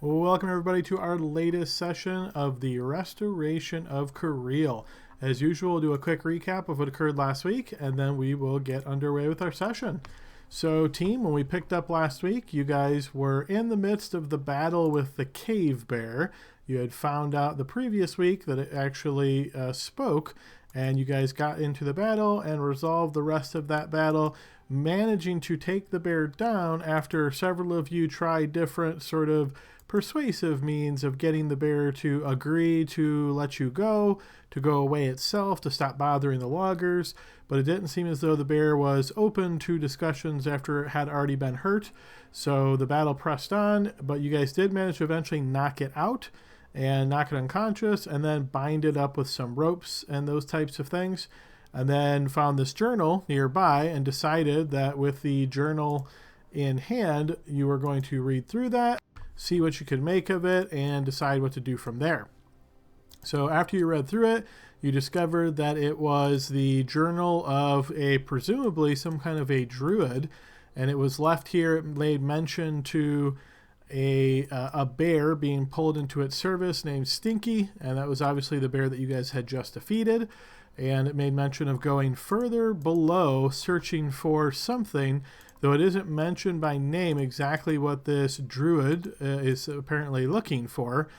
Welcome everybody to our latest session of the Restoration of Cariele. As usual, we'll do a quick recap of what occurred last week, and then we will get underway with our session. So team, when we picked up last week, you guys were in the midst of the battle with the cave bear. You had found out the previous week that it actually spoke, and you guys got into the battle and resolved the rest of that battle, managing to take the bear down after several of you tried different sort of persuasive means of getting the bear to agree to let you go, to go away itself, to stop bothering the loggers. But it didn't seem as though the bear was open to discussions after it had already been hurt. So the battle pressed on, but you guys did manage to eventually knock it out and knock it unconscious, and then bind it up with some ropes and those types of things. And then found this journal nearby and decided that with the journal in hand, you were going to read through that, see what you could make of it, and decide what to do from there. So after you read through it, you discovered that it was the journal of presumably some kind of a druid, and it was left here. It made mention to a bear being pulled into its service named Stinky, and that was obviously the bear that you guys had just defeated. And it made mention of going further below, searching for something, though it isn't mentioned by name exactly what this druid is apparently looking for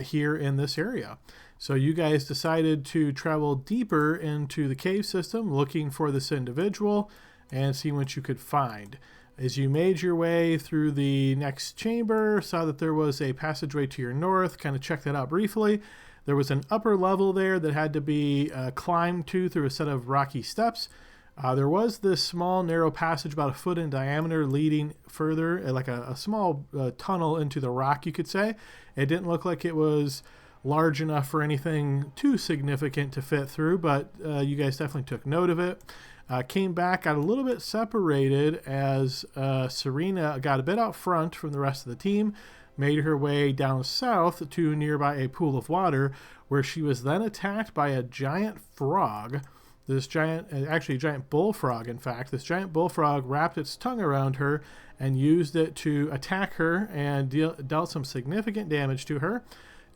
here in this area. So you guys decided to travel deeper into the cave system, looking for this individual and seeing what you could find. As you made your way through the next chamber, saw that there was a passageway to your north, kind of checked that out briefly. There was an upper level there that had to be climbed to through a set of rocky steps. There was this small narrow passage about a foot in diameter leading further, like a small tunnel into the rock, you could say. It didn't look like it was large enough for anything too significant to fit through, but you guys definitely took note of it. Came back, got a little bit separated as Cerilia got a bit out front from the rest of the team, made her way down south to nearby a pool of water, where she was then attacked by a giant frog. Actually a giant bullfrog, in fact. This giant bullfrog wrapped its tongue around her and used it to attack her and dealt some significant damage to her.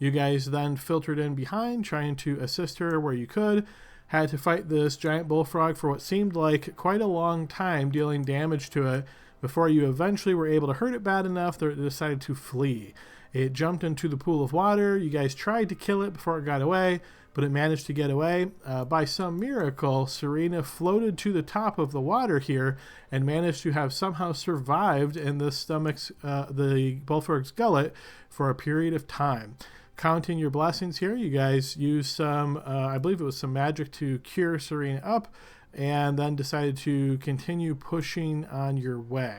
You guys then filtered in behind, trying to assist her where you could. Had to fight this giant bullfrog for what seemed like quite a long time, dealing damage to it, before you eventually were able to hurt it bad enough that it decided to flee. It jumped into the pool of water. You guys tried to kill it before it got away, but it managed to get away. By some miracle, Cerilia floated to the top of the water here and managed to have somehow survived in the bullfrog's gullet for a period of time. Counting your blessings here, you guys used some, I believe it was some magic to cure Cerilia up, and then decided to continue pushing on your way.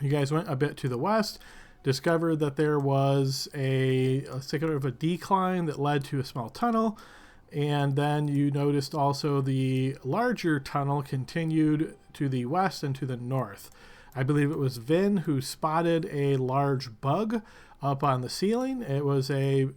You guys went a bit to the west, discovered that there was a sort of a decline that led to a small tunnel, and then you noticed also the larger tunnel continued to the west and to the north. I believe it was Vin who spotted a large bug up on the ceiling. It was a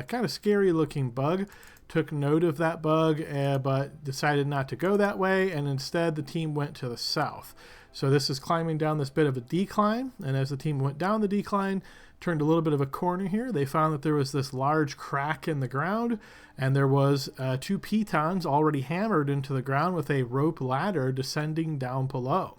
kind of scary looking bug. Took note of that bug, but decided not to go that way, and instead the team went to the south. So this is climbing down this bit of a decline, and as the team went down the decline, turned a little bit of a corner here, they found that there was this large crack in the ground, and there was 2 pitons already hammered into the ground with a rope ladder descending down below.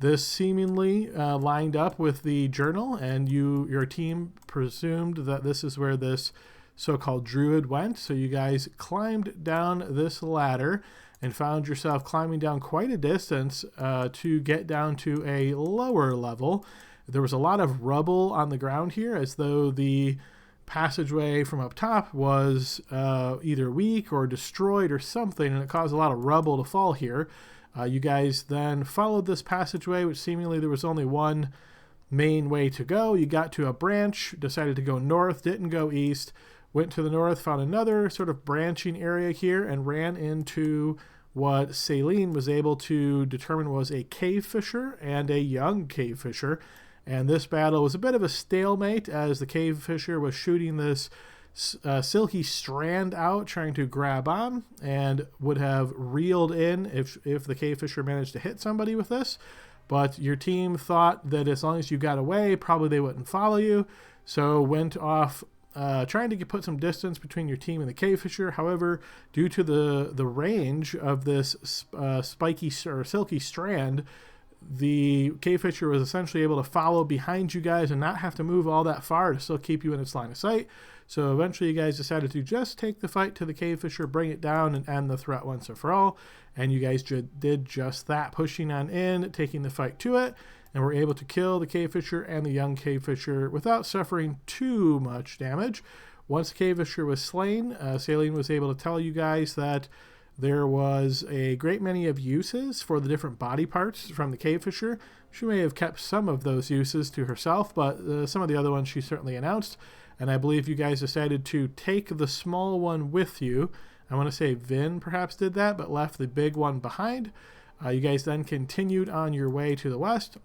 This seemingly lined up with the journal, and your team presumed that this is where this so-called druid went. So you guys climbed down this ladder and found yourself climbing down quite a distance to get down to a lower level. There was a lot of rubble on the ground here, as though the passageway from up top was either weak or destroyed or something, and it caused a lot of rubble to fall here. You guys then followed this passageway, which seemingly there was only one main way to go. You got to a branch, decided to go north, didn't go east, went to the north, found another sort of branching area here, and ran into what Cerilia was able to determine was a cave fisher and a young cave fisher. And this battle was a bit of a stalemate, as the cave fisher was shooting this silky strand out, trying to grab on, and would have reeled in if the cave fisher managed to hit somebody with this. but your team thought that as long as you got away, probably they wouldn't follow you, so went off trying to put some distance between your team and the cave fisher. However, due to the range of this spiky or silky strand, the cave fisher was essentially able to follow behind you guys and not have to move all that far to still keep you in its line of sight. So eventually you guys decided to just take the fight to the cave fisher, bring it down, and end the threat once and for all. And you guys did just that, pushing on in, taking the fight to it, and were able to kill the cave fisher and the young cave fisher without suffering too much damage. Once the cave fisher was slain, Cerilia was able to tell you guys that there was a great many of uses for the different body parts from the cave fisher. She may have kept some of those uses to herself, but some of the other ones she certainly announced. And I believe you guys decided to take the small one with you. I want to say Vin perhaps did that, but left the big one behind. You guys then continued on your way to the west.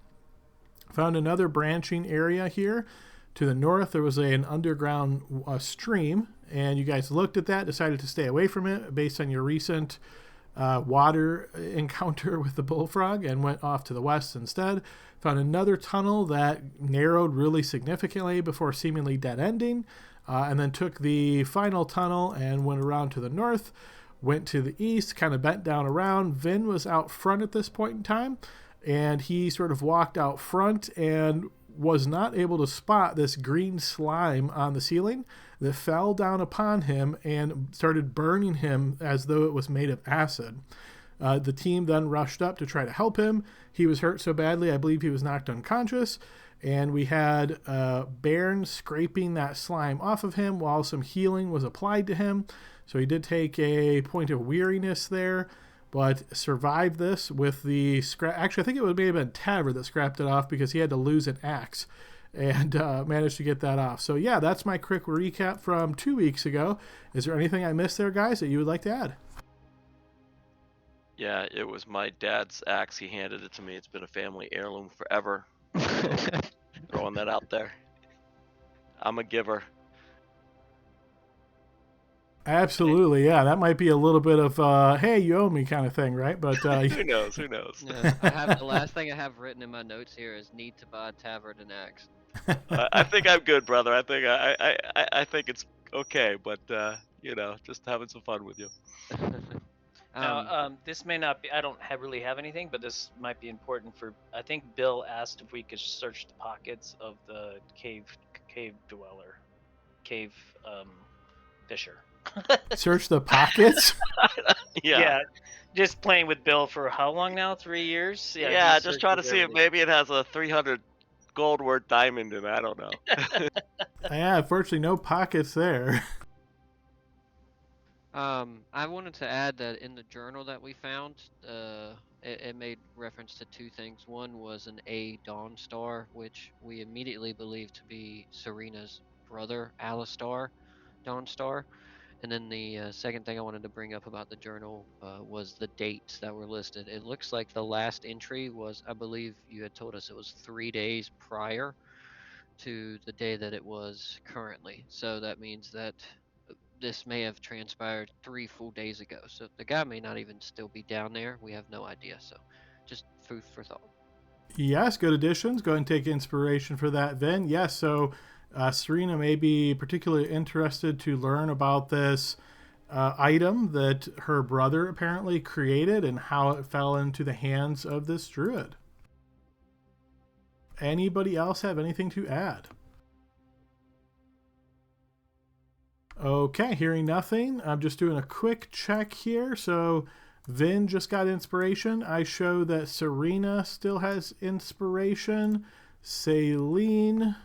Found another branching area here. To the north, there was an underground stream, and you guys looked at that, decided to stay away from it based on your recent water encounter with the bullfrog, and went off to the west instead. Found another tunnel that narrowed really significantly before seemingly dead-ending, and then took the final tunnel and went around to the north, went to the east, kind of bent down around. Vin was out front at this point in time, and he sort of walked out front and was not able to spot this green slime on the ceiling that fell down upon him and started burning him as though it was made of acid. The team then rushed up to try to help him. He was hurt so badly, I believe he was knocked unconscious, and we had Bairn scraping that slime off of him while some healing was applied to him. So he did take a point of weariness there, but survived this with the scrap. Actually, I think it may have been Taver that scrapped it off because he had to lose an axe and managed to get that off. So yeah, that's my quick recap from 2 weeks ago. Is there anything I missed there, guys, that you would like to add? Yeah, it was my dad's axe. He handed it to me. It's been a family heirloom forever. Throwing that out there. I'm a giver. Absolutely, yeah. That might be a little bit of hey, you owe me kind of thing, right? But who knows? Who knows? Yeah, I have the last thing I have written in my notes here is need to buy Tavern and axe. I think I'm good, brother. I think I think it's okay, but just having some fun with you. Now, this may not be. I don't really have anything, but this might be important for. I think Bill asked if we could search the pockets of the cave dweller, cave fisher. Search the pockets? Yeah. Just playing with Bill for how long now? 3 years? Yeah, just trying to see if maybe it has a 300 gold worth diamond in it. I don't know. Yeah, unfortunately, no pockets there. I wanted to add that in the journal that we found, it made reference to two things. One was an A Dawn Star, which we immediately believed to be Serena's brother, Alistar Dawnstar. And then the second thing I wanted to bring up about the journal was the dates that were listed. It looks like the last entry was, I believe you had told us it was 3 days prior to the day that it was currently. So that means that this may have transpired 3 full days ago. So the guy may not even still be down there. We have no idea. So just food for thought. Yes, good additions. Go ahead and take inspiration for that, Vin. Yes, so Serena may be particularly interested to learn about this item that her brother apparently created and how it fell into the hands of this druid. Anybody else have anything to add? Okay, hearing nothing. I'm just doing a quick check here. So Vin just got inspiration. I show that Serena still has inspiration. Celine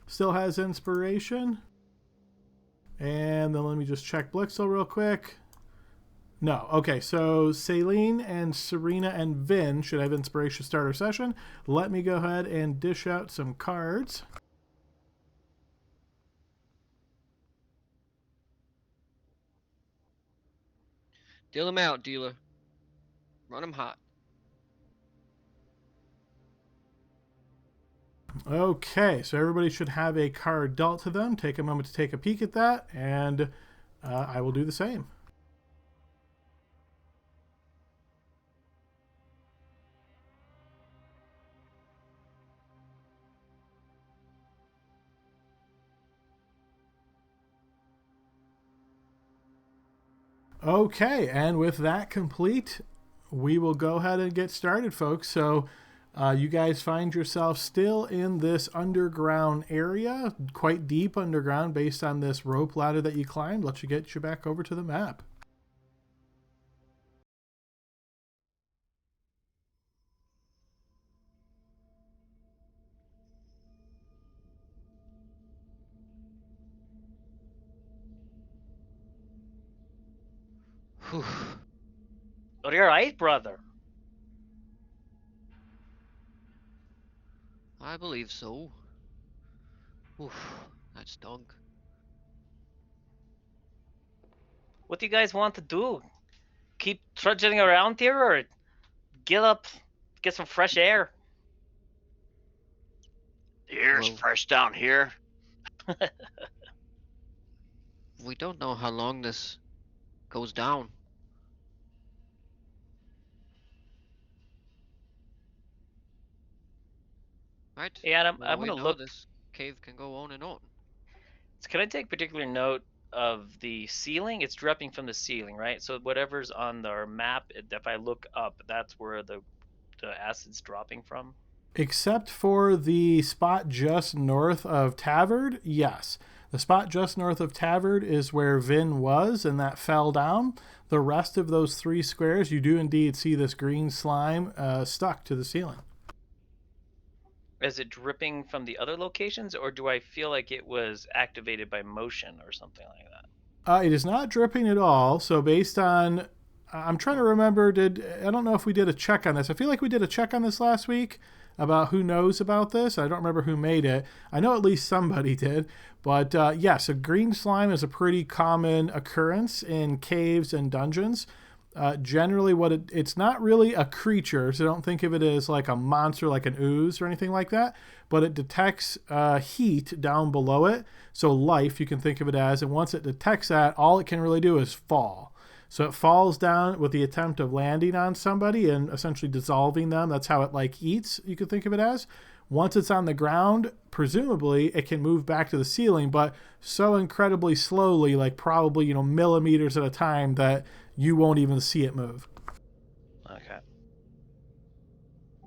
still has inspiration. And then let me just check Blixel real quick. No. Okay, so Celine and Serena and Vin should have inspiration starter session. Let me go ahead and dish out some cards. Deal them out, dealer. Run them hot. Okay, so everybody should have a card dealt to them. Take a moment to take a peek at that, and I will do the same. Okay, and with that complete, we will go ahead and get started, folks. So you guys find yourself still in this underground area, quite deep underground, based on this rope ladder that you climbed. Let you get you back over to the map. Whew. Are you alright, brother? I believe so. Oof, that stunk. What do you guys want to do? Keep trudging around here, or get up, get some fresh air? The air's Well- fresh down here. We don't know how long this goes down. Right? Hey, Adam, Well, I'm we gonna know look. this cave can go on and on. So can I take particular note of the ceiling? It's dripping from the ceiling, right? So whatever's on our map, if I look up, that's where the acid's dropping from. Except for the spot just north of Tavard, yes. The spot just north of Tavard is where Vin was, and that fell down. The rest of those 3 squares, you do indeed see this green slime stuck to the ceiling. Is it dripping from the other locations, or do I feel like it was activated by motion or something like that? It is not dripping at all. So based on, I'm trying to remember, I don't know if we did a check on this. I feel like we did a check on this last week about who knows about this. I don't remember who made it. I know at least somebody did. But yes, a green slime is a pretty common occurrence in caves and dungeons. Generally, it's not really a creature, so don't think of it as like a monster, like an ooze or anything like that. But it detects heat down below it, so life you can think of it as. And once it detects that, all it can really do is fall. So it falls down with the attempt of landing on somebody and essentially dissolving them. That's how it like eats. You could think of it as. Once it's on the ground, presumably it can move back to the ceiling, but so incredibly slowly, like probably millimeters at a time, that you won't even see it move. Okay.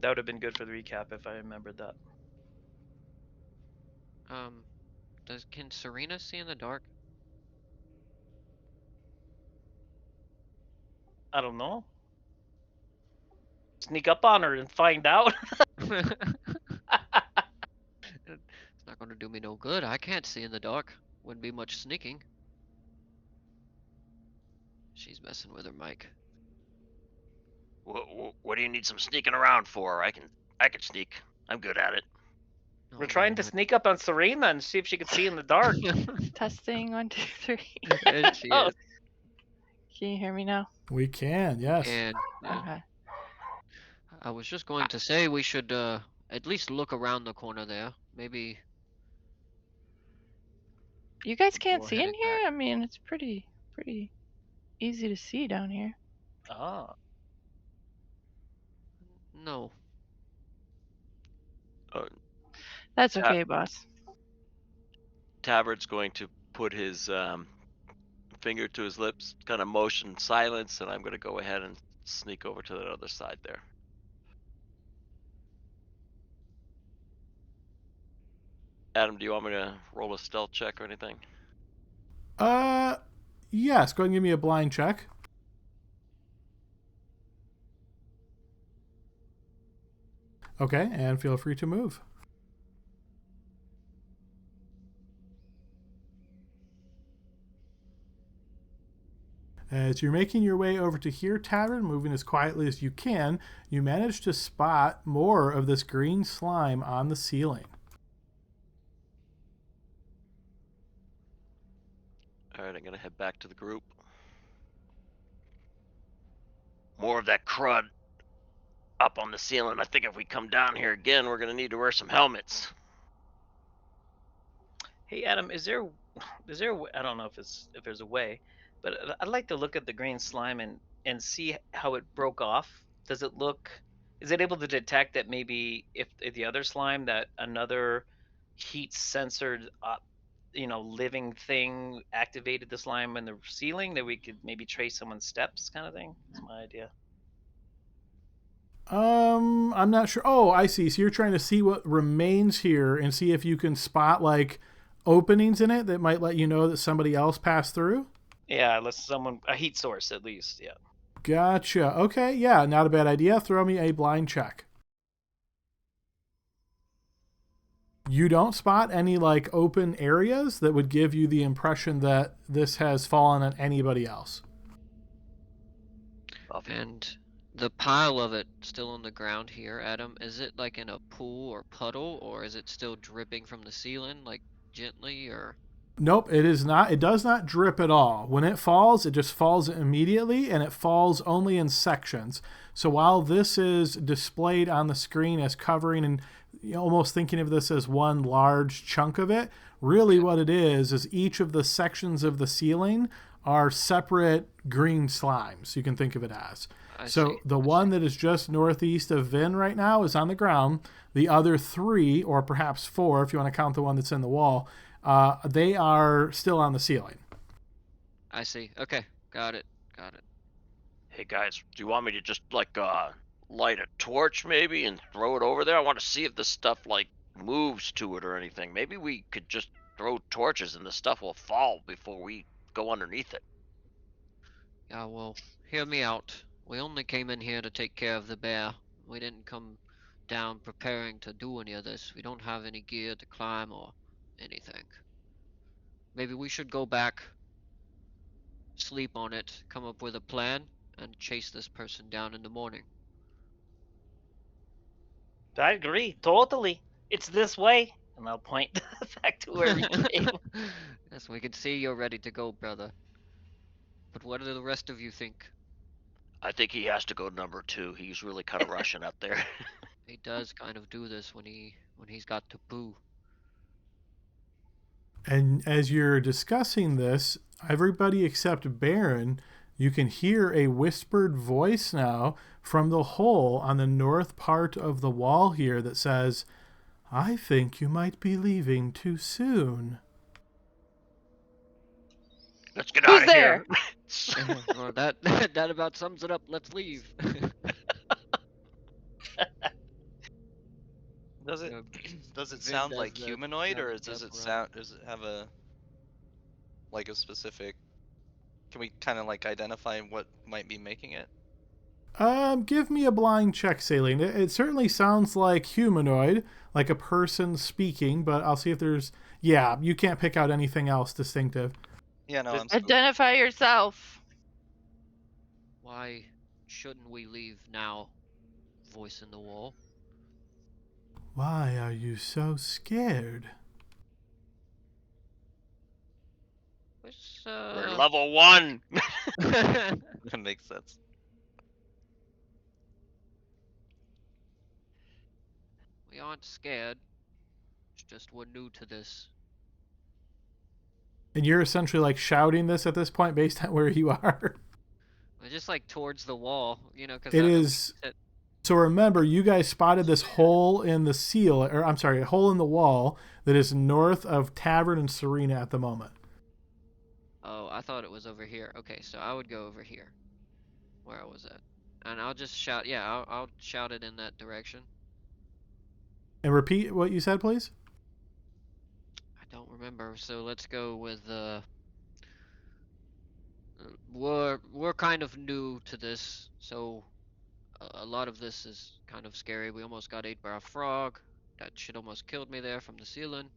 That would have been good for the recap if I remembered that. Can Serena see in the dark? I don't know. Sneak up on her and find out. It's not gonna do me no good. I can't see in the dark. Wouldn't be much sneaking. She's messing with her mic. What do you need some sneaking around for? I can sneak. I'm good at it. We're trying to sneak up on Serena and see if she can see in the dark. Testing 1, 2, 3. There she Oh. is. Can you hear me now? We can, yes. And yeah, Okay. I was just going to say we should at least look around the corner there. Maybe. You guys can't We'll see head in it here? back. I mean, it's pretty easy to see down here. Ah. No. That's okay, boss. Tavard's going to put his finger to his lips, kind of motion silence, and I'm going to go ahead and sneak over to the other side there. Adam, do you want me to roll a stealth check or anything? Yes. Go ahead and give me a blind check. Okay, and feel free to move. As you're making your way over to here, Tavern, moving as quietly as you can, you manage to spot more of this green slime on the ceiling. Alright, I'm going to head back to the group. More of that crud up on the ceiling. I think if we come down here again, we're going to need to wear some helmets. Hey, Adam, is there a way, I don't know if there's a way, but I'd like to look at the green slime and see how it broke off. Is it able to detect that maybe if the other slime, that another heat censored living thing activated the slime in the ceiling, that we could maybe trace someone's steps, kind of thing. That's my idea. I'm not sure. Oh, I see. So you're trying to see what remains here and see if you can spot like openings in it that might let you know that somebody else passed through? Yeah, unless a heat source at least. Yeah. Gotcha. Okay, yeah, not a bad idea. Throw me a blind check. You don't spot any like open areas that would give you the impression that this has fallen on anybody else. And the pile of it still on the ground here, Adam, is it like in a pool or puddle, or is it still dripping from the ceiling, like gently, or? Nope, it is not. It does not drip at all. When it falls, it just falls immediately, and it falls only in sections. So while this is displayed on the screen as covering and almost thinking of this as one large chunk of it, really what it is each of the sections of the ceiling are separate green slimes. You can think of it as. So the one that is just northeast of Vin right now is on the ground. The other 3, or perhaps 4, if you want to count the one that's in the wall, they are still on the ceiling. I see. Okay, got it. Hey guys, do you want me to just like light a torch maybe and throw it over there? I want to see if this stuff like moves to it or anything. Maybe we could just throw torches and the stuff will fall before we go underneath it. Yeah, well, hear me out. We only came in here to take care of the bear. We didn't come down preparing to do any of this. We don't have any gear to climb or anything. Maybe we should go back, sleep on it, come up with a plan, and chase this person down in the morning. I agree, totally. It's this way, and I'll point back to where we came. Yes, we can see you're ready to go, brother. But what do the rest of you think? I think he has to go number 2. He's really kind of rushing up there. He does kind of do this when he's got to poo. And as you're discussing this, everybody except Baron, you can hear a whispered voice now from the hole on the north part of the wall here that says, "I think you might be leaving too soon." Let's get out of there? here. Well, that about sums it up. Let's leave. Does it Vin sound does like the humanoid, or jumping does up it around. have a specific? Can we kind of like identify what might be making it? Give me a blind check, Saline. It certainly sounds like humanoid, like a person speaking, but I'll see if there's... Yeah, you can't pick out anything else distinctive. Yeah, no, I'm Identify yourself. Why shouldn't we leave now? Voice in the wall. Why are you so scared? We're level 1. That makes sense. We aren't scared. It's just we're new to this. And you're essentially like shouting this at this point based on where you are. We're just like towards the wall, because It is... So remember, you guys spotted this hole in the seal, or I'm sorry, a hole in the wall that is north of Tavern and Serena at the moment. Oh, I thought it was over here. Okay, so I would go over here, where I was at, and I'll just shout. Yeah, I'll shout it in that direction. And repeat what you said, please. I don't remember. So let's go with we're kind of new to this, so a lot of this is kind of scary. We almost got ate by a frog. That shit almost killed me there from the ceiling.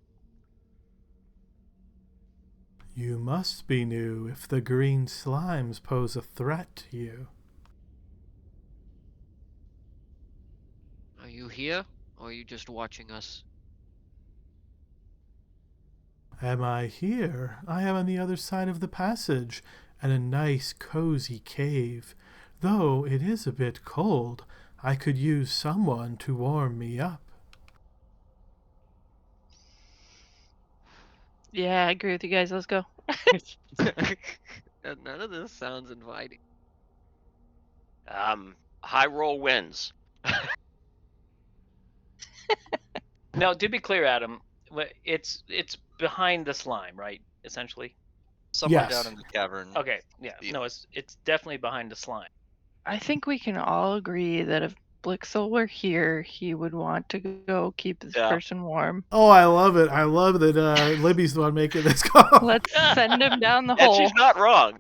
You must be new if the green slimes pose a threat to you. Are you here, or are you just watching us? Am I here? I am on the other side of the passage, in a nice cozy cave. Though it is a bit cold, I could use someone to warm me up. Yeah, I agree with you guys. Let's go. None of this sounds inviting. High roll wins. Now, to be clear, Adam, it's behind the slime, right? Essentially. Somewhere Yes. down in the cavern. Okay. Yeah. Yeah. No, it's definitely behind the slime. I think we can all agree that if Blixel were here, he would want to go keep this Yeah. person warm. Oh, I love it. I love that Libby's the one making this call. Let's send him down the And hole. she's not wrong.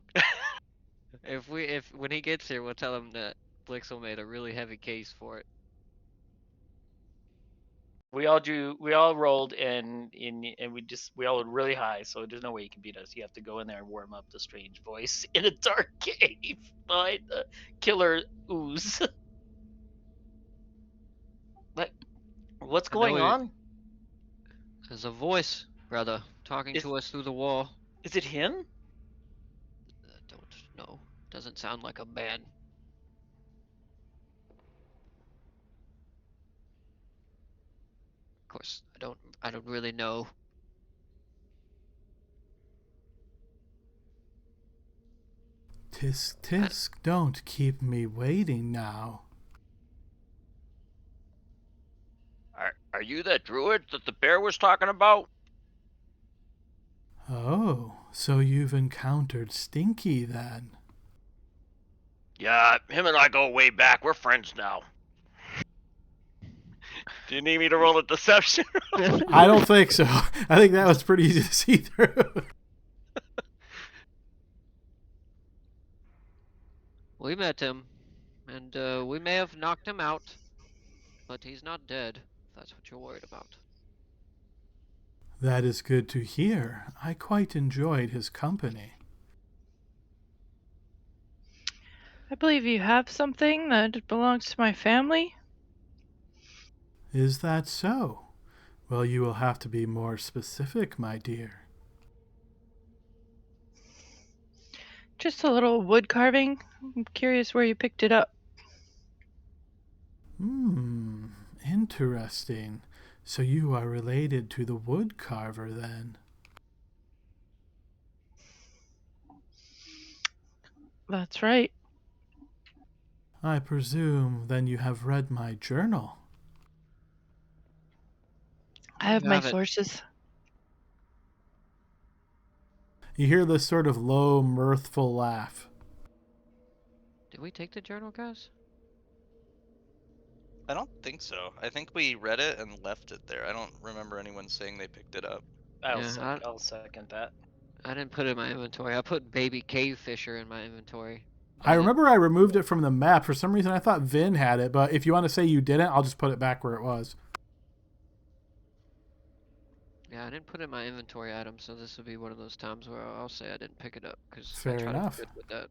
If when he gets here, we'll tell him that Blixel made a really heavy case for it. We all rolled and we all rolled really high, so there's no way you can beat us. You have to go in there and warm up the strange voice in a dark cave behind the killer ooze. But what's I know going on? There's a voice, brother, talking to us through the wall. Is it him? I don't know. Doesn't sound like a man. Of course, I don't really know. Tisk, tisk, don't keep me waiting now. Are you that druid that the bear was talking about? Oh, so you've encountered Stinky then. Yeah, him and I go way back. We're friends now. Do you need me to roll a deception? I don't think so. I think that was pretty easy to see through. We met him, and we may have knocked him out, but he's not dead, if that's what you're worried about. That is good to hear. I quite enjoyed his company. I believe you have something that belongs to my family. Is that so? Well, you will have to be more specific, my dear. Just a little wood carving. I'm curious where you picked it up. Interesting. So you are related to the wood carver then? That's right. I presume then you have read my journal. I have my have it. sources. You hear this sort of low, mirthful laugh. Did we take the journal, guys? I don't think so. I think we read it and left it there. I don't remember anyone saying they picked it up. I'll second that. I didn't put it in my inventory. I put baby cave fisher in my inventory. I remember I removed it from the map. For some reason, I thought Vin had it, but if you want to say you didn't, I'll just put it back where it was. Yeah, I didn't put it in my inventory item, so this would be one of those times where I'll say I didn't pick it up, because I Fair try enough. to be good with that.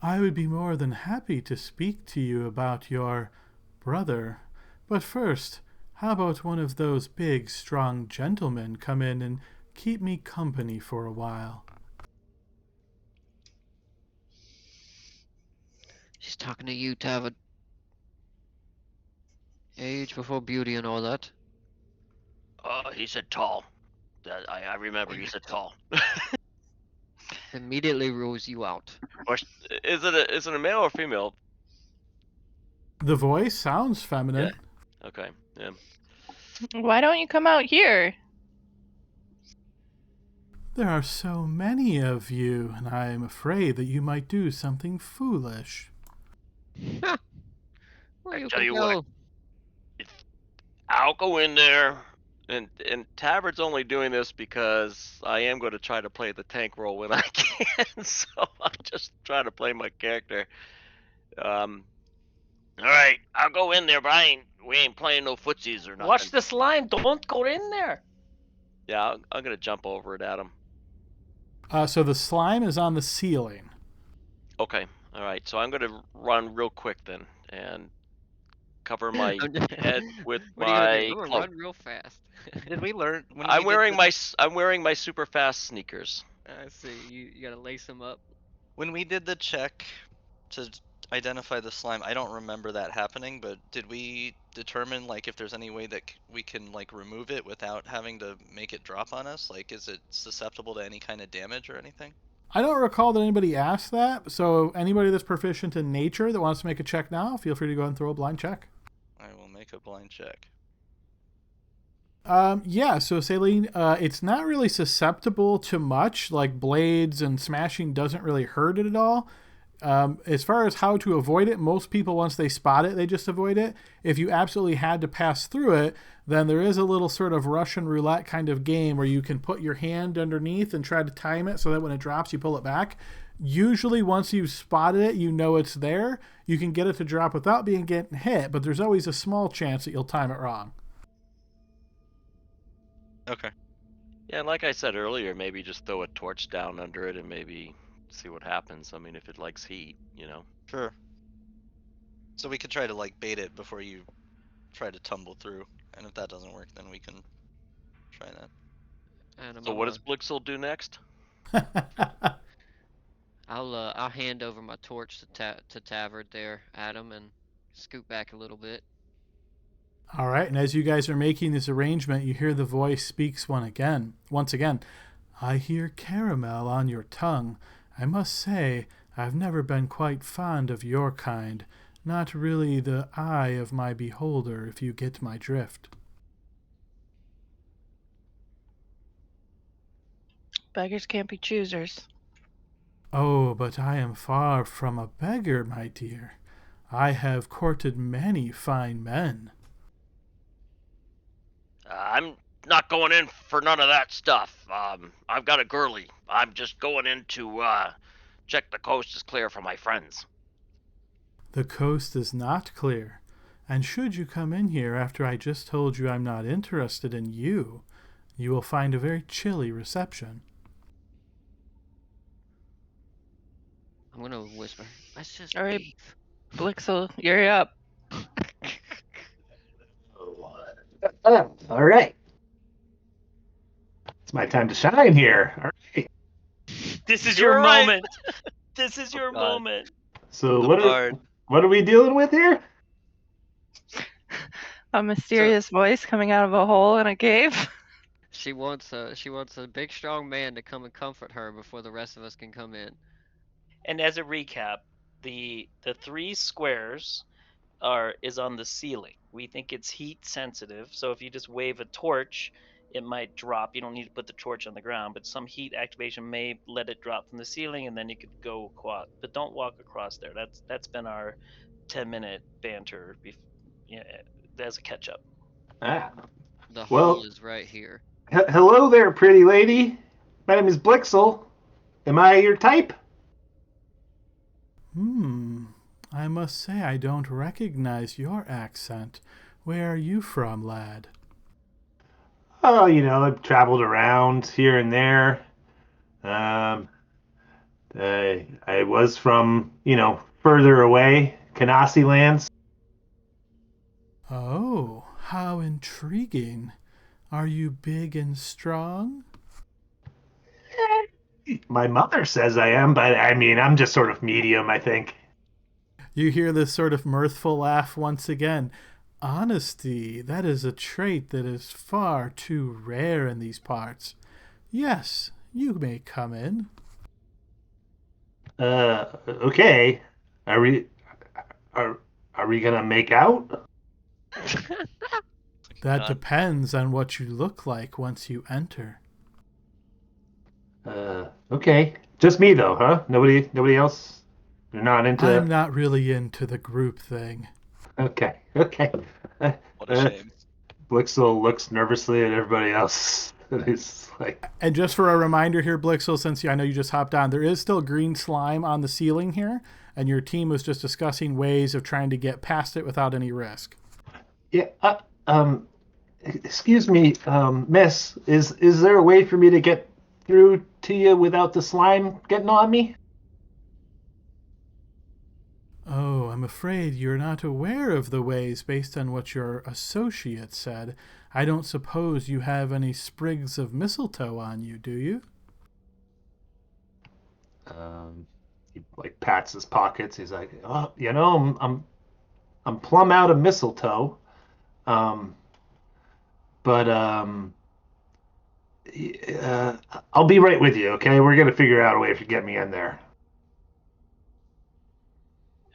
I would be more than happy to speak to you about your brother. But first, how about one of those big, strong gentlemen come in and keep me company for a while? She's talking to you, Tavern. Age before beauty and all that. He said tall. I remember he said tall. Immediately rules you out. Or is it a male or female? The voice sounds feminine. Okay. Yeah. Why don't you come out here? There are so many of you, and I am afraid that you might do something foolish. Well, I you tell can you tell. what. I'll go in there, and Tavern's only doing this because I am going to try to play the tank role when I can. So I'm just trying to play my character. All right, I'll go in there, but we ain't playing no footsies or nothing. Watch the slime. Don't go in there. Yeah, I'm gonna jump over it at him. So the slime is on the ceiling. Okay. All right. So I'm gonna run real quick then and cover my head with What are you gonna my do? I'm gonna cloak. run real fast. Did we learn when I'm we did I'm wearing my super fast sneakers. I see. You gotta lace them up. when we did the check to identify the slime? I don't remember that happening, but did we determine like if there's any way that we can like remove it without having to make it drop on us? Like, is it susceptible to any kind of damage or anything? I don't recall that anybody asked that, so anybody that's proficient in nature that wants to make a check now, feel free to go ahead and throw a blind check. I will make a blind check. Yeah, so saline, it's not really susceptible to much, like blades and smashing doesn't really hurt it at all. As far as how to avoid it, most people, once they spot it, they just avoid it. If you absolutely had to pass through it, then there is a little sort of Russian roulette kind of game where you can put your hand underneath and try to time it so that when it drops, you pull it back. Usually, once you've spotted it, you know it's there. You can get it to drop without getting hit, but there's always a small chance that you'll time it wrong. Okay. Yeah, and like I said earlier, maybe just throw a torch down under it and maybe see what happens. I mean, if it likes heat, you know. Sure. So we could try to like bait it before you try to tumble through, and if that doesn't work, then we can try that. And So what does Blixel do next? I'll hand over my torch to Tavard there, Adam, and scoot back a little bit. All right, and as you guys are making this arrangement, you hear the voice speaks once again. I hear caramel on your tongue. I must say, I've never been quite fond of your kind. Not really the eye of my beholder, if you get my drift. Beggars can't be choosers. Oh, but I am far from a beggar, my dear. I have courted many fine men. I'm not going in for none of that stuff. I've got a girlie. I'm just going in to check the coast is clear for my friends. The coast is not clear, and should you come in here after I just told you I'm not interested in you, you will find a very chilly reception. I'm gonna whisper. That's just All right. beef. Blixel, you're up. All right. It's my time to shine here. All right. This is You're your right. moment. This is your God. moment. So The what bard. what are we dealing with here? A mysterious voice coming out of a hole in a cave. She wants a big strong man to come and comfort her before the rest of us can come in. And as a recap, the 3 squares is on the ceiling. We think it's heat sensitive, so if you just wave a torch, it might drop. You don't need to put the torch on the ground, but some heat activation may let it drop from the ceiling, and then you could go across. But don't walk across there. That's been our 10-minute banter as a catch up. Ah. The Well- hole is right here. Hello there, pretty lady. My name is Blixel. Am I your type? I must say I don't recognize your accent. Where are you from, lad? Oh, I've traveled around here and there. I was from, further away, Canasi lands. Oh, how intriguing. Are you big and strong? My mother says I am, but I mean, I'm just sort of medium, I think. You hear this sort of mirthful laugh once again. Honesty, that is a trait that is far too rare in these parts. Yes, you may come in. Okay. Are we gonna make out? That God. depends on what you look like once you enter. Okay. Just me though, huh? Nobody else? You're not into. I'm not really into the group thing. Okay. What a shame. Blixel looks nervously at everybody else. He's like, And just for a reminder here, Blixel, since I know you just hopped on, there is still green slime on the ceiling here, and your team was just discussing ways of trying to get past it without any risk. yeah. Excuse me, miss. Is there a way for me to get through to you without the slime getting on me? Oh, I'm afraid you're not aware of the ways based on what your associate said. I don't suppose you have any sprigs of mistletoe on you, do you? He like pats his pockets. He's like, oh, I'm plumb out of mistletoe. But I'll be right with you, okay? We're gonna figure out a way to get me in there.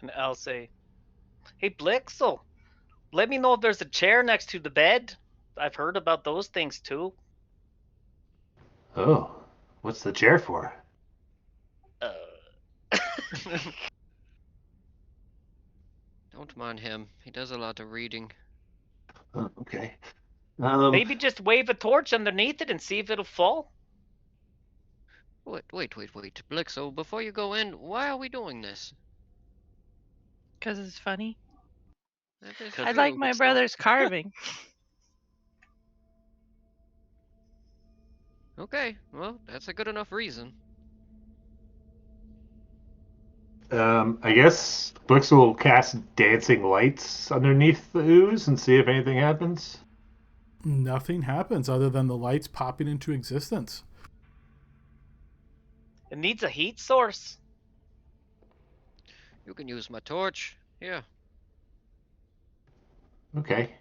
And I'll say, "Hey, Blixel, let me know if there's a chair next to the bed. I've heard about those things too." Oh, what's the chair for? Uh, Don't mind him. He does a lot of reading. Oh, okay. Maybe just wave a torch underneath it and see if it'll fall. Wait. Blixo, before you go in, why are we doing this? Because it's funny. That is I true. like my brother's carving. Okay, well, that's a good enough reason. I guess Blix will cast dancing lights underneath the ooze and see if anything happens. Nothing happens other than the lights popping into existence. It needs a heat source. You can use my torch. Yeah. Okay.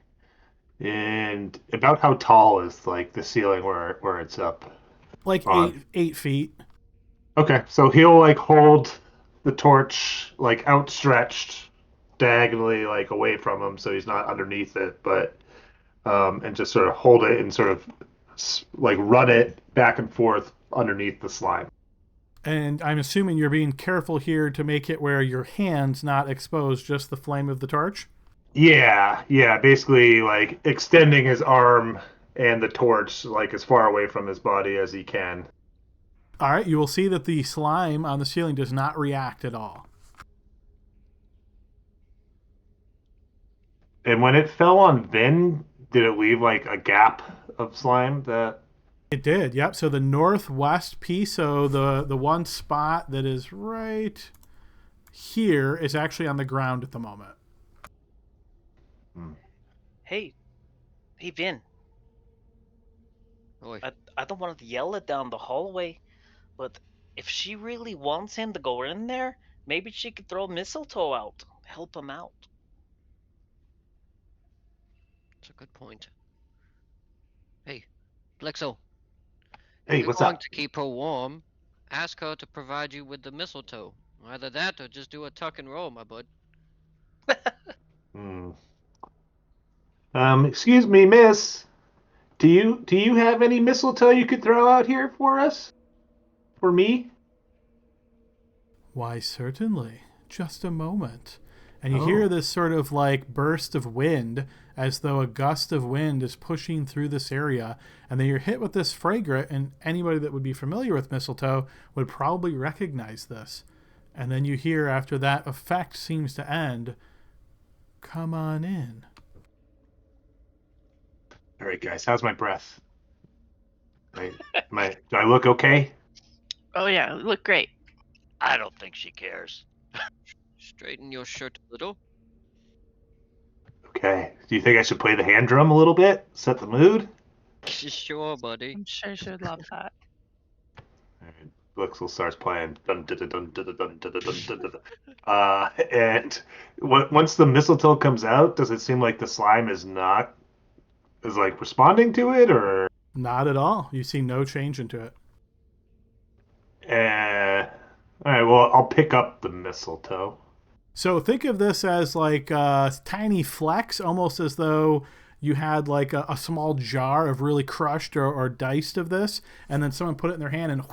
And about how tall is like the ceiling where it's up? Like On. 8 feet. Okay, so he'll like hold the torch like outstretched diagonally like away from him so he's not underneath it, but and just sort of hold it and sort of like run it back and forth underneath the slime. And I'm assuming you're being careful here to make it where your hand's not exposed, just the flame of the torch. Yeah, basically like extending his arm and the torch like as far away from his body as he can. All right, you will see that the slime on the ceiling does not react at all. And when it fell on Vin, did it leave like a gap of slime that? It did, yep. So the northwest piece, so the one spot that is right here is actually on the ground at the moment. Hey, Vin. Oi. I don't want to yell it down the hallway, but if she really wants him to go in there, maybe she could throw mistletoe out, help him out. That's a good point. Hey, Blixo. Hey, If you're what's going up? to keep her warm, ask her to provide you with the mistletoe. Either that or just do a tuck and roll, my bud. Hmm. Excuse me, miss. Do you have any mistletoe you could throw out here for us? For me? Why, certainly. Just a moment. And you Oh. hear this sort of like burst of wind, as though a gust of wind is pushing through this area. And then you're hit with this fragrance, and anybody that would be familiar with mistletoe would probably recognize this. And then you hear, after that effect seems to end, come on in. All right, guys. How's my breath? Do I look okay? Oh yeah, look great. I don't think she cares. Straighten your shirt a little. Okay. Do you think I should play the hand drum a little bit? Set the mood? Sure, buddy. I'm sure she would love that. And Blixel starts playing. Dun, dun, dun, dun, dun, dun, dun, dun, dun, dun, dun. And once the mistletoe comes out, does it seem like the slime is like responding to it, or? Not at all. You see no change into it. All right. Well, I'll pick up the mistletoe. So think of this as like tiny flecks, almost as though you had like a small jar of really crushed or diced of this, and then someone put it in their hand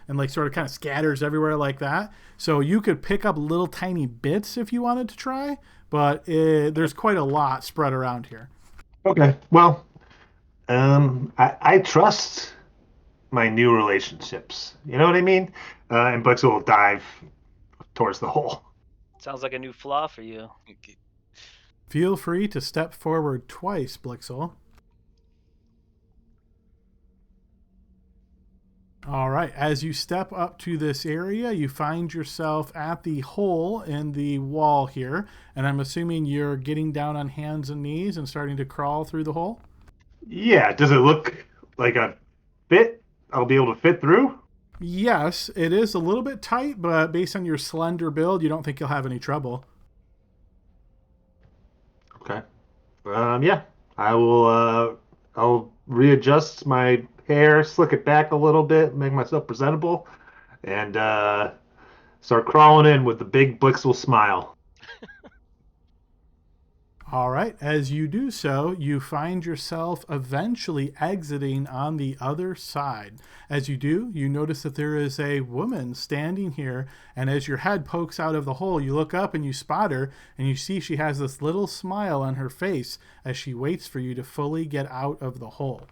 and like sort of kind of scatters everywhere like that. So you could pick up little tiny bits if you wanted to try, but there's quite a lot spread around here. Okay. Well, I trust my new relationships. You know what I mean? And Blixel will dive towards the hole. Sounds like a new flaw for you. Okay. Feel free to step forward twice, Blixel. All right, as you step up to this area, you find yourself at the hole in the wall here, and I'm assuming you're getting down on hands and knees and starting to crawl through the hole? Yeah. Does it look like a fit? I'll be able to fit through? Yes, it is a little bit tight, but based on your slender build, you don't think you'll have any trouble. Okay. Yeah. I will. I'll readjust my hair, slick it back a little bit, make myself presentable, and start crawling in with the big Blixel smile. All right. As you do so, you find yourself eventually exiting on the other side. As you do, you notice that there is a woman standing here, and as your head pokes out of the hole, you look up and you spot her, and you see she has this little smile on her face as she waits for you to fully get out of the hole.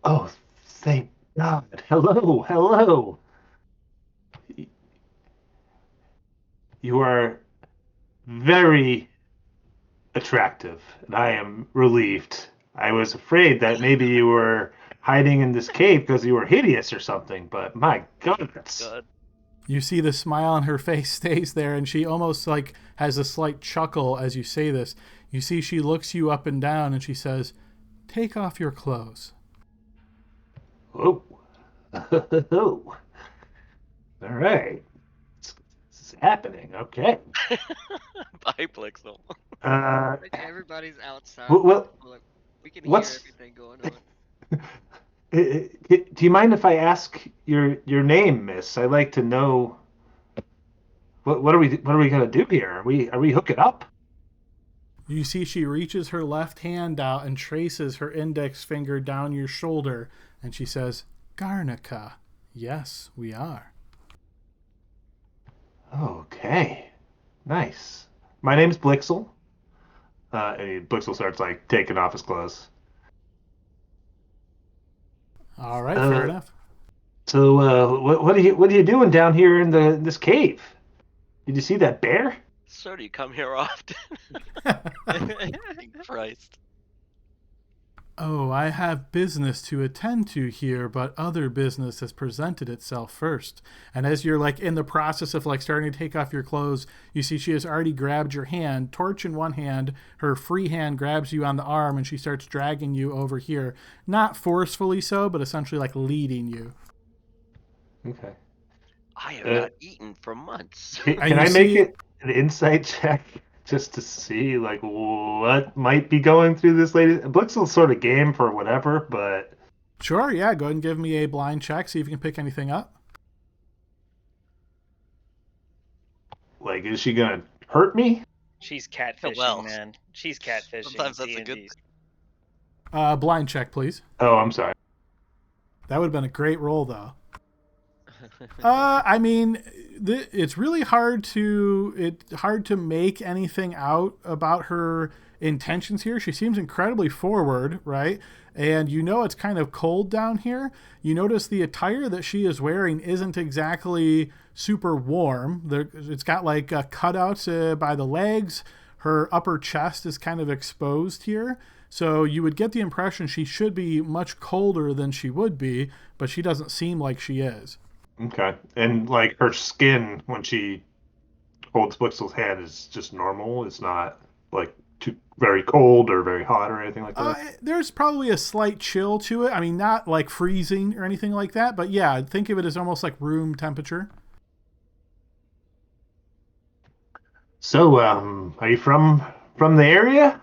Oh, thank God. Hello, hello. You are very attractive, and I am relieved. I was afraid that maybe you were hiding in this cave because you were hideous or something, but my goodness. God. You see the smile on her face stays there, and she almost like has a slight chuckle as you say this. You see she looks you up and down, and she says, "Take off your clothes." Oh. All right. This is happening. Okay. Bye, Blixel. Everybody's outside. Well, We can hear what's- everything going on. do you mind if I ask your name, miss? I'd like to know what are we gonna do here? Are we hooking up? You see she reaches her left hand out and traces her index finger down your shoulder, and she says, "Garnica, yes, we are." Okay, nice. My name's Blixel. And Blixel starts like taking off his clothes. All right, fair enough. So, what are you doing down here in this cave? Did you see that bear? So do you come here often? Christ. Oh, I have business to attend to here, but other business has presented itself first. And as you're like in the process of like starting to take off your clothes, you see she has already grabbed your hand, torch in one hand, her free hand grabs you on the arm, and she starts dragging you over here. Not forcefully so, but essentially like leading you. Okay. I have not eaten for months. Can And I you make see- it an insight check just to see like what might be going through this lady? Blixel's sort of game for whatever, but Sure, yeah, go ahead and give me a blind check, see if you can pick anything up. like, is she gonna hurt me? She's catfishing, well, man. She's catfishing. sometimes that's a good D&D. thing. Blind check, please. Oh, I'm sorry. That would have been a great roll, though. I mean, it's really hard to make anything out about her intentions here. She seems incredibly forward, right? And you know it's kind of cold down here. You notice the attire that she is wearing isn't exactly super warm. It's got like cutouts by the legs. Her upper chest is kind of exposed here. So you would get the impression she should be much colder than she would be, but she doesn't seem like she is. Okay. And like her skin when she holds Blixel's hand is just normal. It's not like too very cold or very hot or anything like that. There's probably a slight chill to it. I mean, not like freezing or anything like that, but yeah, think of it as almost like room temperature. So, are you from the area?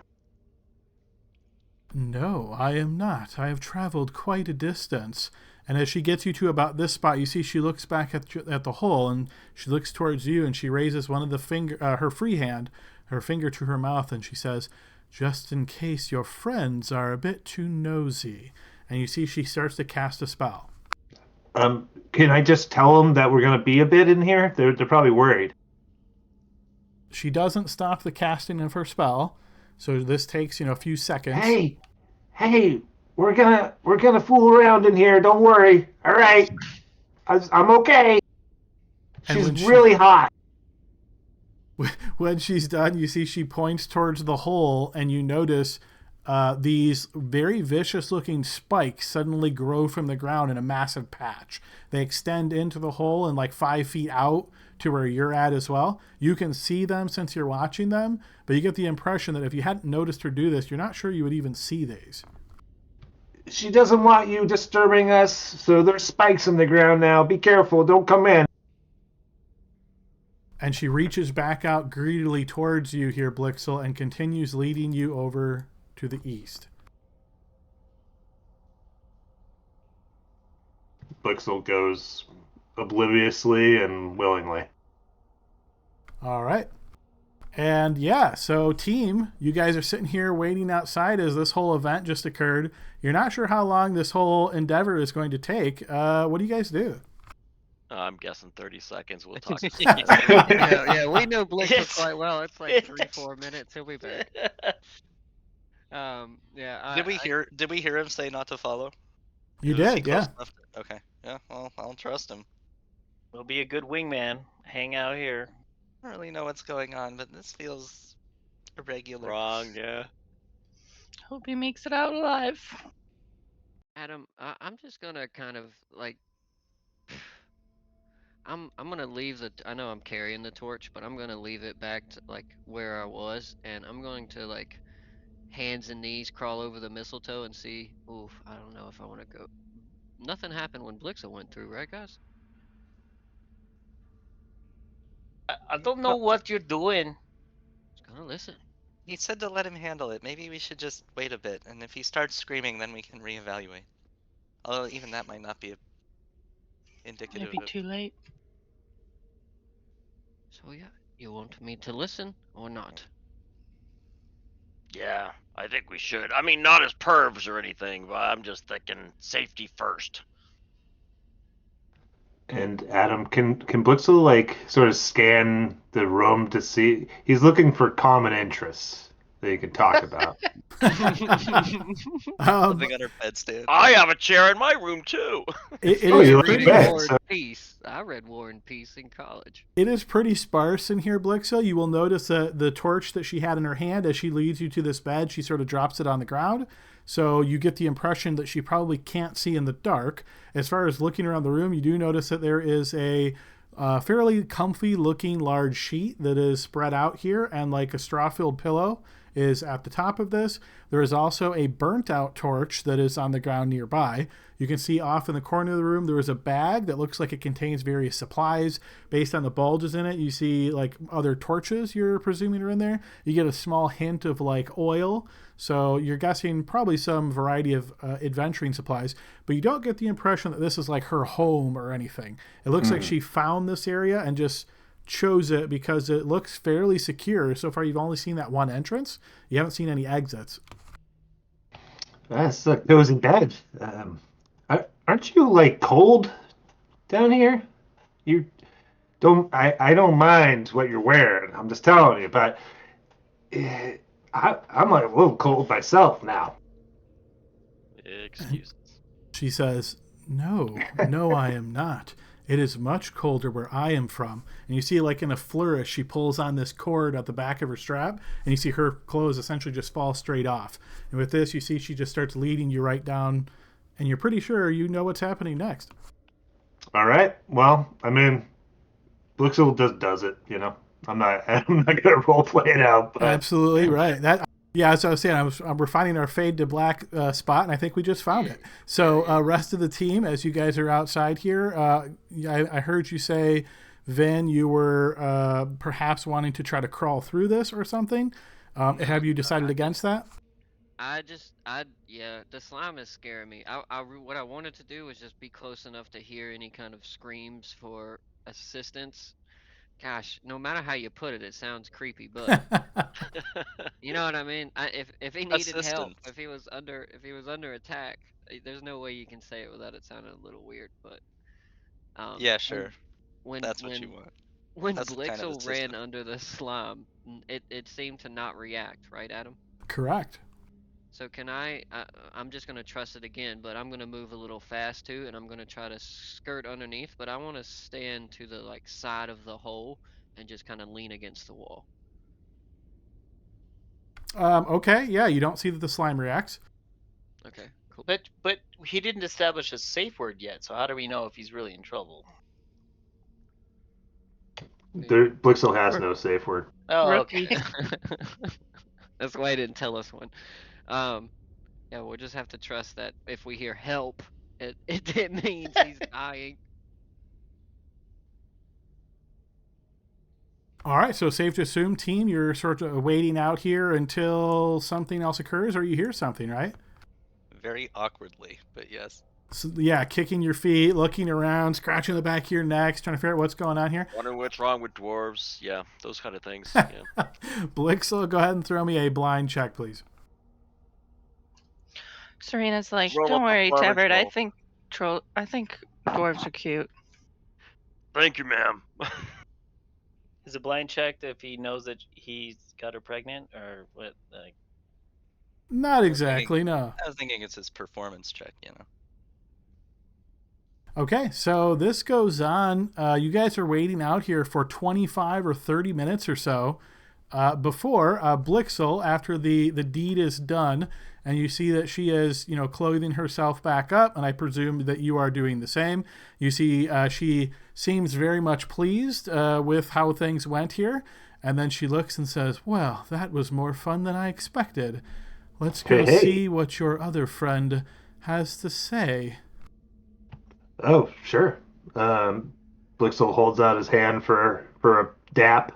No, I am not. I have traveled quite a distance. And as she gets you to about this spot, you see she looks back at the hole, and she looks towards you, and she raises one of the her free hand, her finger to her mouth, and she says, "Just in case your friends are a bit too nosy." And you see she starts to cast a spell. Can I just tell them that we're gonna be a bit in here? They're probably worried. She doesn't stop the casting of her spell, so this takes a few seconds. Hey, we're gonna fool around in here. Don't worry. All right, I'm okay. And when She's really hot. When she's done, you see she points towards the hole, and you notice these very vicious-looking spikes suddenly grow from the ground in a massive patch. They extend into the hole and like 5 feet out to where you're at as well. You can see them since you're watching them, but you get the impression that if you hadn't noticed her do this, you're not sure you would even see these. She doesn't want you disturbing us, so there's spikes in the ground now. Be careful. Don't come in. And she reaches back out greedily towards you here, Blixel, and continues leading you over to the east. Blixel goes obliviously and willingly. All right. And yeah, so team, you guys are sitting here waiting outside as this whole event just occurred. You're not sure how long this whole endeavor is going to take. What do you guys do? I'm guessing 30 seconds. We'll talk. Yeah, we know Blixel Yes. quite well. It's like 3-4 minutes. He'll be back. Did we hear him say not to follow? You Was he did, close yeah. enough to- Okay. Yeah. Well, I'll trust him. We'll be a good wingman. Hang out here. I don't really know what's going on, but this feels irregular. Wrong, yeah. Hope he makes it out alive. Adam, I'm just gonna kind of like I'm gonna leave I know I'm carrying the torch, but I'm gonna leave it back to like where I was, and I'm going to like hands and knees crawl over the mistletoe and see. Oof, I don't know if I want to go. Nothing happened when Blixel went through, right, guys? I don't know what you're doing. Just gonna listen. He said to let him handle it. Maybe we should just wait a bit, and if he starts screaming, then we can reevaluate. Although even that might not be indicative Maybe of... too late. So yeah, you want me to listen or not? Yeah, I think we should. I mean, not as pervs or anything, but I'm just thinking safety first. And Adam, can Blixel like sort of scan the room to see? He's looking for common interests that he can talk about. Something on our bedstand. I have a chair in my room too. It Oh, is you like pretty, bed, War so- and Peace. I read War and Peace in college. it is pretty sparse in here, Blixel. You will notice that the torch that she had in her hand as she leads you to this bed, she sort of drops it on the ground. So you get the impression that she probably can't see in the dark. As far as looking around the room, you do notice that there is a fairly comfy looking large sheet that is spread out here, and like a straw-filled pillow is at the top of this. There is also a burnt out torch that is on the ground nearby. You can see off in the corner of the room there is a bag that looks like it contains various supplies. Based on the bulges in it, you see like other torches you're presuming are in there. You get a small hint of like oil. So you're guessing probably some variety of adventuring supplies, but you don't get the impression that this is like her home or anything. It looks like she found this area and just chose it because it looks fairly secure. So far, you've only seen that one entrance. You haven't seen any exits. That's a cozy bed. Aren't you like cold down here? You don't. I don't mind what you're wearing. I'm just telling you, but I'm like a little cold myself now. Excuses. She says, no, I am not. It is much colder where I am from. And you see, like in a flourish, she pulls on this cord at the back of her strap, and you see her clothes essentially just fall straight off. And with this, you see she just starts leading you right down, and you're pretty sure you know what's happening next. All right. Well, I mean, Blixel does it. You know, I'm not gonna role play it out. But... Absolutely right. Yeah, as I was saying, we're finding our fade to black spot, and I think we just found it. So rest of the team, as you guys are outside here, I heard you say, Vin, you were perhaps wanting to try to crawl through this or something. Have you decided against that? The slime is scaring me. What I wanted to do was just be close enough to hear any kind of screams for assistance. Gosh, no matter how you put it, it sounds creepy, but you know what I mean. If he needed help, if he was under attack, there's no way you can say it without it sounding a little weird. But yeah, sure. When That's what you want. When That's Blixel kind of ran under the slime, it seemed to not react, right, Adam? Correct. So can I'm just going to trust it again, but I'm going to move a little fast too, and I'm going to try to skirt underneath, but I want to stand to the like side of the hole and just kind of lean against the wall. Okay, yeah, you don't see that the slime reacts. Okay, cool. But he didn't establish a safe word yet, so how do we know if he's really in trouble? Blixel has no safe word. Oh, okay. That's why he didn't tell us one. Yeah, we'll just have to trust that if we hear help, it means he's dying. All right, so safe to assume, team, you're sort of waiting out here until something else occurs, or you hear something, right? Very awkwardly, but yes. So, yeah, kicking your feet, looking around, scratching the back of your necks, trying to figure out what's going on here. Wondering what's wrong with dwarves. Yeah, those kind of things. Yeah. Blixel, go ahead and throw me a blind check, please. Serena's like, Roll don't a worry, performance Tabard. I roll. think dwarves are cute. Thank you, ma'am. Is it blind checked if he knows that he's got her pregnant, or what? Like, Not exactly, no. I was thinking it's his performance check, you know. Okay, so this goes on. You guys are waiting out here for 25 or 30 minutes or so before Blixel, after the deed is done, and you see that she is, clothing herself back up, and I presume that you are doing the same. You see she seems very much pleased with how things went here, and then she looks and says, well, that was more fun than I expected. Let's go see what your other friend has to say. Oh, sure. Blixel holds out his hand for a dap,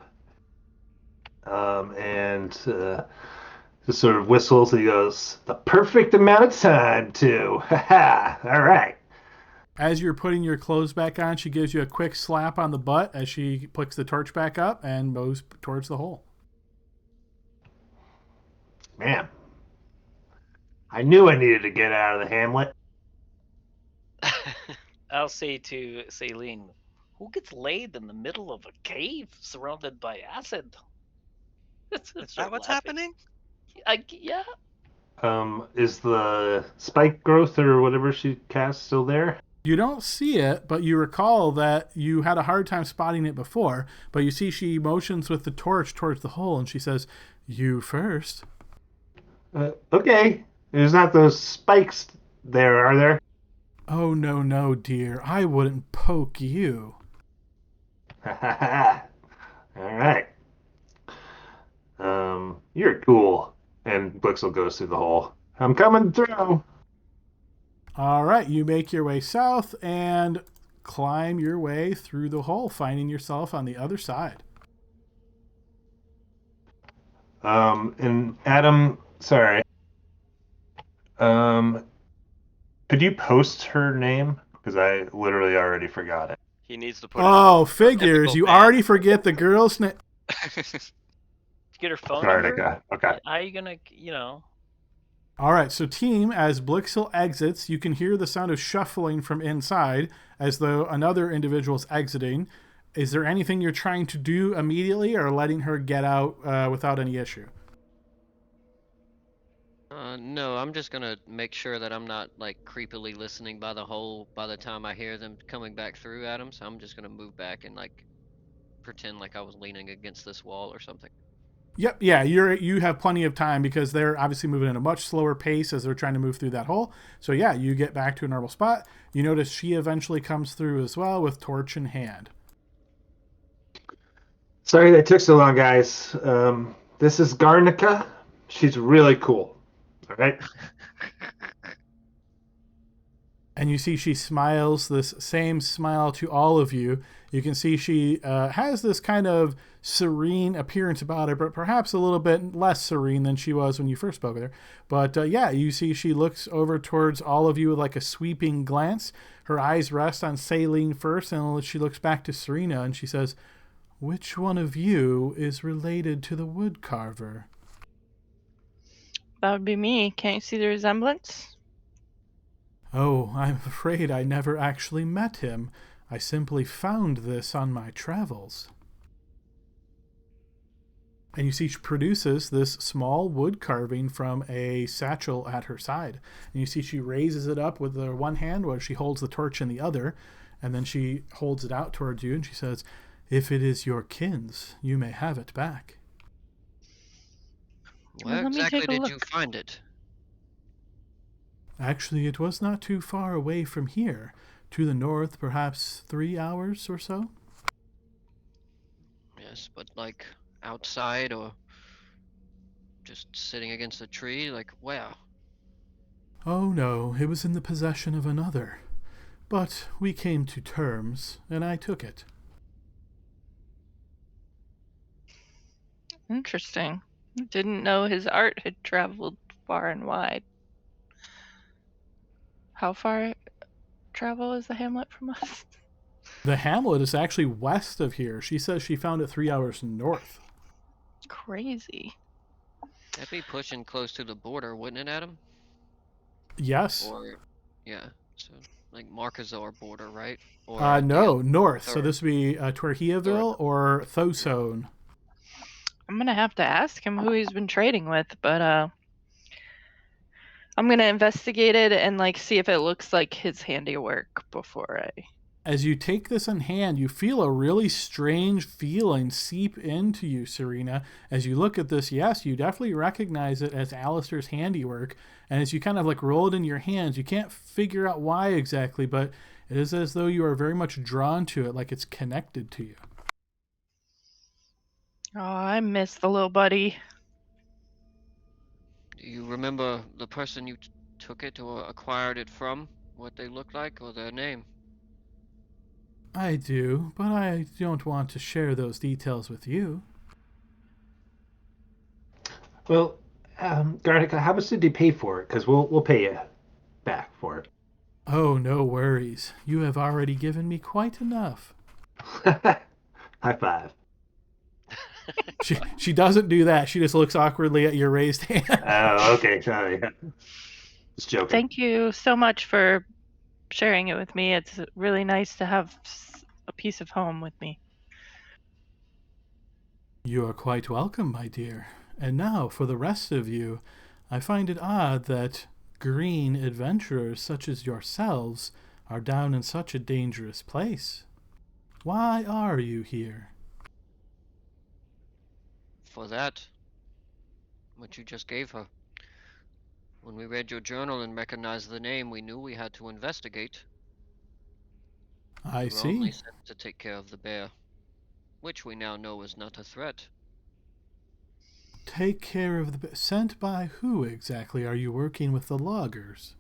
and just sort of whistles. And he goes, "The perfect amount of time, too. Ha ha! All right." As you're putting your clothes back on, she gives you a quick slap on the butt as she picks the torch back up and moves towards the hole. Man, I knew I needed to get out of the hamlet. I'll say to Celine, who gets laid in the middle of a cave surrounded by acid? Is that what's happening? Yeah. Is the spike growth or whatever she cast still there? You don't see it, but you recall that you had a hard time spotting it before. But you see she motions with the torch towards the hole, and she says, "You first." Okay. There's not those spikes there, are there? Oh, no, dear. I wouldn't poke you. Ha ha ha. All right. You're cool. And Blixel goes through the hole. I'm coming through. All right, you make your way south and climb your way through the hole, finding yourself on the other side. And Adam, sorry. Could you post her name? Because I literally already forgot it. He needs to put. Oh, figures! You man. already forget the girl's name. Get her phone Sorry, number. okay. How are you gonna, All right, so team, as Blixel exits, you can hear the sound of shuffling from inside as though another individual is exiting. Is there anything you're trying to do immediately or letting her get out without any issue? No, I'm just gonna make sure that I'm not like creepily listening by the hole by the time I hear them coming back through at them. So I'm just gonna move back and like pretend like I was leaning against this wall or something. Yep, yeah, you have plenty of time because they're obviously moving at a much slower pace as they're trying to move through that hole. So yeah, you get back to a normal spot. You notice she eventually comes through as well with torch in hand. Sorry that took so long, guys. This is Garnica. She's really cool. All right. And you see she smiles this same smile to all of you. You can see she has this kind of serene appearance about her, but perhaps a little bit less serene than she was when you first spoke with her. But yeah, you see she looks over towards all of you with like a sweeping glance. Her eyes rest on Celine first, and she looks back to Serena, and she says, "Which one of you is related to the woodcarver?" That would be me. Can't you see the resemblance? Oh, I'm afraid I never actually met him. I simply found this on my travels. And you see she produces this small wood carving from a satchel at her side. And you see she raises it up with her one hand while she holds the torch in the other. And then she holds it out towards you and she says, "If it is your kin's, you may have it back." Where Let me exactly take a did you look. find it? Actually, it was not too far away from here. To the north, perhaps 3 hours or so. Yes, but like outside or just sitting against a tree, like where? Oh no, it was in the possession of another. But we came to terms, and I took it. Interesting. Didn't know his art had traveled far and wide. How far travel is the hamlet from us? The hamlet is actually west of here. She says she found it 3 hours north. Crazy. That'd be pushing close to the border, wouldn't it, Adam? Yes. Or, yeah, so like Marquezar border, right? Or No, north. So third. this would be Twerhiaville or Thosone. I'm gonna have to ask him who he's been trading with, but I'm gonna investigate it and like see if it looks like his handiwork before I. As you take this in hand, you feel a really strange feeling seep into you, Serena. As you look at this, yes, you definitely recognize it as Alistair's handiwork. And as you kind of like roll it in your hands, you can't figure out why exactly, but it is as though you are very much drawn to it, like it's connected to you. Oh, I miss the little buddy. Do you remember the person you took it or acquired it from? What they look like or their name? I do, but I don't want to share those details with you. Well, Garnica, how much did you pay for it? Because we'll pay you back for it. Oh, no worries. You have already given me quite enough. High five. She doesn't do that. She just looks awkwardly at your raised hand. Oh, okay. Sorry. Just joking. Thank you so much for sharing it with me. It's really nice to have a piece of home with me. You are quite welcome, my dear. And now, for the rest of you, I find it odd that green adventurers such as yourselves are down in such a dangerous place. Why are you here? For that, what you just gave her. When we read your journal and recognized the name, we knew we had to investigate. I We were see. only sent to take care of the bear, which we now know is not a threat. Take care of the... Sent by who exactly? Are you working with the loggers?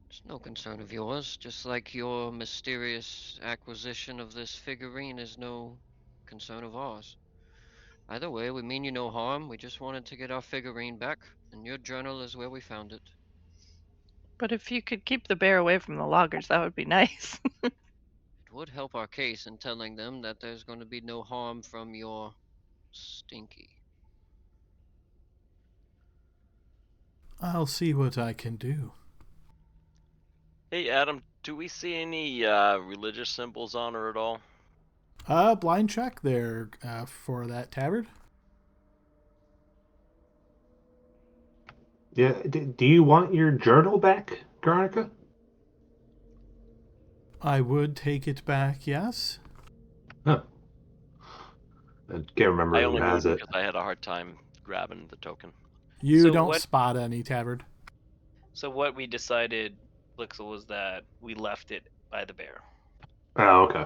It's no concern of yours, just like your mysterious acquisition of this figurine is no concern of ours. Either way, we mean you no harm. We just wanted to get our figurine back, and your journal is where we found it. But if you could keep the bear away from the loggers, that would be nice. It would help our case in telling them that there's going to be no harm from your Stinky. I'll see what I can do. Hey, Adam, do we see any religious symbols on her at all? Blind check there for that tabard. Yeah. Do you want your journal back, Garnica? I would take it back, yes. Huh. I can't remember I who only has moved it. because I had a hard time grabbing the token. You So don't what- spot any tabard. So what we decided, Blixel, was that we left it by the bear. Oh, okay.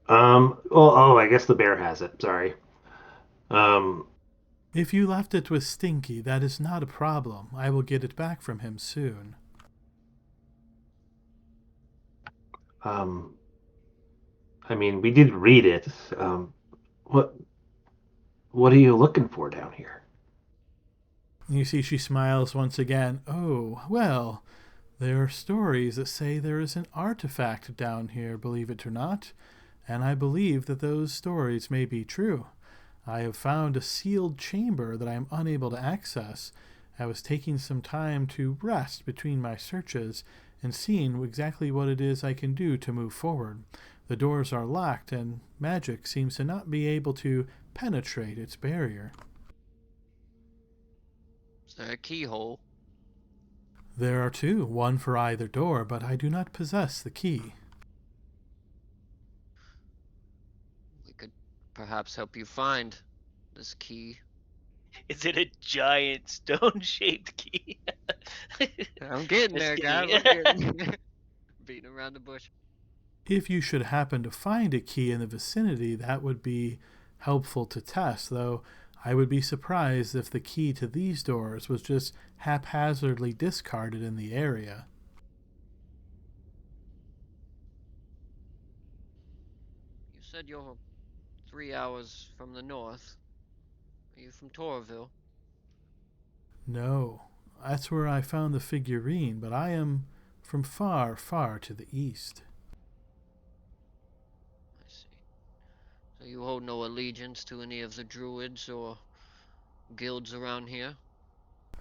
Well, I guess the bear has it. Sorry. If you left it with Stinky, that is not a problem. I will get it back from him soon. I mean, we did read it. What are you looking for down here? You see she smiles once again. Oh, well, there are stories that say there is an artifact down here, believe it or not, and I believe that those stories may be true. I have found a sealed chamber that I am unable to access. I was taking some time to rest between my searches and seeing exactly what it is I can do to move forward. The doors are locked, and magic seems to not be able to penetrate its barrier. Is there a keyhole? There are two, one for either door, but I do not possess the key. We could perhaps help you find this key. Is it a giant stone-shaped key? I'm getting Just there, guys. kidding. I'm getting there. Beating around the bush. If you should happen to find a key in the vicinity, that would be helpful to test, though I would be surprised if the key to these doors was just haphazardly discarded in the area. You said you're 3 hours from the north. Are you from Torville? No, that's where I found the figurine, but I am from far, far to the east. I see. So you hold no allegiance to any of the druids or guilds around here?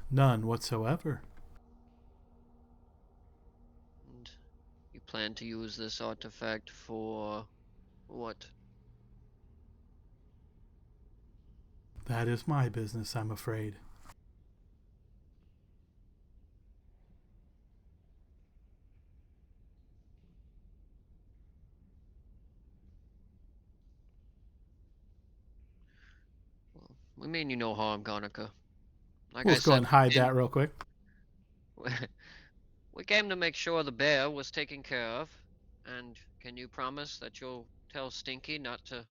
None whatsoever. And you plan to use this artifact for what? That is my business, I'm afraid. Well, we mean you no harm, Garnica. Like We'll I just go said, and hide that real quick. we came to make sure the bear was taken care of. And can you promise that you'll tell Stinky not to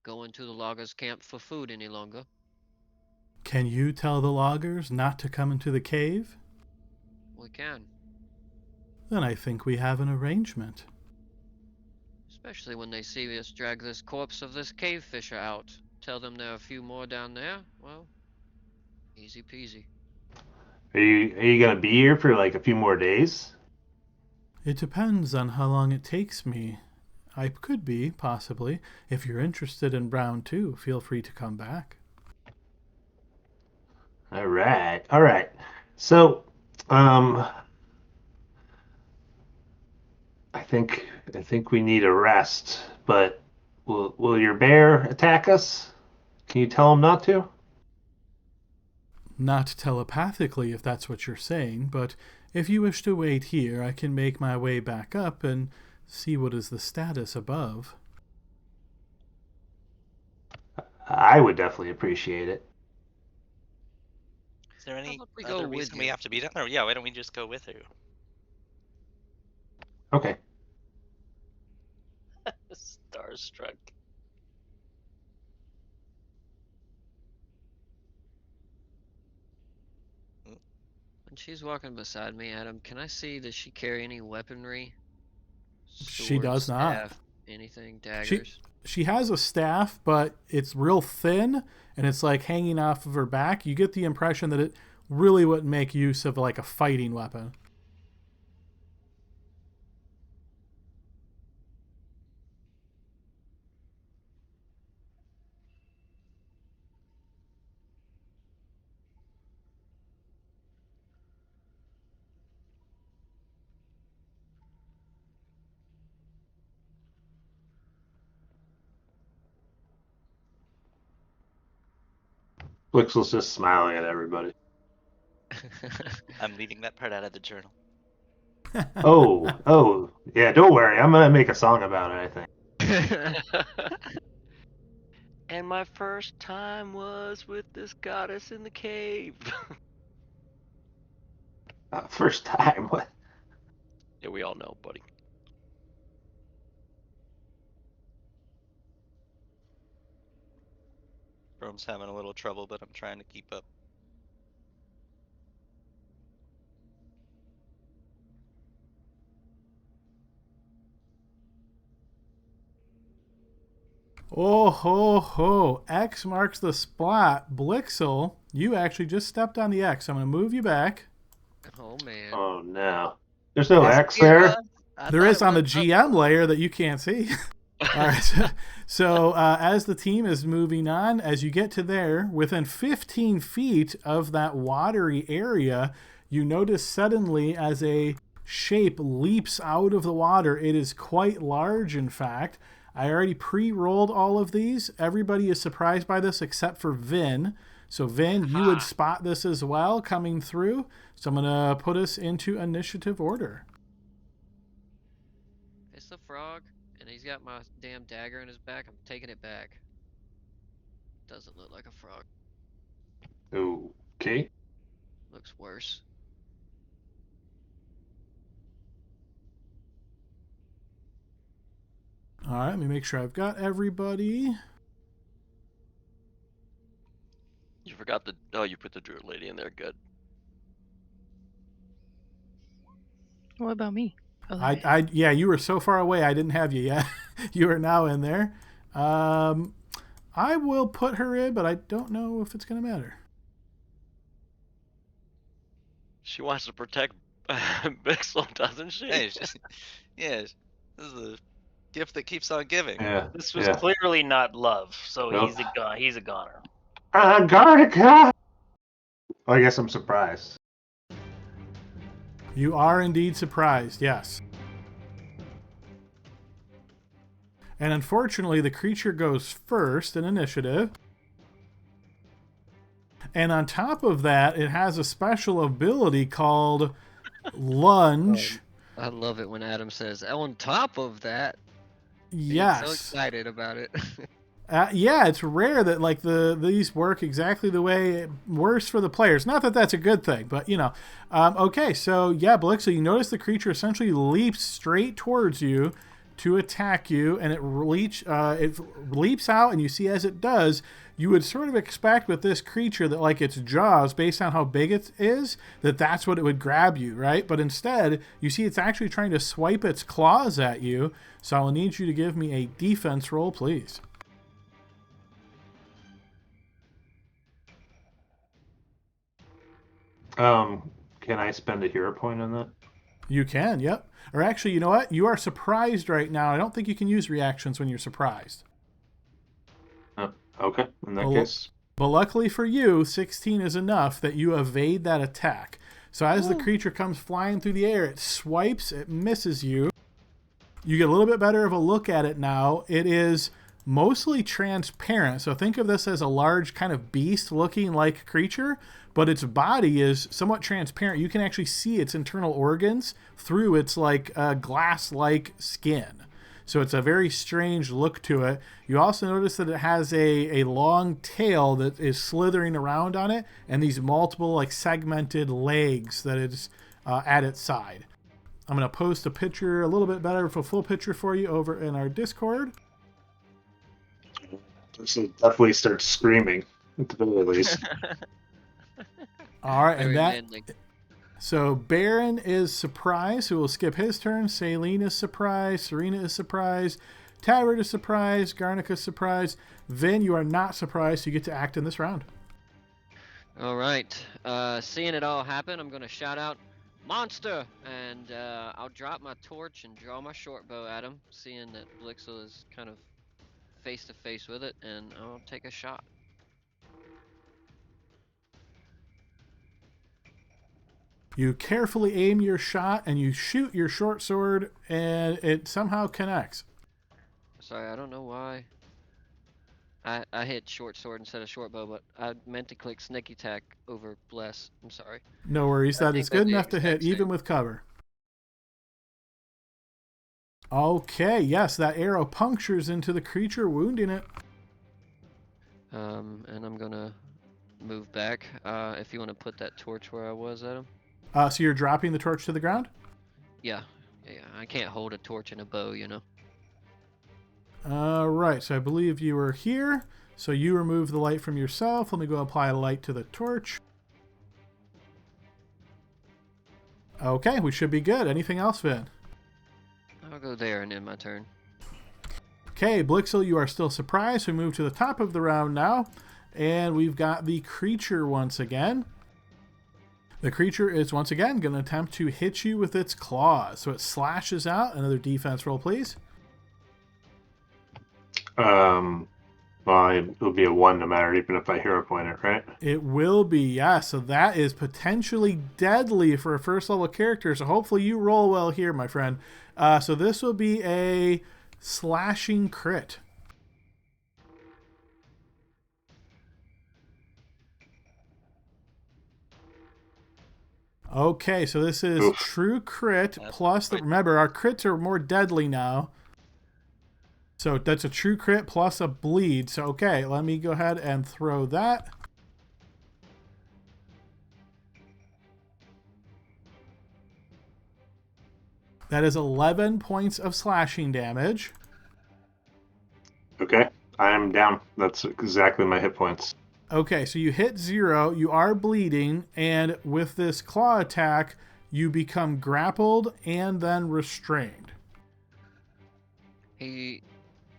go into the loggers' camp for food any longer? Can you tell the loggers not to come into the cave? We can. Then I think we have an arrangement. Especially when they see us drag this corpse of this cave fisher out. Tell them there are a few more down there. Well, easy peasy. Are you gonna be here for like a few more days? It depends on how long it takes me. I could be, possibly. If you're interested in Brown too, feel free to come back. All right. So, I think we need a rest. But will your bear attack us? Can you tell him not to? Not telepathically, if that's what you're saying, but if you wish to wait here, I can make my way back up and see what is the status above. I would definitely appreciate it. Is there any about we go other with reason we you? have to be down there? Yeah, why don't we just go with you? Okay. Starstruck. When she's walking beside me, Adam, can I see, does she carry any weaponry? She Sword, does not. staff, anything? Daggers? She has a staff, but it's real thin and it's like hanging off of her back. You get the impression that it really wouldn't make use of like a fighting weapon. Blixel's just smiling at everybody. I'm leaving that part out of the journal. Oh, yeah. Don't worry. I'm gonna make a song about it. I think. And my first time was with this goddess in the cave. First time. What? Yeah, we all know, buddy. Rome's having a little trouble, but I'm trying to keep up. Oh ho ho! X marks the spot. Blixel, you actually just stepped on the X. I'm going to move you back. Oh man. Oh no. There's no X there. There is on the GM layer that you can't see. All right. So as the team is moving on, as you get to there, within 15 feet of that watery area, you notice suddenly as a shape leaps out of the water. It is quite large, in fact. I already pre-rolled all of these. Everybody is surprised by this except for Vin. So Vin, you would spot this as well coming through. So I'm going to put us into initiative order. It's the frog, and he's got my damn dagger in his back. I'm taking it back. Doesn't look like a frog. Okay. Looks worse. All right, let me make sure I've got everybody. You forgot the. Oh, you put the druid lady in there. Good. What about me? Yeah, you were so far away, I didn't have you yet. You are now in there. I will put her in, but I don't know if it's going to matter. She wants to protect Bixel, doesn't she? Hey, yeah, this is a gift that keeps on giving. Yeah. This was Yeah. clearly not love, so Nope. he's a goner. Garnica! Well, I guess I'm surprised. You are indeed surprised, yes. And unfortunately, the creature goes first in initiative. And on top of that, it has a special ability called Lunge. I love it when Adam says, on top of that. He gets so Yes. excited about it. Yeah, it's rare that like these work exactly the way worse for the players. Not that that's a good thing, but you know. Okay, so yeah, Blixel, you notice the creature essentially leaps straight towards you to attack you, and it leaps out, and you see as it does, you would sort of expect with this creature that like its jaws, based on how big it is, that's what it would grab you, right? But instead, you see it's actually trying to swipe its claws at you. So I'll need you to give me a defense roll, please. Can I spend a hero point on that? You can, yep. Or actually, you know what? You are surprised right now. I don't think you can use reactions when you're surprised. Okay, in that case. But luckily for you, 16 is enough that you evade that attack. So as the creature comes flying through the air, it swipes, it misses you. You get a little bit better of a look at it now. It is mostly transparent. So think of this as a large kind of beast looking like creature, but its body is somewhat transparent. You can actually see its internal organs through its like glass-like skin. So it's a very strange look to it. You also notice that it has a long tail that is slithering around on it, and these multiple like segmented legs that is at its side. I'm going to post a picture, a little bit better of a full picture for you over in our Discord. This will definitely start screaming, at the very least. All right, Very and that. manly. So Baron is surprised, who will skip his turn. Saline is surprised. Serena is surprised. Tavert is surprised. Garnica is surprised. Vin, you are not surprised. You get to act in this round. All right. Seeing it all happen, I'm going to shout out, monster! And I'll drop my torch and draw my short bow at him, seeing that Blixel is kind of face to face with it, and I'll take a shot. You carefully aim your shot and you shoot your short sword, and it somehow connects. Sorry, I don't know why. I hit short sword instead of short bow, but I meant to click sneak attack over bless. I'm sorry. No worries. I That think is good they're the enough to hit, exact even same. with cover. Okay, yes, that arrow punctures into the creature, wounding it. And I'm gonna move back. If you want to put that torch where I was at him. So you're dropping the torch to the ground? Yeah. I can't hold a torch and a bow, you know. Right, so I believe you were here. So you remove the light from yourself. Let me go apply a light to the torch. Okay, we should be good. Anything else, Vin? I'll go there and end my turn. Okay, Blixel, you are still surprised. We move to the top of the round now. And we've got the creature once again. The creature is once again going to attempt to hit you with its claws. So it slashes out. Another defense roll, please. Well, it'll be a 1 no matter, even if I hero point it, right? It will be, yeah. So that is potentially deadly for a first level character. So hopefully you roll well here, my friend. So this will be a slashing crit. Okay, so this is Oof. true crit That's plus the, quite- remember our crits are more deadly now. So that's a true crit plus a bleed. So okay, let me go ahead and throw that. That is 11 points of slashing damage. Okay, I am down. That's exactly my hit points. Okay, so you hit 0, you are bleeding, and with this claw attack, you become grappled and then restrained. He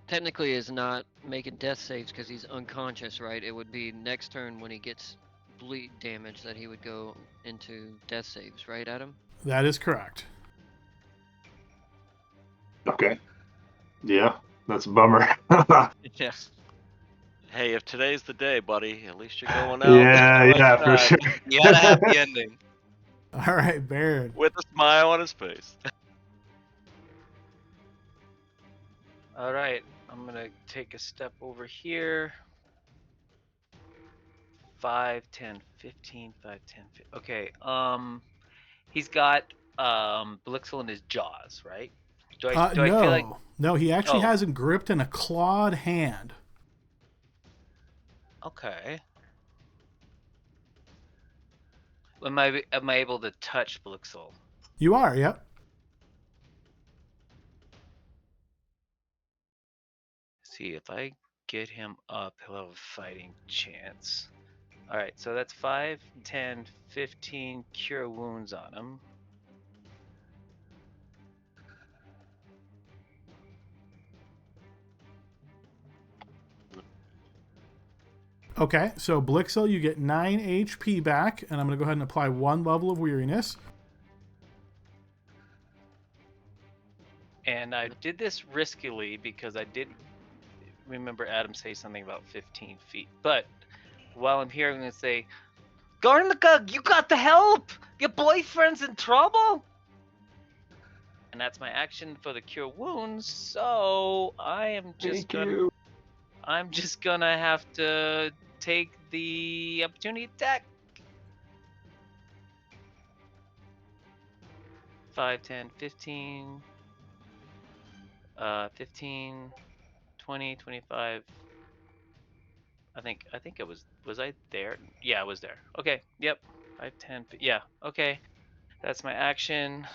technically is not making death saves because he's unconscious, right? It would be next turn when he gets bleed damage that he would go into death saves, right, Adam? That is correct. Okay. Yeah, that's a bummer. Yeah. Hey, if today's the day, buddy, at least you're going out. yeah, for time. sure. You had a happy ending. All right, Baron. With a smile on his face. All right, I'm gonna take a step over here. 5, 10, 15, 5, 10, 15. Okay, he's got Blixel in his jaws, right? Do I feel like No, he actually Oh. has him gripped in a clawed hand. okay? Am I able to touch Blixel? You are, yep. See if I get him up, he'll have a fighting chance. All right, so that's 5, 10, 15 cure wounds on him. Okay, so Blixel, you get 9 HP back, and I'm going to go ahead and apply 1 level of weariness. And I did this riskily because I did remember Adam say something about 15 feet. But while I'm here, I'm going to say, Garnica, you got the help! Your boyfriend's in trouble! And that's my action for the cure wounds, so I am just I'm just gonna have to take the opportunity attack. 5, 10, 15, 15, 20, 25. I think it was I there? Yeah, I was there. Okay, yep. 5, 10, yeah, okay. That's my action.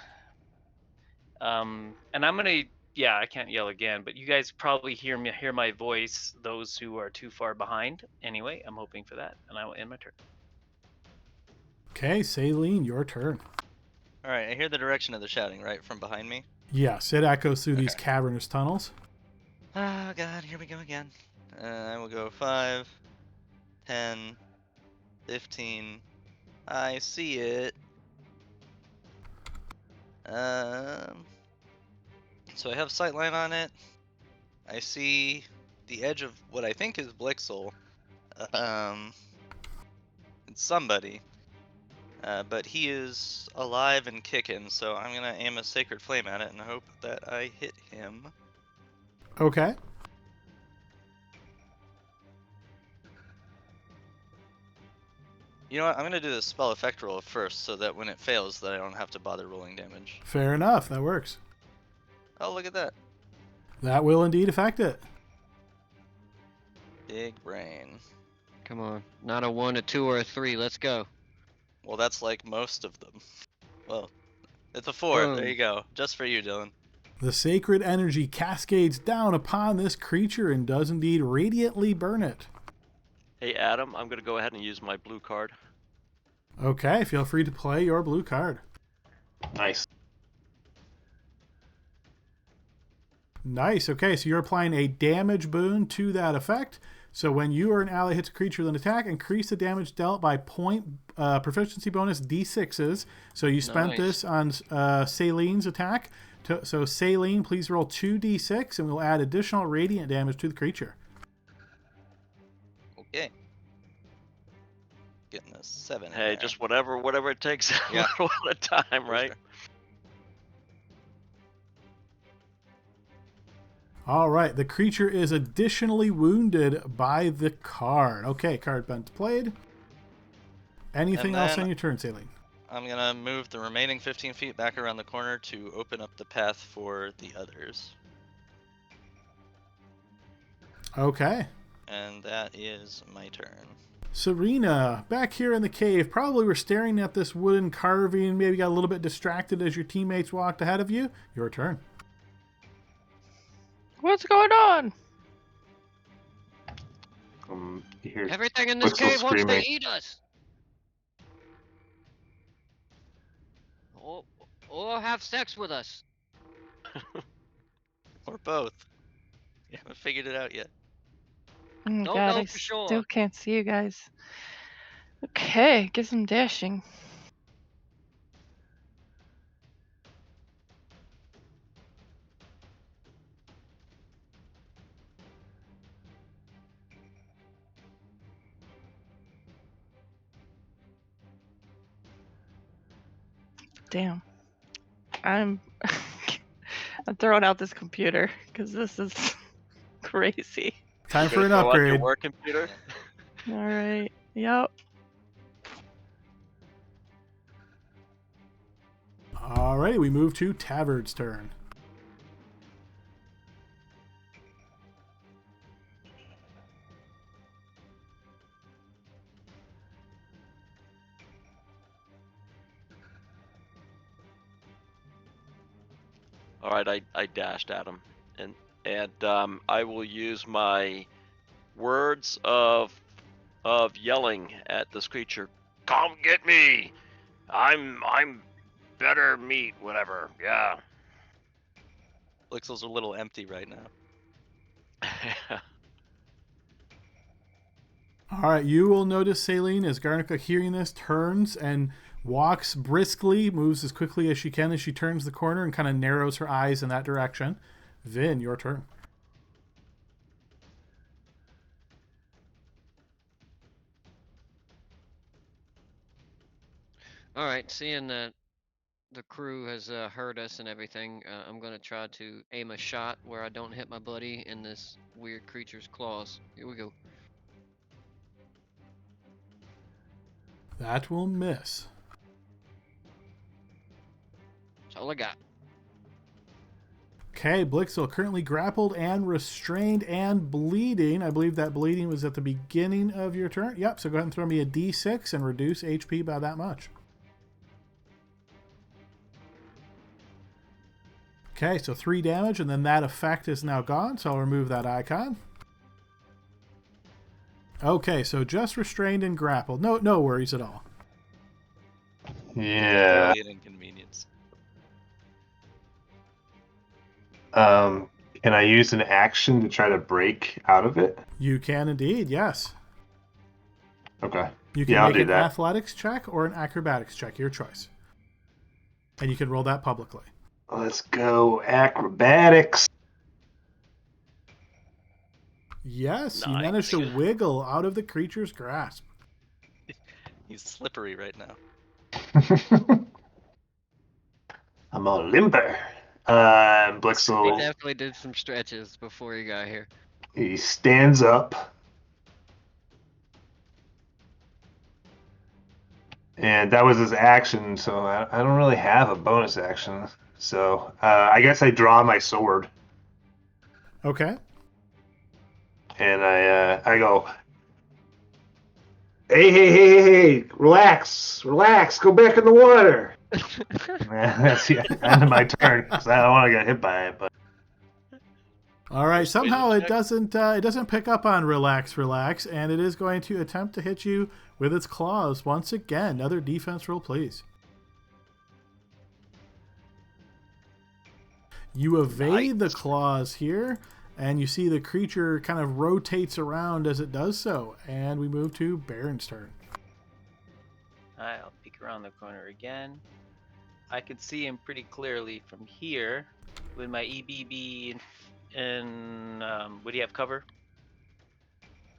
And I'm gonna, yeah, I can't yell again, but you guys probably hear my voice, those who are too far behind. Anyway, I'm hoping for that, and I will end my turn. Okay, Saline, your turn. All right, I hear the direction of the shouting, right, from behind me? Yes, it echoes through these Okay. cavernous tunnels. Oh, God, here we go again. I will go 5, 10, 15. I see it. So I have sightline on it. I see the edge of what I think is Blixel. It's somebody. But he is alive and kicking, so I'm gonna aim a Sacred Flame at it and hope that I hit him. Okay. You know what? I'm gonna do the spell effect roll first, so that when it fails, that I don't have to bother rolling damage. Fair enough, that works. Oh, look at that. That will indeed affect it. Big brain. Come on. Not a 1, a 2, or a 3. Let's go. Well, that's like most of them. Well, it's a 4. Boom. There you go. Just for you, Dylan. The sacred energy cascades down upon this creature and does indeed radiantly burn it. Hey, Adam, I'm going to go ahead and use my blue card. Okay, feel free to play your blue card. Nice. Nice. Okay, so you're applying a damage boon to that effect. So when you or an ally hits a creature with an attack, increase the damage dealt by proficiency bonus d6s. So you spent Nice. this on Saline's attack. So Saline, please roll 2d6, and we'll add additional radiant damage to the creature. Okay. Getting a 7 in Hey, there. just whatever it takes, Yeah. a little at a time, For right? sure. All right, the creature is additionally wounded by the card. Okay, card been played. Anything And else then- on your turn, Saline? I'm gonna move the remaining 15 feet back around the corner to open up the path for the others. Okay. And that is my turn. Serena, back here in the cave, probably were staring at this wooden carving, maybe got a little bit distracted as your teammates walked ahead of you. Your turn. What's going on? You hear Everything in this Blixel cave wants screaming. to eat us. Or have sex with us. Or both. You haven't figured it out yet. Oh my Don't God, know I for sure. still can't see you guys. Okay, get some dashing. Damn. I'm throwing out this computer because this is crazy. Time You for gonna an throw out your upgrade. work computer? All right. Yep. Alrighty, we move to Tavard's turn. All right, I dashed at him, and I will use my words of yelling at this creature. Come get me! I'm better meat, whatever. Yeah. Blixel's a little empty right now. Alright, you will notice Saline as Garnica, hearing this, turns and walks briskly, moves as quickly as she can as she turns the corner and kind of narrows her eyes in that direction. Vin, your turn. All right, seeing that the crew has heard us and everything, I'm gonna try to aim a shot where I don't hit my buddy in this weird creature's claws. Here we go. That will miss. That's all I got. Okay, Blixel currently grappled and restrained and bleeding. I believe that bleeding was at the beginning of your turn. Yep, so go ahead and throw me a d6 and reduce HP by that much. Okay, so 3 damage, and then that effect is now gone, so I'll remove that icon. Okay, so just restrained and grappled. No worries at all. Yeah. Really an inconvenience. Can I use an action to try to break out of it? You can indeed, yes. Okay. You can Yeah, I'll make do an that. athletics check or an acrobatics check, your choice. And you can roll that publicly. Let's go acrobatics. Yes, you Nice. managed to wiggle out of the creature's grasp. He's slippery right now. I'm all limber. He Blixel, definitely did some stretches before he got here. he stands up. And that was his action, so I don't really have a bonus action. So I guess I draw my sword. Okay. And I go, hey, relax, go back in the water. That's the end of my turn, because I don't want to get hit by it. But All right. Persuasion Somehow it check. doesn't pick up on relax, and it is going to attempt to hit you with its claws once again. Another defense roll, please. You evade the claws here, and you see the creature kind of rotates around as it does so. And we move to Baron's turn. Alright, I'll peek around the corner again. I can see him pretty clearly from here with my EBB and would he have cover?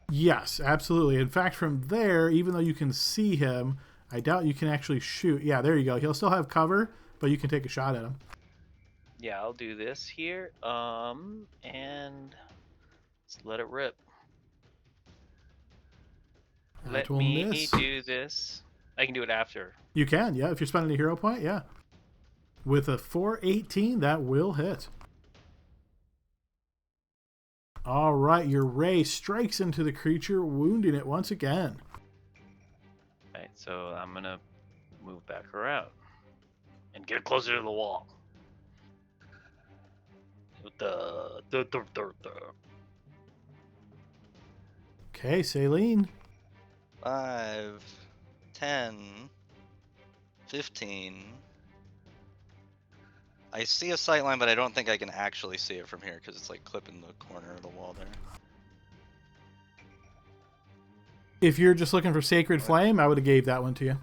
Yes, absolutely. In fact, from there, even though you can see him, I doubt you can actually shoot. Yeah, there you go. He'll still have cover, but you can take a shot at him. Yeah, I'll do this here. And let's let it rip. That Let will me miss. do this. I can do it after. You can, yeah. If you're spending a hero point, yeah. With a 418, that will hit. All right, your ray strikes into the creature, wounding it once again. Alright, so I'm gonna move back around and get closer to the wall. Okay, Saline. 5, 10, 15. I see a sight line, but I don't think I can actually see it from here because it's like clipping the corner of the wall there. If you're just looking for Sacred Flame, I would have gave that one to you.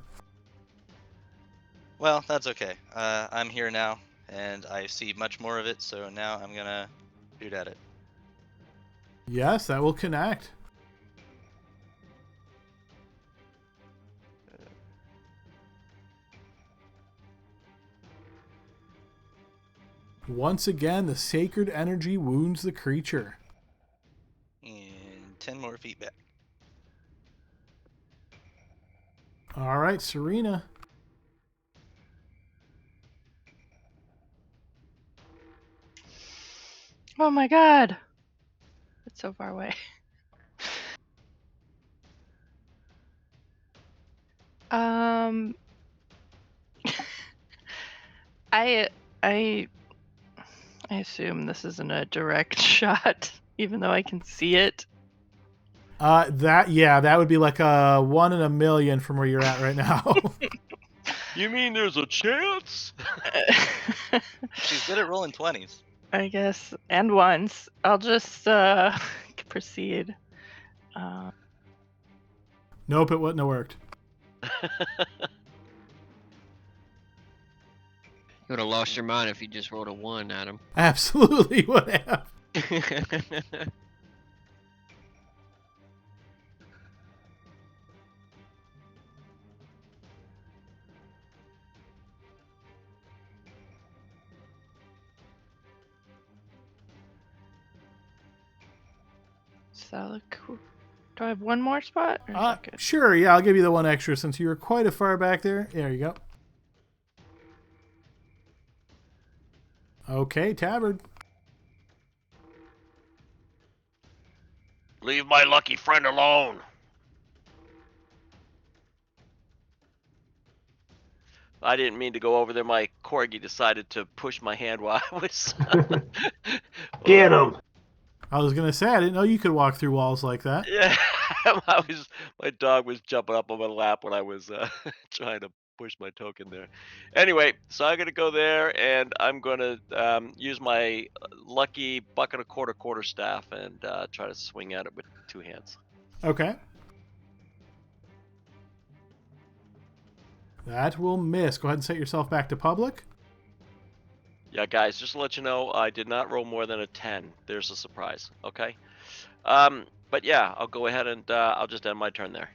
Well, that's okay. I'm here now, and I see much more of it, so now I'm gonna shoot at it. Yes, that will connect. Once again, the sacred energy wounds the creature. And 10 more feet back. All right, Serena. Oh my god. It's so far away. I assume this isn't a direct shot, even though I can see it. That would be like a 1 in a million from where you're at right now. You mean there's a chance? She's good at rolling 20s. I guess, and once. I'll just proceed. Nope, it wouldn't have worked. You would have lost your mind if you just rolled a 1, Adam. Absolutely would have. Does that look cool? Do I have one more spot? Or is that good? Sure, yeah, I'll give you the one extra since you were quite a far back there. There you go. Okay, Tabard. Leave my lucky friend alone. I didn't mean to go over there. My corgi decided to push my hand while I was... Get him! I was gonna say I didn't know you could walk through walls like that. Yeah, my dog was jumping up on my lap when I was trying to push my token there. Anyway, so I'm gonna go there and I'm gonna use my lucky buck and a quarter staff and try to swing at it with 2 hands. Okay. That will miss. Go ahead and set yourself back to public. Yeah, guys, just to let you know, I did not roll more than a 10. There's a surprise, okay? But yeah, I'll go ahead and I'll just end my turn there.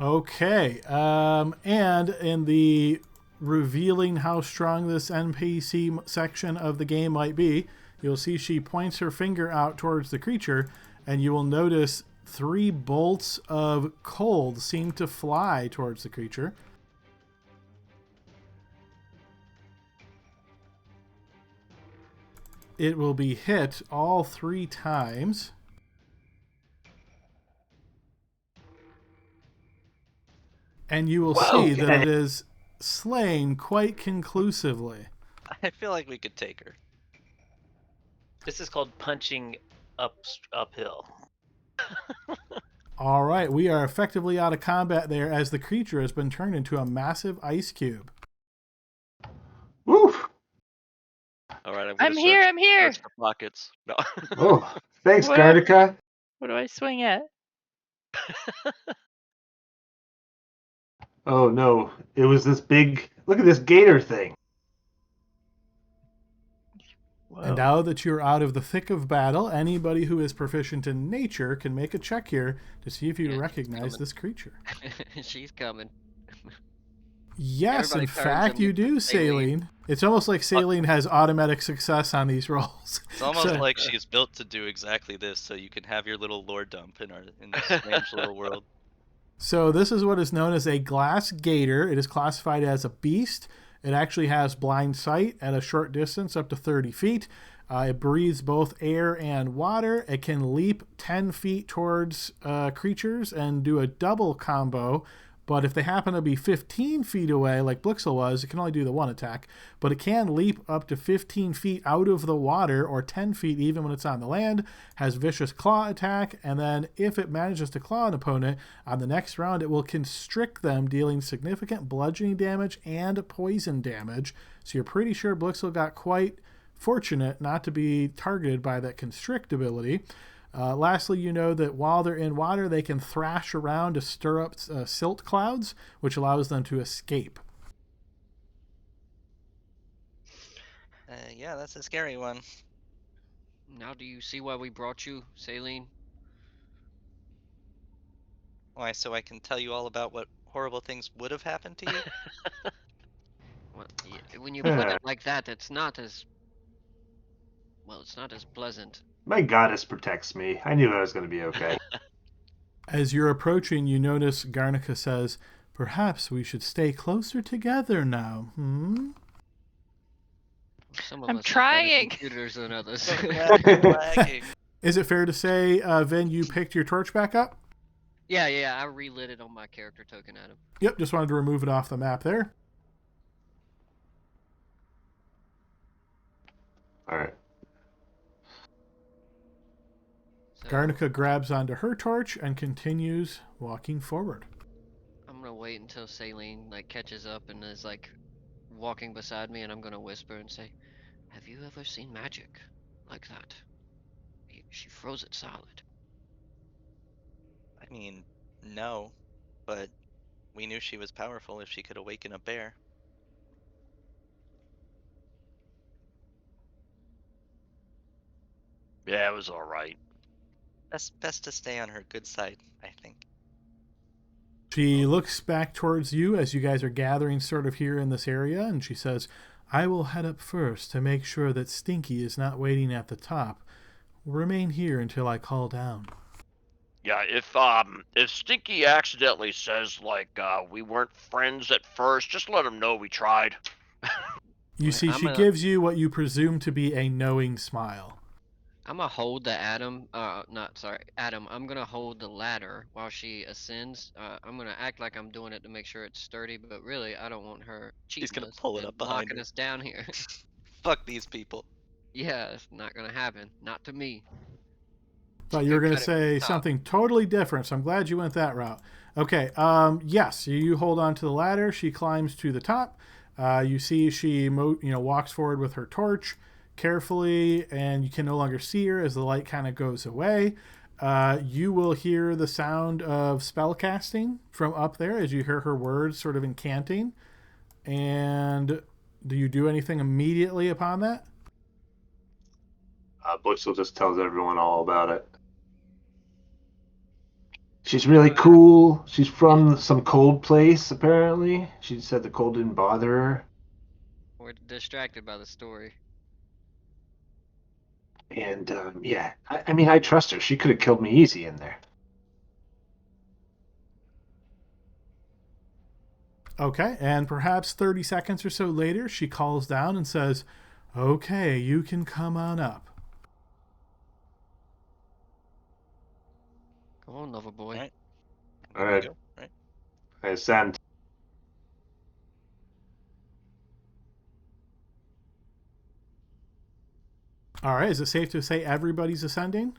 Okay. And in the revealing how strong this NPC section of the game might be, you'll see she points her finger out towards the creature, and you will notice 3 bolts of cold seem to fly towards the creature. It will be hit all 3 times. And you will see that it is slain quite conclusively. I feel like we could take her. This is called punching uphill. All right, we are effectively out of combat there as the creature has been turned into a massive ice cube. Woof! All right, I'm here. search for pockets. No. Oh, thanks, What? Garnica. What do I swing at? Oh no, it was this big. Look at this gator thing. Whoa. And now that you're out of the thick of battle, anybody who is proficient in nature can make a check here to see if you Yeah, recognize coming. this creature. She's coming. Yes, Everybody in turns fact, and you looks do, at Saline. Saline. It's almost like Saline has automatic success on these rolls. It's almost So- like she's built to do exactly this, so you can have your little lore dump in this strange little world. So this is what is known as a glass gator. It is classified as a beast. It actually has blind sight at a short distance, up to 30 feet. It breathes both air and water. It can leap 10 feet towards creatures and do a double combo. But if they happen to be 15 feet away, like Blixel was, it can only do the 1 attack. But it can leap up to 15 feet out of the water, or 10 feet even when it's on the land, has vicious claw attack, and then if it manages to claw an opponent, on the next round it will constrict them, dealing significant bludgeoning damage and poison damage. So you're pretty sure Blixel got quite fortunate not to be targeted by that constrict ability. Lastly, you know that while they're in water, they can thrash around to stir up silt clouds, which allows them to escape. Yeah, that's a scary one. Now do you see why we brought you, Saline? Why, so I can tell you all about what horrible things would have happened to you? when you put it like that, it's not as pleasant. My goddess protects me. I knew I was going to be okay. As you're approaching, you notice Garnica says, "Perhaps we should stay closer together now." Some of I'm us have better trying. computers than others. Lagging. Is it fair to say, Vin, you picked your torch back up? Yeah, I relit it on my character token, Adam. Yep, just wanted to remove it off the map there. All right. So Garnica grabs onto her torch and continues walking forward. I'm gonna wait until Saline catches up and is walking beside me, and I'm gonna whisper and say, "Have you ever seen magic like that? She froze it solid." I mean, no, but we knew she was powerful if she could awaken a bear. Yeah, it was all right. Best to stay on her good side, I think. She looks back towards you as you guys are gathering sort of here in this area, and she says, "I will head up first to make sure that Stinky is not waiting at the top. Remain here until I call down." Yeah, if Stinky accidentally says we weren't friends at first, just let him know we tried. You see, I'm she gonna- gives you what you presume to be a knowing smile. I'm gonna hold the Adam. Adam. I'm gonna hold the ladder while she ascends. I'm gonna act like I'm doing it to make sure it's sturdy, but really, I don't want her cheating He's gonna us pull it and up behind locking her. us down here. Fuck these people. Yeah, it's not gonna happen. Not to me. Thought you were could going to cut it from say the top. something totally different, so I'm glad you went that route. Okay, yes, you hold on to the ladder. She climbs to the top. You see she walks forward with her torch carefully, and you can no longer see her as the light kind of goes away. You will hear the sound of spell casting from up there as you hear her words sort of incanting. And do you do anything immediately upon that? Blixel just tells everyone all about it. She's really cool. She's from some cold place, apparently. She said the cold didn't bother her. We're distracted by the story. And, yeah, I mean, I trust her. She could have killed me easy in there. Okay, and perhaps 30 seconds or so later, she calls down and says, "Okay, you can come on up." Come on, lover boy. Alright. All right. Go. Right. I ascend. All right, is it safe to say everybody's ascending?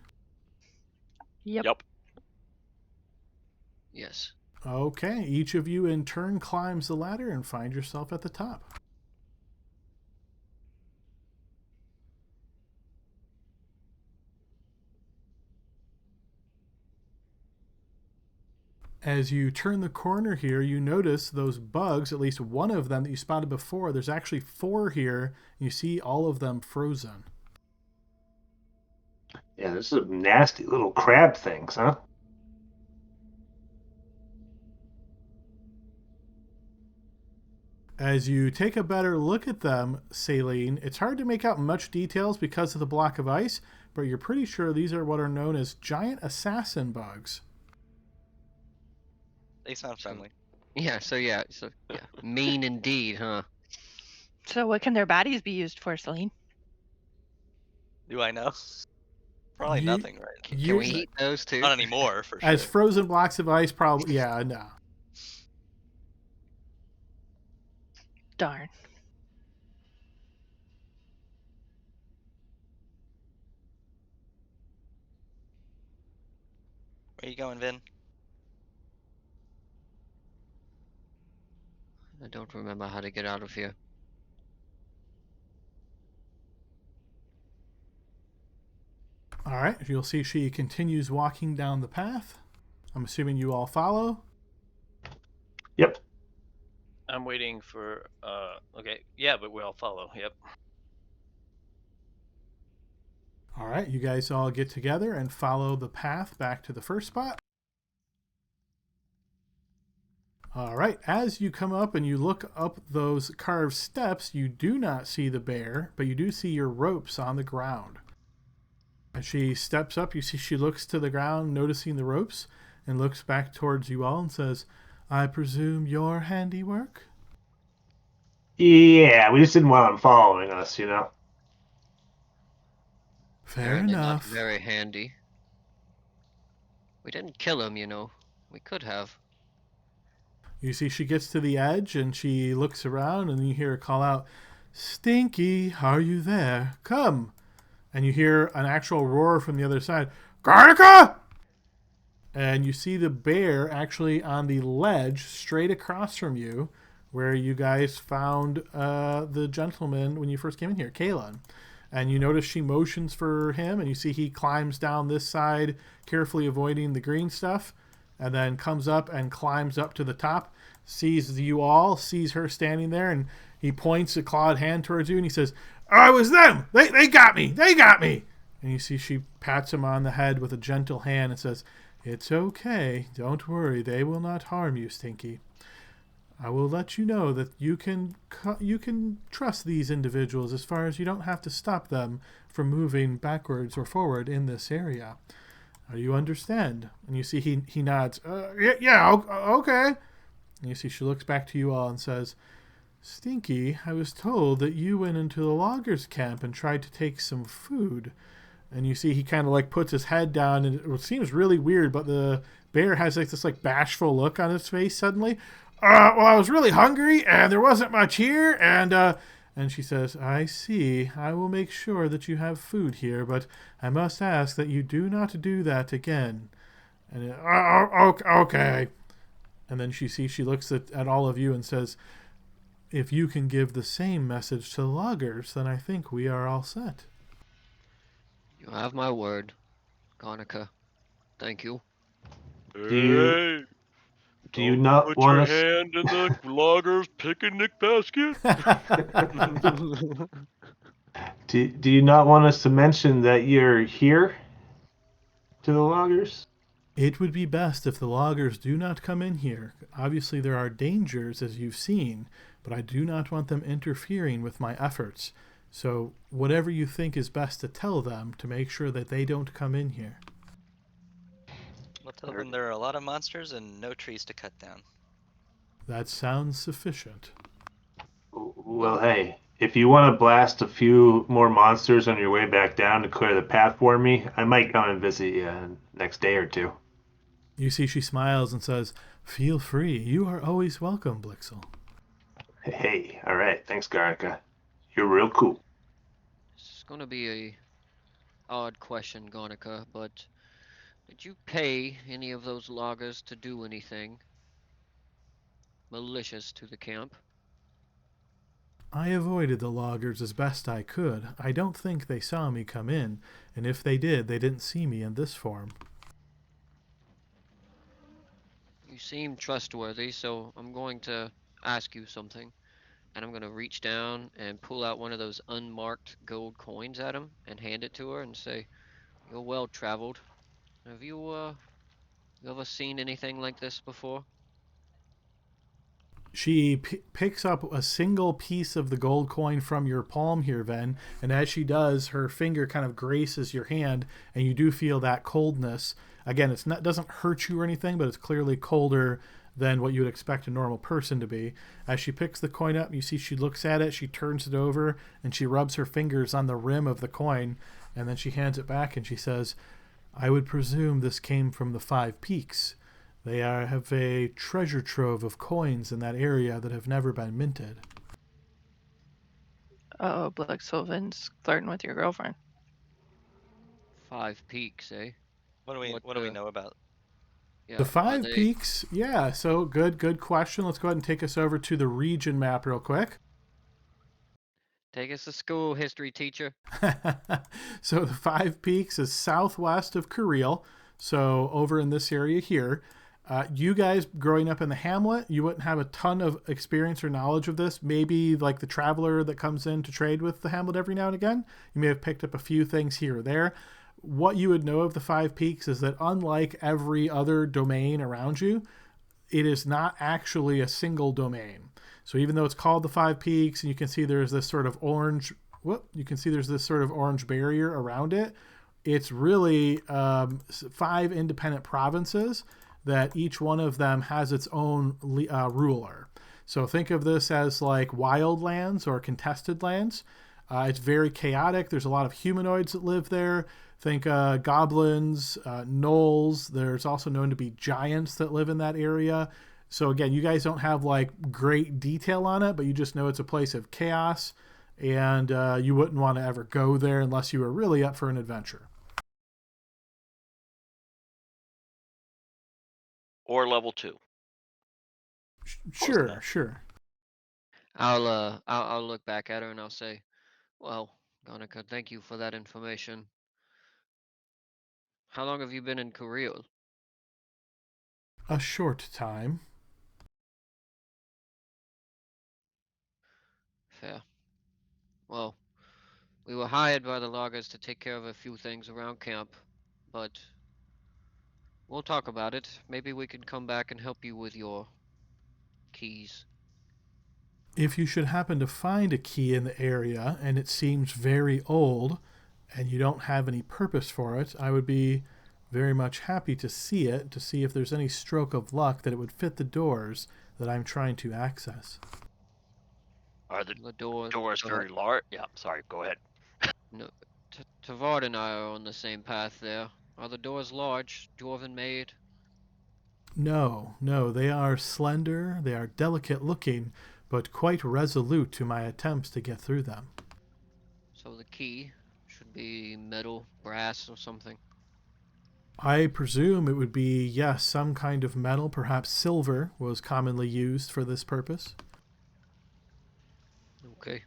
Yep. Yes. Okay, each of you in turn climbs the ladder and find yourself at the top. As you turn the corner here, you notice those bugs, at least one of them that you spotted before. There's actually 4 here, and you see all of them frozen. Yeah, this is nasty little crab things, huh? As you take a better look at them, Saline, it's hard to make out much details because of the block of ice, but you're pretty sure these are what are known as giant assassin bugs. They sound friendly. Yeah. Yeah. Mean indeed, huh? So what can their bodies be used for, Celine? Do I know? Probably You- nothing, right? Can You- we eat those too? Not anymore, for sure. As frozen blocks of ice, probably, yeah, no. Darn. Where you going, Vin? I don't remember how to get out of here. All right, you'll see she continues walking down the path. I'm assuming you all follow. Yep. I'm waiting for. Okay. Yeah, but we all follow. Yep. All right, you guys all get together and follow the path back to the first spot. All right. As you come up and you look up those carved steps, you do not see the bear, but you do see your ropes on the ground. As she steps up, you see she looks to the ground, noticing the ropes, and looks back towards you all and says, I presume your handiwork? Yeah, we just didn't want him following us, you know? Fair Apparently enough. not very handy. We didn't kill him, you know. We could have. You see she gets to the edge and she looks around and you hear her call out, Stinky, are you there? Come. And you hear an actual roar from the other side, Garnica! And you see the bear actually on the ledge straight across from you where you guys found the gentleman when you first came in here, Kaelin. And you notice she motions for him and you see he climbs down this side, carefully avoiding the green stuff, and then comes up and climbs up to the top, sees you all, sees her standing there, and he points a clawed hand towards you and he says, Oh, it was them! They got me! They got me! And you see she pats him on the head with a gentle hand and says, It's okay. Don't worry. They will not harm you, Stinky. I will let you know that you can trust these individuals as far as you don't have to stop them from moving backwards or forward in this area. You understand? And you see he nods. Okay. And you see she looks back to you all and says, Stinky, I was told that you went into the loggers' camp and tried to take some food. And you see he kind of like puts his head down and it seems really weird, but the bear has like this like bashful look on his face suddenly. Well, I was really hungry and there wasn't much here. And she says, I see. I will make sure that you have food here, but I must ask that you do not do that again. And okay. And then she looks at all of you and says, if you can give the same message to the loggers, then I think we are all set. You have my word, Garnica. Thank you. Hey, Do you not put want your us? hand in the logger's picnic basket? Do you not want us to mention that you're here to the loggers? It would be best if the loggers do not come in here. Obviously, there are dangers, as you've seen, but I do not want them interfering with my efforts. So, whatever you think is best to tell them to make sure that they don't come in here. We'll tell them there are a lot of monsters and no trees to cut down. That sounds sufficient. Well, hey, if you want to blast a few more monsters on your way back down to clear the path for me, I might come and visit you next day or two. You see she smiles and says, Feel free. You are always welcome, Blixel. Hey, all right. Thanks, Garnica. You're real cool. It's going to be a odd question, Garnica, but did you pay any of those loggers to do anything malicious to the camp? I avoided the loggers as best I could. I don't think they saw me come in, and if they did, they didn't see me in this form. You seem trustworthy, so I'm going to ask you something. And I'm going to reach down and pull out one of those unmarked gold coins at him and hand it to her and say, You're well traveled. Have you ever seen anything like this before? She picks up a single piece of the gold coin from your palm here, Ven, and as she does, her finger kind of graces your hand, and you do feel that coldness. Again, doesn't hurt you or anything, but it's clearly colder than what you would expect a normal person to be. As she picks the coin up, you see she looks at it, she turns it over, and she rubs her fingers on the rim of the coin, and then she hands it back and she says, I would presume this came from the Five Peaks. They have a treasure trove of coins in that area that have never been minted. Oh, Black Sylvan's flirting with your girlfriend. 5 Peaks, eh? What do we know about? Yeah, The are Five they- Peaks, yeah, so good question. Let's go ahead and take us over to the region map real quick. Take us to school, history teacher. So the Five Peaks is southwest of Cariele, so over in this area here. You guys growing up in the hamlet, you wouldn't have a ton of experience or knowledge of this. Maybe like the traveler that comes in to trade with the hamlet every now and again. You may have picked up a few things here or there. What you would know of the Five Peaks is that unlike every other domain around you, it is not actually a single domain. So even though it's called the Five Peaks, and you can see there's this sort of orange, barrier around it, it's really 5 independent provinces that each one of them has its own ruler. So think of this as like wild lands or contested lands. It's very chaotic. There's a lot of humanoids that live there. Think goblins, gnolls. There's also known to be giants that live in that area. So again, you guys don't have like great detail on it, but you just know it's a place of chaos, and you wouldn't want to ever go there unless you were really up for an adventure. Or level 2. Sure. I'll look back at her and I'll say, well, Gonica, thank you for that information. How long have you been in Cariele? A short time. Fair. Well, we were hired by the loggers to take care of a few things around camp, but we'll talk about it. Maybe we can come back and help you with your keys. If you should happen to find a key in the area and it seems very old and you don't have any purpose for it, I would be very much happy to see it, to see if there's any stroke of luck that it would fit the doors that I'm trying to access. Are the doors very large? Yeah, sorry, go ahead. No, Tavard and I are on the same path there. Are the doors large, dwarven made? No, they are slender, they are delicate looking, but quite resolute to my attempts to get through them. So the key should be metal, brass, or something. I presume it would be, yes, some kind of metal, perhaps silver was commonly used for this purpose. Okay.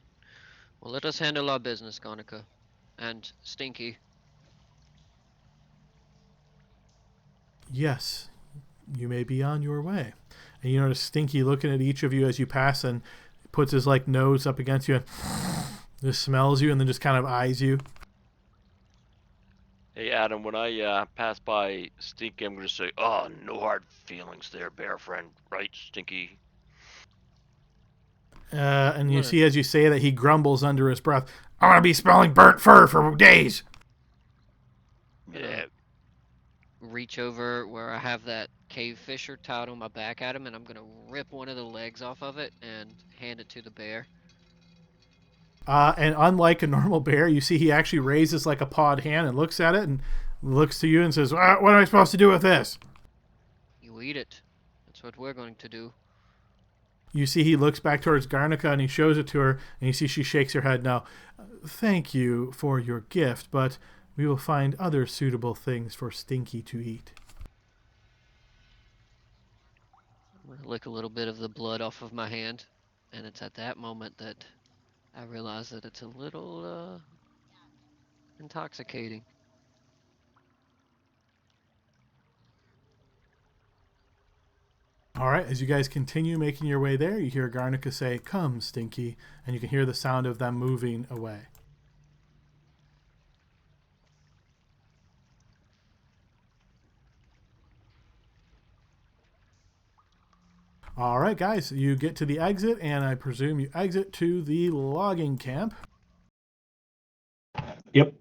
Well, let us handle our business, Gonica. And Stinky. Yes, you may be on your way. And you notice Stinky looking at each of you as you pass and puts his like nose up against you and just smells you and then just kind of eyes you. Hey, Adam, when I pass by Stinky, I'm going to say, oh, no hard feelings there, bear friend. Right, Stinky? And you see as you say that he grumbles under his breath, I'm going to be smelling burnt fur for days. Yeah. Reach over where I have that cave fisher tied on my back at him, and I'm going to rip one of the legs off of it and hand it to the bear. And unlike a normal bear, you see he actually raises like a pawed hand and looks at it and looks to you and says, what am I supposed to do with this? You eat it. That's what we're going to do. You see he looks back towards Garnica and he shows it to her, and you see she shakes her head no. Thank you for your gift, but we will find other suitable things for Stinky to eat. I'm going to lick a little bit of the blood off of my hand, and it's at that moment that I realize that it's a little intoxicating. All right, as you guys continue making your way there, you hear Garnica say, come, Stinky, and you can hear the sound of them moving away. All right, guys, you get to the exit, and I presume you exit to the logging camp. Yep.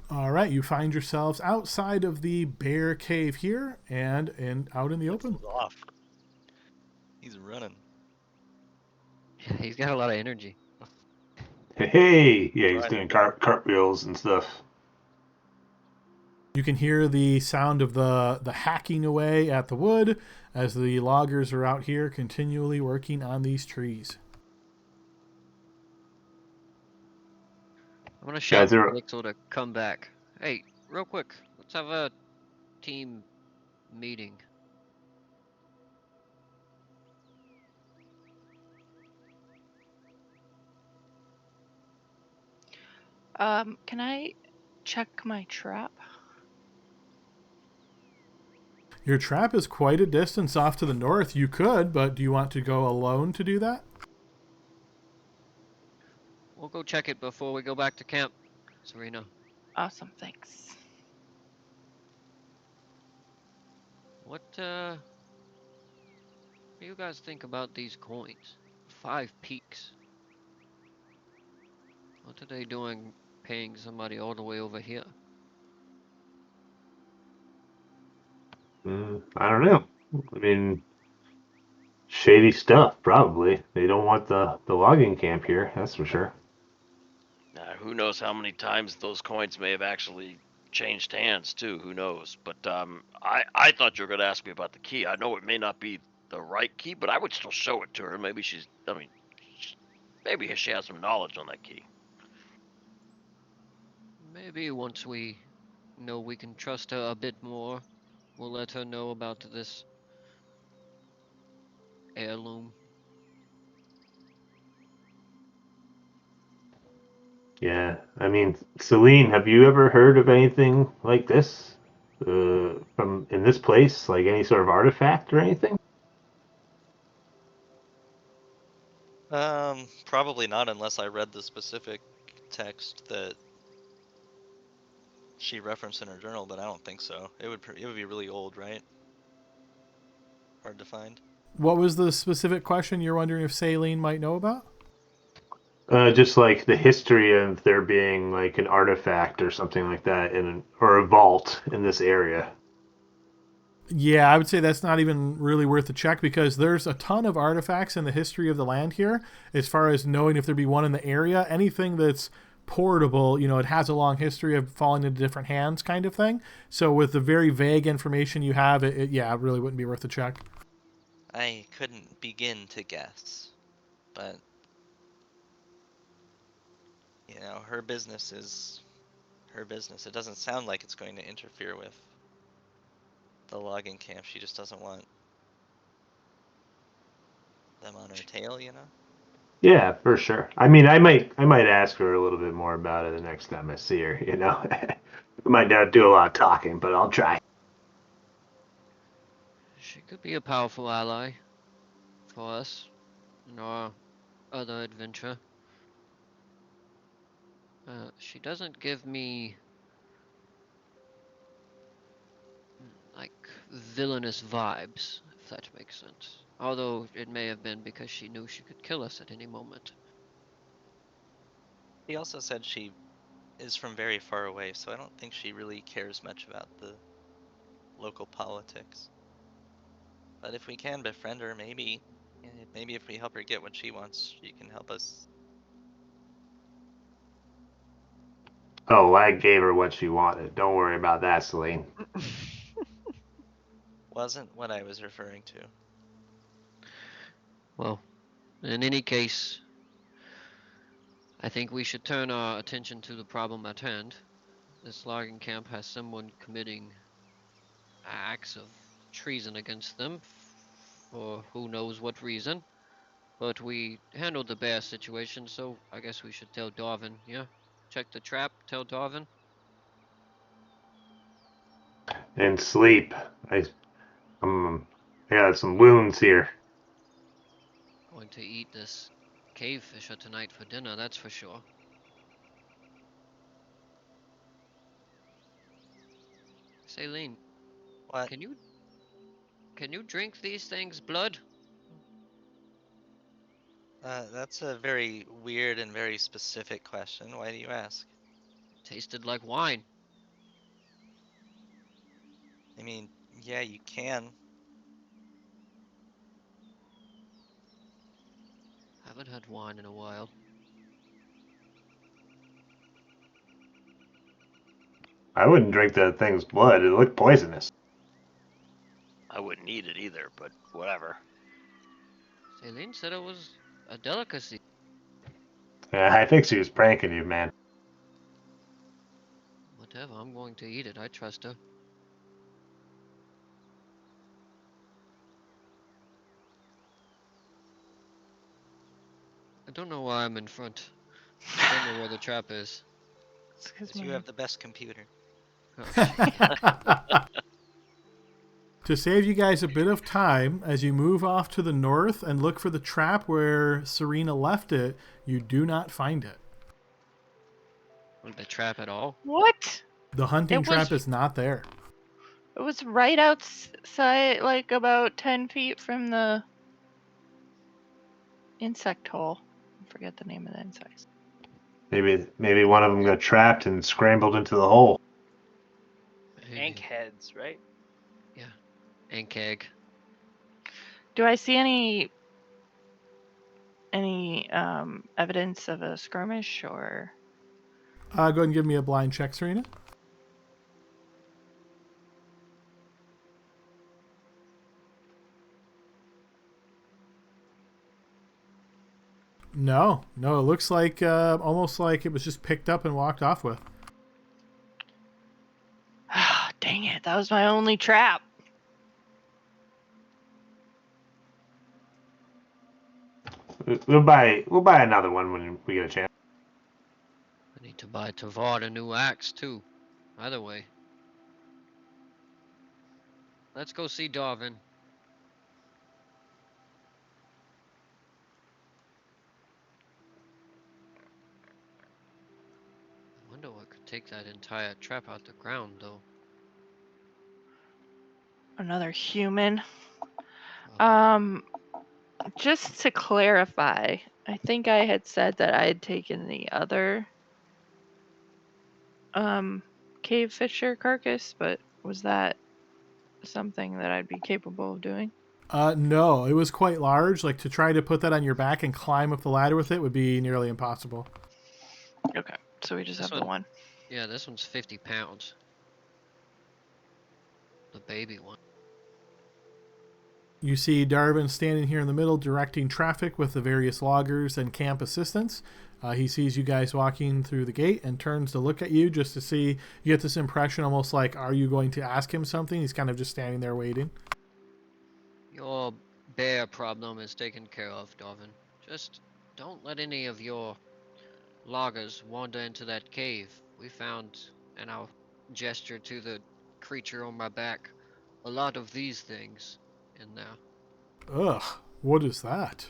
All right, you find yourselves outside of the bear cave here and out in the open. Off. He's running. He's got a lot of energy. Hey, yeah, he's doing cartwheels and stuff. You can hear the sound of the hacking away at the wood as the loggers are out here continually working on these trees. I'm going to shout to Pixel to come back. Hey, real quick, let's have a team meeting. Can I check my trap? Your trap is quite a distance off to the north. You could, but do you want to go alone to do that? We'll go check it before we go back to camp, Serena. Awesome, thanks. What do you guys think about these coins? 5 peaks. What are they doing paying somebody all the way over here? I don't know. I mean, shady stuff, probably. They don't want the logging camp here, that's for sure. Who knows how many times those coins may have actually changed hands too? Who knows? But I thought you were going to ask me about the key. I know it may not be the right key, but I would still show it to her. Maybe maybe she has some knowledge on that key. Maybe once we know we can trust her a bit more, we'll let her know about this heirloom. Yeah, I mean, Celine, have you ever heard of anything like this from in this place? Like any sort of artifact or anything? Probably not unless I read the specific text that she referenced in her journal, but I don't think so. It would be really old, right? Hard to find. What was the specific question you're wondering if Saline might know about? Just like the history of there being like an artifact or something like that or a vault in this area. Yeah, I would say that's not even really worth a check because there's a ton of artifacts in the history of the land here. As far as knowing if there'd be one in the area, anything that's portable, it has a long history of falling into different hands kind of thing. So with the very vague information you have, it really wouldn't be worth a check. I couldn't begin to guess, but her business is her business. It doesn't sound like it's going to interfere with the logging camp. She just doesn't want them on her tail, Yeah, for sure. I mean, I might ask her a little bit more about it the next time I see her. We might not do a lot of talking, but I'll try. She could be a powerful ally for us in our other adventure. She doesn't give me like villainous vibes, if that makes sense. Although it may have been because she knew she could kill us at any moment. He also said she is from very far away, so I don't think she really cares much about the local politics. But if we can befriend her, maybe if we help her get what she wants, she can help us. Oh, I gave her what she wanted. Don't worry about that, Celine. Wasn't what I was referring to. Well, in any case, I think we should turn our attention to the problem at hand. This logging camp has someone committing acts of treason against them for who knows what reason. But we handled the bear situation, so I guess we should tell Darwin, yeah? Check the trap, tell Darwin. And sleep. I got some wounds here. Going to eat this cave fisher tonight for dinner, that's for sure. Saline, What? can you drink these things' blood? That's a very weird and very specific question. Why do you ask? Tasted like wine. I mean, yeah, you can. Haven't had wine in a while. I wouldn't drink that thing's blood. It looked poisonous. I wouldn't eat it either, but whatever. Saline said it was a delicacy. Yeah, I think she was pranking you, man. Whatever, I'm going to eat it, I trust her. I don't know why I'm in front. I don't know where the trap is. Because you have the best computer. To save you guys a bit of time, as you move off to the north and look for the trap where Serena left it, you do not find it. The trap at all? What? The hunting It was- trap is not there. It was right outside, like about 10 feet from the insect hole. I forget the name of the insects. Maybe one of them got trapped and scrambled into the hole. Ank heads, right? Ank egg. Do I see any evidence of a skirmish or? Go ahead and give me a blind check, Serena. No, it looks like almost like it was just picked up and walked off with. Ah, dang it! That was my only trap. We'll buy another one when we get a chance. I need to buy Tavard a new axe too. Either way. Let's go see Darvin. I wonder what could take that entire trap out the ground though. Another human. Uh, Just to clarify, I think I had said that I had taken the other cave fisher carcass, but was that something that I'd be capable of doing? No, it was quite large. Like to try to put that on your back and climb up the ladder with it would be nearly impossible. Okay, so we just This have the one. Yeah, this one's 50 pounds. The baby one. You see Darvin standing here in the middle directing traffic with the various loggers and camp assistants. He sees you guys walking through the gate and turns to look at you just to see. You get this impression almost like, are you going to ask him something? He's kind of just standing there waiting. Your bear problem is taken care of, Darvin. Just don't let any of your loggers wander into that cave. We found, and I'll gesture to the creature on my back, a lot of these things in there. Ugh, what is that?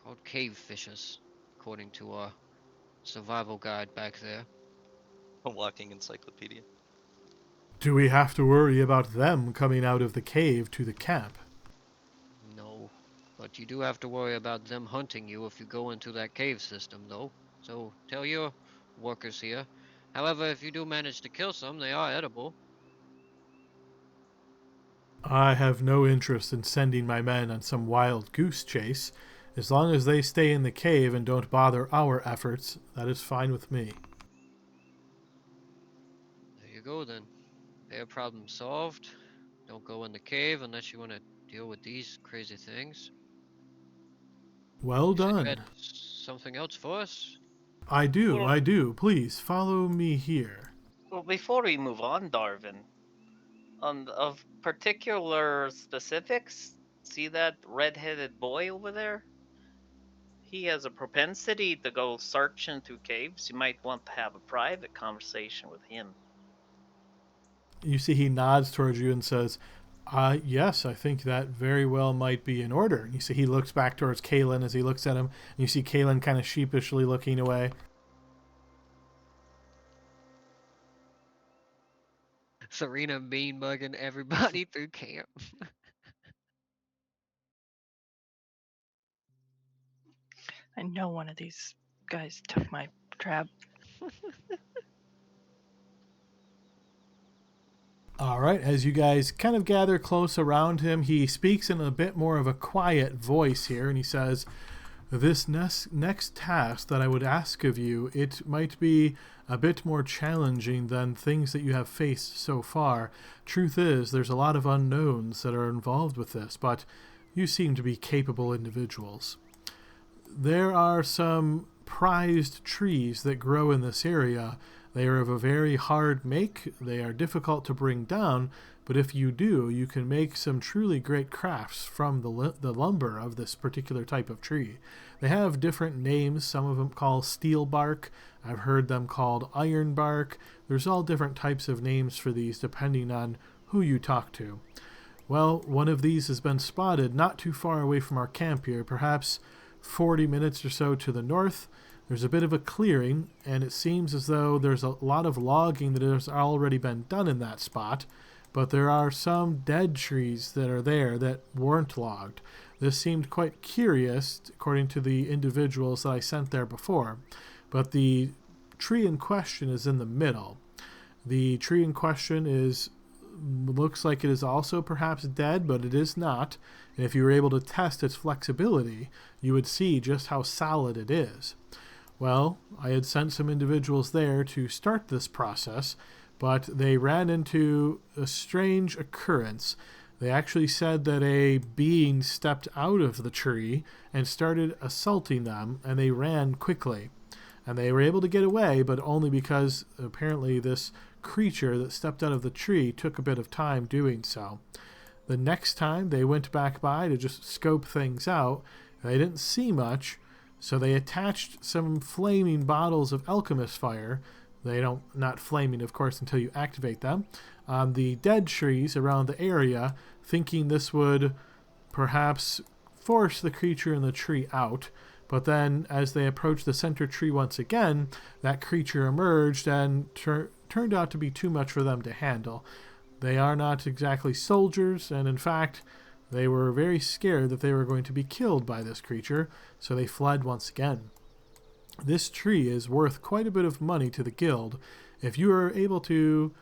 Called cave fishes, according to our survival guide back there. A walking encyclopedia. Do we have to worry about them coming out of the cave to the camp? No, but you do have to worry about them hunting you if you go into that cave system, though. So tell your workers here. However, if you do manage to kill some, they are edible. I have no interest in sending my men on some wild goose chase. As long as they stay in the cave and don't bother our efforts, that is fine with me. There you go then. Bear problem solved. Don't go in the cave unless you want to deal with these crazy things. Well You said you done. had something else for us? I Well- do. Please, follow me here. Well, before we move on, Darvin, of particular specifics, see that red-headed boy over there? He has a propensity to go searching through caves. You might want to have a private conversation with him. You see he nods towards you and says, yes, I think that very well might be in order. You see he looks back towards Kalen as he looks at him, and you see Kalen kind of sheepishly looking away. Serena bean bugging everybody through camp. I know one of these guys took my trap. All right, as you guys kind of gather close around him, he speaks in a bit more of a quiet voice here, and he says, this next task that I would ask of you, it might be a bit more challenging than things that you have faced so far. Truth is, there's a lot of unknowns that are involved with this, but you seem to be capable individuals. There are some prized trees that grow in this area. They are of a very hard make. They are difficult to bring down, but if you do, you can make some truly great crafts from the lumber of this particular type of tree. They have different names. Some of them call steel bark. I've heard them called iron bark. There's all different types of names for these depending on who you talk to. Well, one of these has been spotted not too far away from our camp here, perhaps 40 minutes or so to the north. there's a bit of a clearing, and it seems as though there's a lot of logging that has already been done in that spot, but there are some dead trees that are there that weren't logged. This seemed quite curious, according to the individuals that I sent there before, but the tree in question is in the middle. The tree in question looks like it is also perhaps dead, but it is not. And if you were able to test its flexibility, you would see just how solid it is. Well, I had sent some individuals there to start this process, but they ran into a strange occurrence. They actually said that a being stepped out of the tree and started assaulting them, and they ran quickly. And they were able to get away, but only because apparently this creature that stepped out of the tree took a bit of time doing so. The next time they went back by to just scope things out, they didn't see much, so they attached some flaming bottles of alchemist fire. They don't, not flaming, of course, until you activate them, on the dead trees around the area, thinking this would perhaps force the creature in the tree out. But then, as they approached the center tree once again, that creature emerged and turned out to be too much for them to handle. They are not exactly soldiers, and in fact, they were very scared that they were going to be killed by this creature, so they fled once again. This tree is worth quite a bit of money to the guild. If you are able to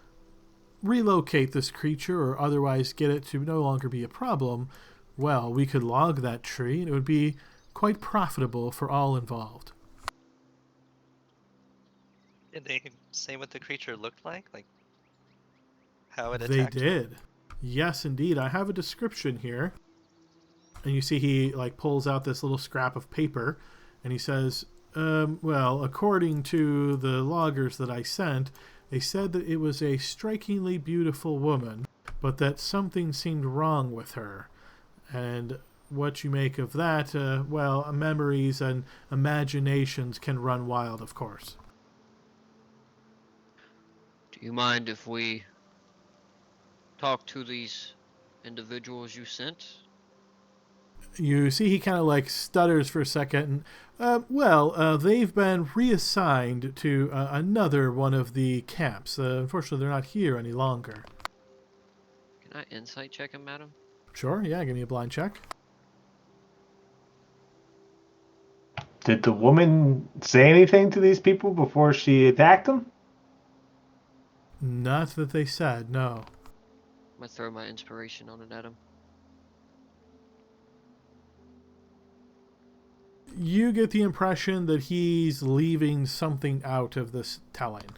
relocate this creature or otherwise get it to no longer be a problem, well, we could log that tree, and it would be quite profitable for all involved. Did they say what the creature looked like? Like how it They attacked? did. Yes, indeed. I have a description here. And you see he pulls out this little scrap of paper, and he says, well, according to the loggers that I sent, they said that it was a strikingly beautiful woman, but that something seemed wrong with her. And what you make of that, well, memories and imaginations can run wild, of course. Do you mind if we talk to these individuals you sent? You see he kind of stutters for a second. And, they've been reassigned to another one of the camps. Unfortunately, they're not here any longer. Can I insight check him, madam? Sure, yeah, give me a blind check. Did the woman say anything to these people before she attacked them? Not that they said, no. I'm gonna throw my inspiration on it at him. You get the impression that he's leaving something out of this telling.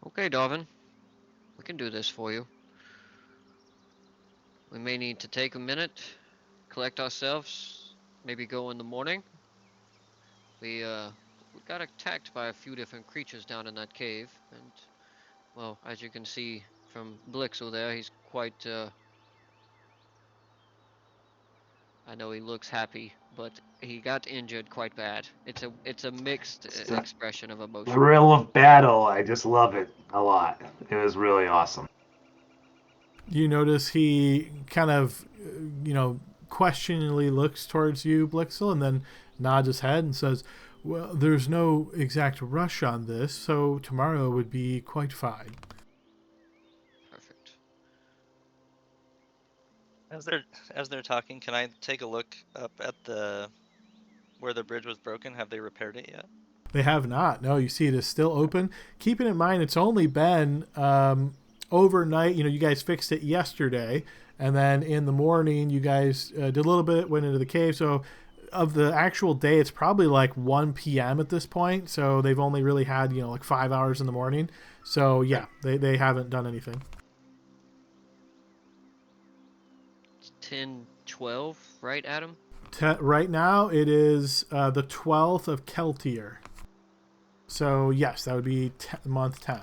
Okay, Darvin. We can do this for you. We may need to take a minute, collect ourselves, maybe go in the morning. We got attacked by a few different creatures down in that cave, and well, as you can see from Blixel there, he's quite I know he looks happy, but he got injured quite bad. It's a mixed expression of emotion. Thrill of battle. I just love it a lot. It was really awesome. You notice he kind of, questioningly looks towards you, Blixel, and then nods his head and says, well, there's no exact rush on this, so tomorrow would be quite fine. Perfect. As they're talking, can I take a look up at where the bridge was broken? Have they repaired it yet? They have not. No, you see it is still open. Keeping in mind, it's only been overnight. You guys fixed it yesterday, and then in the morning, you guys did a little bit, went into the cave. So of the actual day, it's probably 1 p.m. at this point. So they've only really had, 5 hours in the morning. So yeah, they haven't done anything. It's 10:12, right, Adam? Right now, it is the 12th of Keltier. So yes, that would be month 10.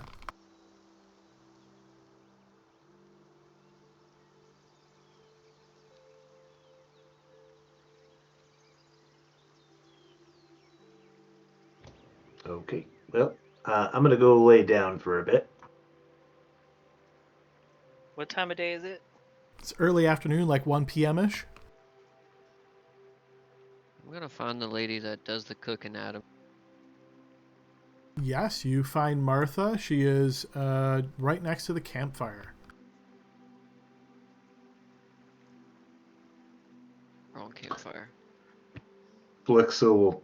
Okay. Well, I'm gonna go lay down for a bit. What time of day is it? It's early afternoon, like 1 p.m.-ish. I'm gonna find the lady that does the cooking, Adam. Yes, you find Martha. She is right next to the campfire. Wrong campfire. Blixa will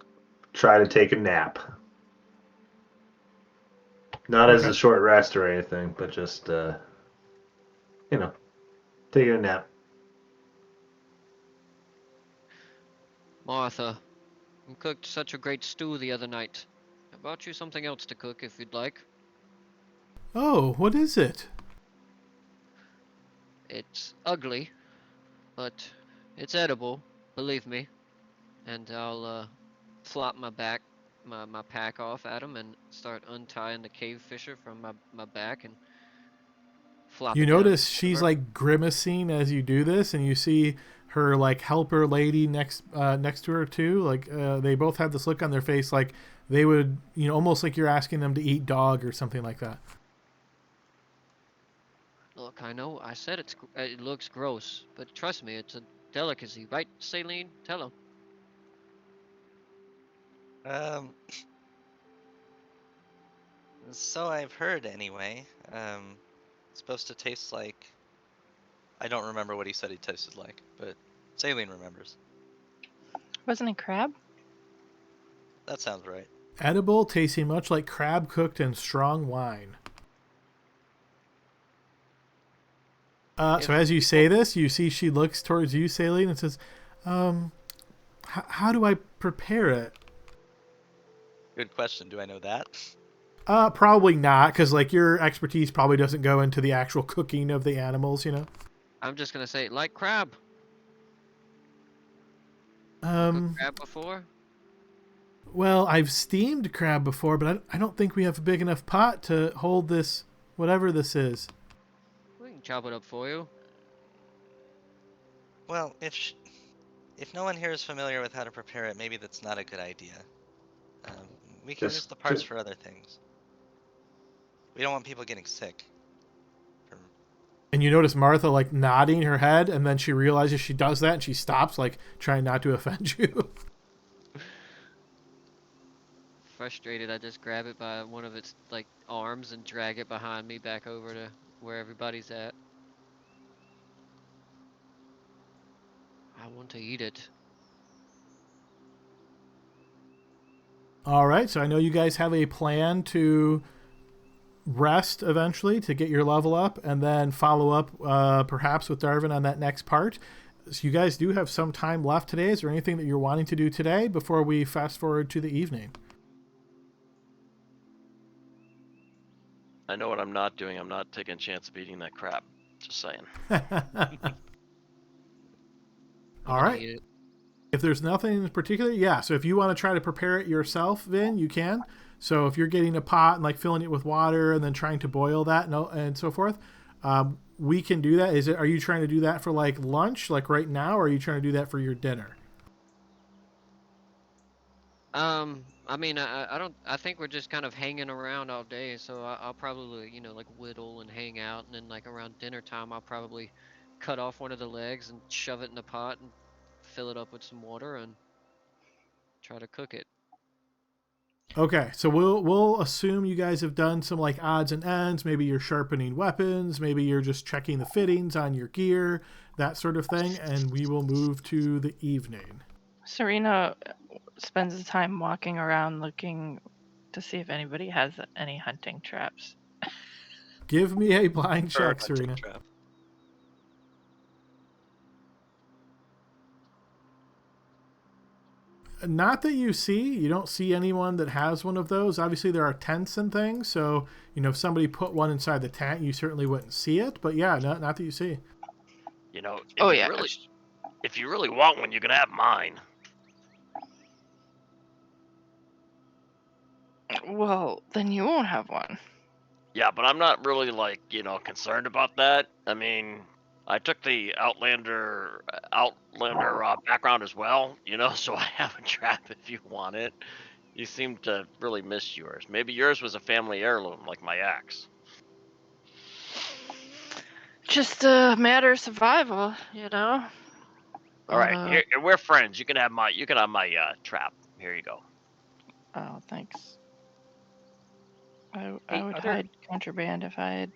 try to take a nap. Not as Okay. a short rest or anything, but just, taking a nap. Martha, you cooked such a great stew the other night. I brought you something else to cook if you'd like. Oh, what is it? It's ugly, but it's edible, believe me. And I'll flop my pack off at him and start untying the cave fisher from my back and flop You it down notice in front of she's her. like grimacing as you do this, and you see her like helper lady next to her too. Like they both have this look on their face, like they would, almost like you're asking them to eat dog or something like that. Look, I know I said it looks gross, but trust me, it's a delicacy, right, Saline? Tell him. So I've heard anyway. It's supposed to taste like. I don't remember what he said he tasted like, but Saline remembers. Wasn't it crab? That sounds right. Edible, tasting much like crab cooked in strong wine. So as you say this, you see she looks towards you, Saline, and says, how do I prepare it? Good question. Do I know that? Probably not, because like your expertise probably doesn't go into the actual cooking of the animals, I'm just gonna say, like crab. Cooked crab before? Well, I've steamed crab before, but I don't think we have a big enough pot to hold this, whatever this is. We can chop it up for you. Well, if no one here is familiar with how to prepare it, maybe that's not a good idea. We can use the parts for other things. We don't want people getting sick. And you notice Martha like nodding her head, and then she realizes she does that, and she stops, like trying not to offend you. Frustrated, I just grab it by one of its like arms and drag it behind me back over to where everybody's at. I want to eat it. All right, so I know you guys have a plan to rest eventually to get your level up, and then follow up perhaps with Darwin on that next part. So you guys do have some time left today. Is there anything that you're wanting to do today before we fast forward to the evening? I know what I'm not doing. I'm not taking a chance of eating that crab. Just saying. All right. If there's nothing in particular, yeah. So if you want to try to prepare it yourself, Vin, you can. So if you're getting a pot and like filling it with water and then trying to boil that and so forth, we can do that. Are you trying to do that for like lunch, like right now, or are you trying to do that for your dinner? I mean, I think we're just kind of hanging around all day, so I'll probably, like whittle and hang out, and then like around dinner time, I'll probably cut off one of the legs and shove it in the pot and fill it up with some water and try to cook it. Okay, so we'll assume you guys have done some like odds and ends. Maybe you're sharpening weapons. Maybe you're just checking the fittings on your gear, that sort of thing. And we will move to the evening. Serena spends the time walking around looking to see if anybody has any hunting traps. Give me a blind check, Serena. Trap. Not that you see. You don't see anyone that has one of those. Obviously, there are tents and things. So, if somebody put one inside the tent, you certainly wouldn't see it. But yeah, not that you see. If you really want one, you can have mine. Well, then you won't have one. Yeah, but I'm not really concerned about that. I mean, I took the Outlander background as well, so I have a trap if you want it. You seem to really miss yours. Maybe yours was a family heirloom, like my axe. just a matter of survival, you know. All right, Uh, here we're friends. You can have my trap. Here you go. Oh, thanks. I Hey, would are there hide contraband if I had.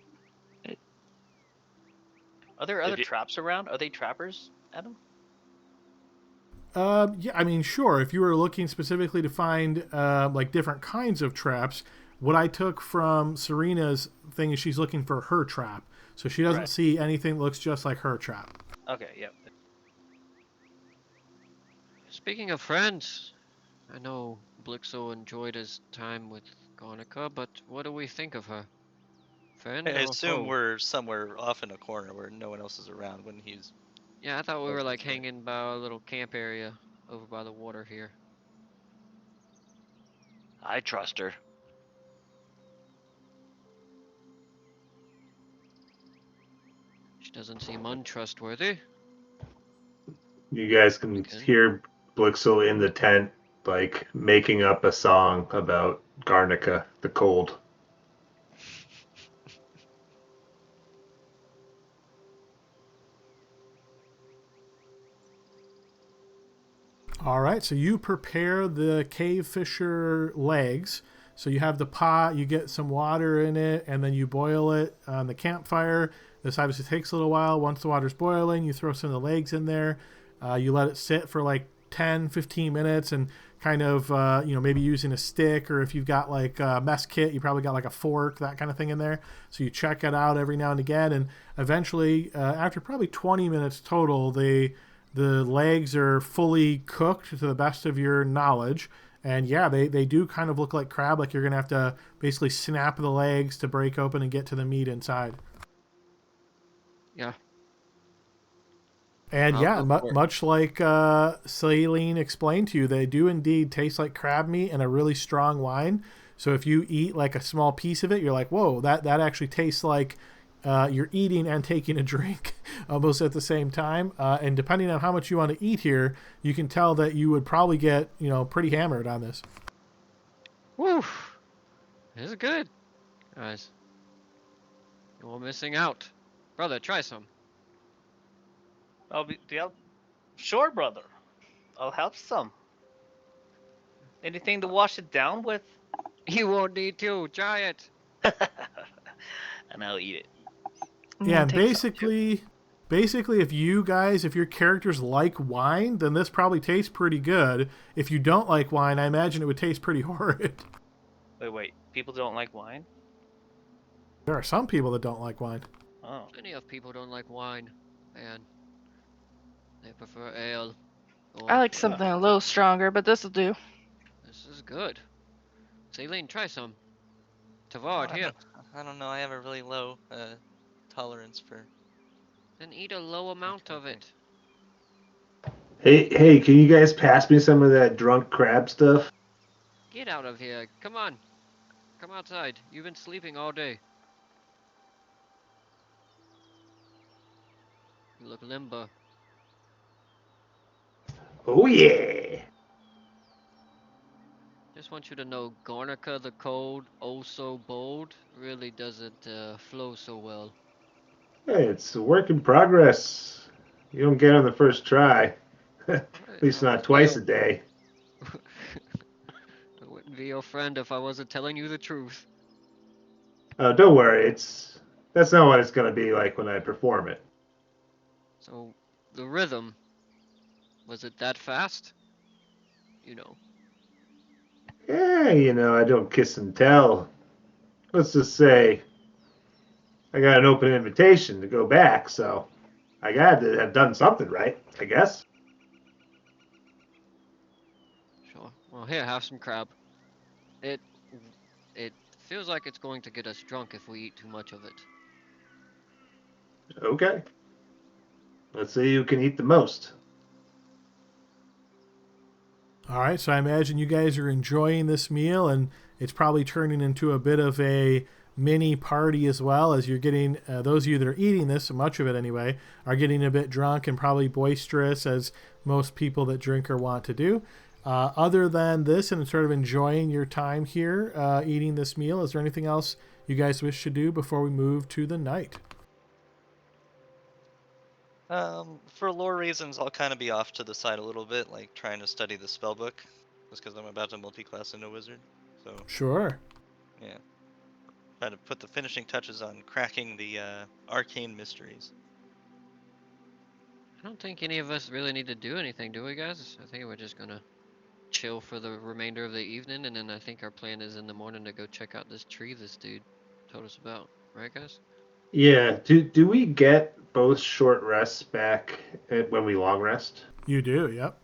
are there If other you- traps around? Are they trappers, Adam? Yeah, I mean, sure. If you were looking specifically to find like different kinds of traps, what I took from Serena's thing is she's looking for her trap, so she doesn't Right. see anything that looks just like her trap. Okay, yeah. Speaking of friends, I know Blixo enjoyed his time with Garnica, but what do we think of her? Friend I or assume foe? we're somewhere off in a corner where no one else is around when he's. Yeah, I thought we were like Perfect. hanging by a little camp area over by the water here. I trust her. She doesn't seem untrustworthy. You guys can Okay. hear Blixel in the tent, like making up a song about Garnica, the cold. All right, so you prepare the cave fisher legs. So you have the pot, you get some water in it, and then you boil it on the campfire. This obviously takes a little while. Once the water's boiling, you throw some of the legs in there. You let it sit for like 10, 15 minutes and kind of, maybe using a stick, or if you've got like a mess kit, you probably got like a fork, that kind of thing in there. So you check it out every now and again. And eventually, after probably 20 minutes total, the legs are fully cooked to the best of your knowledge. And yeah, they do kind of look like crab, like you're going to have to basically snap the legs to break open and get to the meat inside. Yeah. And I'll yeah, go for it. much like Celine explained to you, they do indeed taste like crab meat and a really strong wine. So if you eat like a small piece of it, you're like, whoa, that actually tastes like you're eating and taking a drink almost at the same time. And depending on how much you want to eat here, you can tell that you would probably get, pretty hammered on this. Woo! This is good, guys. You're all missing out. Brother, try some. Sure, brother. I'll have some. Anything to wash it down with? You won't need to. Try it. And I'll eat it. Yeah, and Take some. basically, if your characters like wine, then this probably tastes pretty good. If you don't like wine, I imagine it would taste pretty horrid. Wait. People don't like wine? There are some people that don't like wine. Oh. Plenty of people don't like wine, man. They prefer ale. I like something a little stronger, but this'll do. This is good. Celine, try some. Tavard, here. I don't know. I have a really low tolerance for. Then eat a low amount of it. Hey, can you guys pass me some of that drunk crab stuff? Get out of here. Come on. Come outside. You've been sleeping all day. You look limber. Oh yeah. Just want you to know, Garnica the Cold, oh so bold, really doesn't flow so well. Hey, it's a work in progress. You don't get on the first try. At least not twice a day. I wouldn't be your friend if I wasn't telling you the truth. Oh, don't worry. That's not what it's gonna be like when I perform it. So, the rhythm, was it that fast? Yeah, I don't kiss and tell. Let's just say I got an open invitation to go back, so I got to have done something right, I guess. Sure. Well, here, have some crab. It feels like it's going to get us drunk if we eat too much of it. Okay. Let's see who can eat the most. All right, so I imagine you guys are enjoying this meal, and it's probably turning into a bit of a mini party as well, as you're getting, those of you that are eating this, so much of it anyway, are getting a bit drunk and probably boisterous, as most people that drink or want to do. Other than this and sort of enjoying your time here eating this meal, is there anything else you guys wish to do before we move to the night? For lore reasons, I'll kind of be off to the side a little bit, like trying to study the spell book, just because I'm about to multi-class into wizard. So Sure. yeah, try to put the finishing touches on cracking the arcane mysteries. I don't think any of us really need to do anything, do we, guys? I think we're just gonna chill for the remainder of the evening, and then I think our plan is in the morning to go check out this tree this dude told us about. Right, guys? Yeah. Do we get both short rests back when we long rest? You do, yep.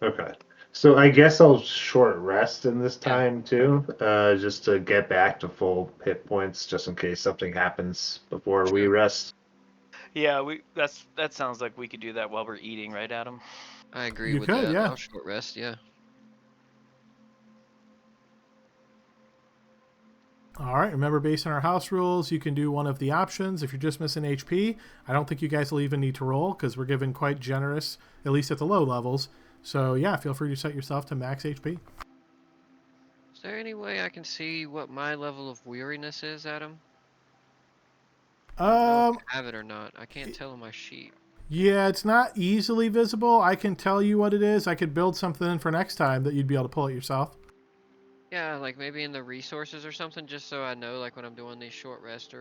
Okay. So I guess I'll short rest in this Yeah. time too, just to get back to full hit points, just in case something happens before we Sure. rest. Yeah, that sounds like we could do that while we're eating, right, Adam? I agree You with could, that. yeah. I'll short rest, yeah. All right, remember, based on our house rules, you can do one of the options. If you're just missing HP, I don't think you guys will even need to roll because we're given quite generous, at least at the low levels. So yeah, feel free to set yourself to max HP. Is there any way I can see what my level of weariness is, Adam? I don't know if you have it or not. I can't tell on my sheet. Yeah, it's not easily visible. I can tell you what it is. I could build something in for next time that you'd be able to pull it yourself. Yeah, like maybe in the resources or something, just so I know, like when I'm doing these short rest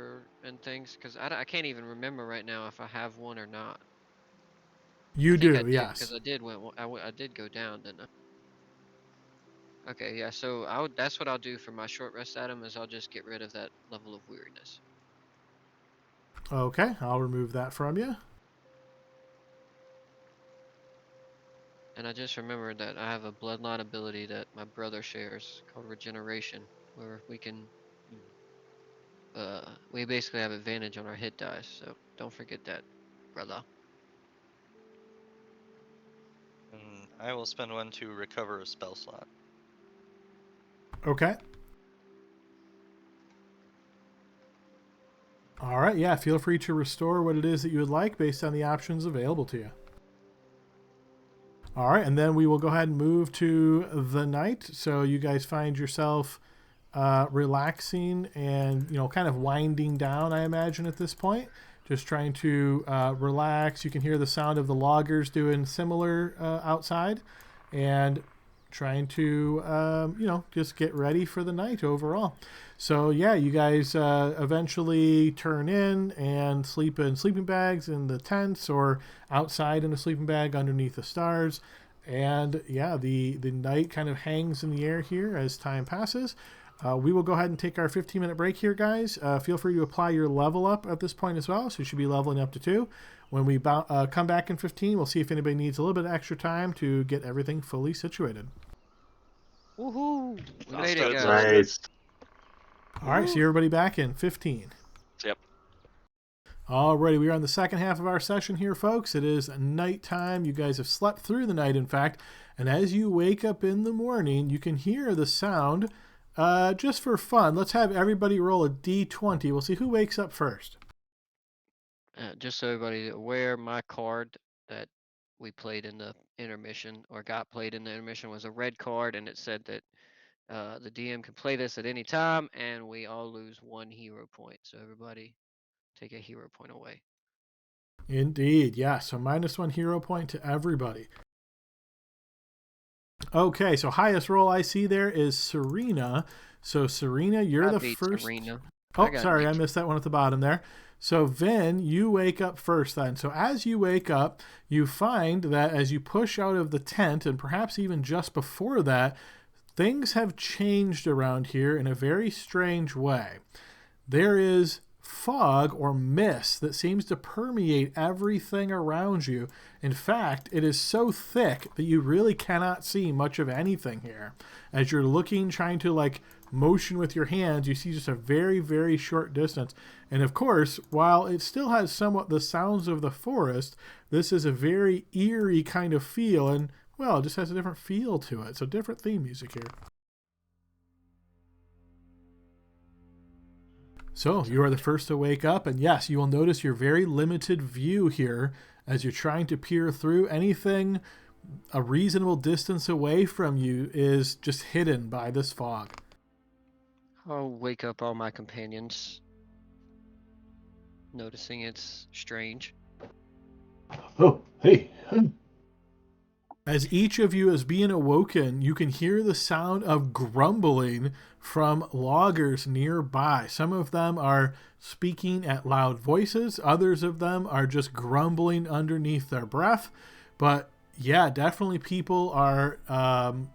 and things, because I can't even remember right now if I have one or not. You I think do, I did, yes. because I did go down, didn't I? Okay, yeah. So that's what I'll do for my short rest, Adam, is I'll just get rid of that level of weariness. Okay, I'll remove that from you. And I just remembered that I have a bloodline ability that my brother shares called regeneration, where we basically have advantage on our hit dice. So don't forget that, brother. And I will spend one to recover a spell slot. Okay. All right, yeah, feel free to restore what it is that you would like based on the options available to you. All right, and then we will go ahead and move to the night. So you guys find yourself relaxing and, kind of winding down, I imagine, at this point. Just trying to relax. You can hear the sound of the loggers doing similar outside and trying to, just get ready for the night overall. So, yeah, you guys eventually turn in and sleep in sleeping bags in the tents or outside in a sleeping bag underneath the stars. And, yeah, the night kind of hangs in the air here as time passes. We will go ahead and take our 15-minute break here, guys. Feel free to apply your level up at this point as well. So you should be leveling up to 2. When we come back in 15, we'll see if anybody needs a little bit of extra time to get everything fully situated. Woohoo! We Sounds made it, good, guys. sounds good. Nice. All right, see everybody back in 15. Yep. Alrighty, we are on the second half of our session here, folks. It is nighttime. You guys have slept through the night, in fact. And as you wake up in the morning, you can hear the sound. Just for fun, let's have everybody roll a d20. We'll see who wakes up first. Just so everybody's aware, my card that we played in the intermission, or got played in the intermission, was a red card, and it said that the DM can play this at any time, and we all lose 1 hero point. So everybody take a hero point away. Indeed, yeah. So -1 hero point to everybody. Okay, so highest roll I see there is Serena. So Serena, you're the first. Serena. Oh, sorry, I missed that one at the bottom there. So Vin, you wake up first then. So as you wake up, you find that as you push out of the tent, and perhaps even just before that, things have changed around here in a very strange way. There is fog or mist that seems to permeate everything around you. In fact, it is so thick that you really cannot see much of anything here. As you're looking, trying to motion with your hands, you see just a very, very short distance. And of course, while it still has somewhat the sounds of the forest, this is a very eerie kind of feel, and, well, it just has a different feel to it. So different theme music here. So you are the first to wake up, and yes, you will notice your very limited view here as you're trying to peer through. Anything a reasonable distance away from you is just hidden by this fog. I'll wake up all my companions, noticing it's strange. Oh, hey. As each of you is being awoken, you can hear the sound of grumbling from loggers nearby. Some of them are speaking at loud voices, others of them are just grumbling underneath their breath. But yeah, definitely people are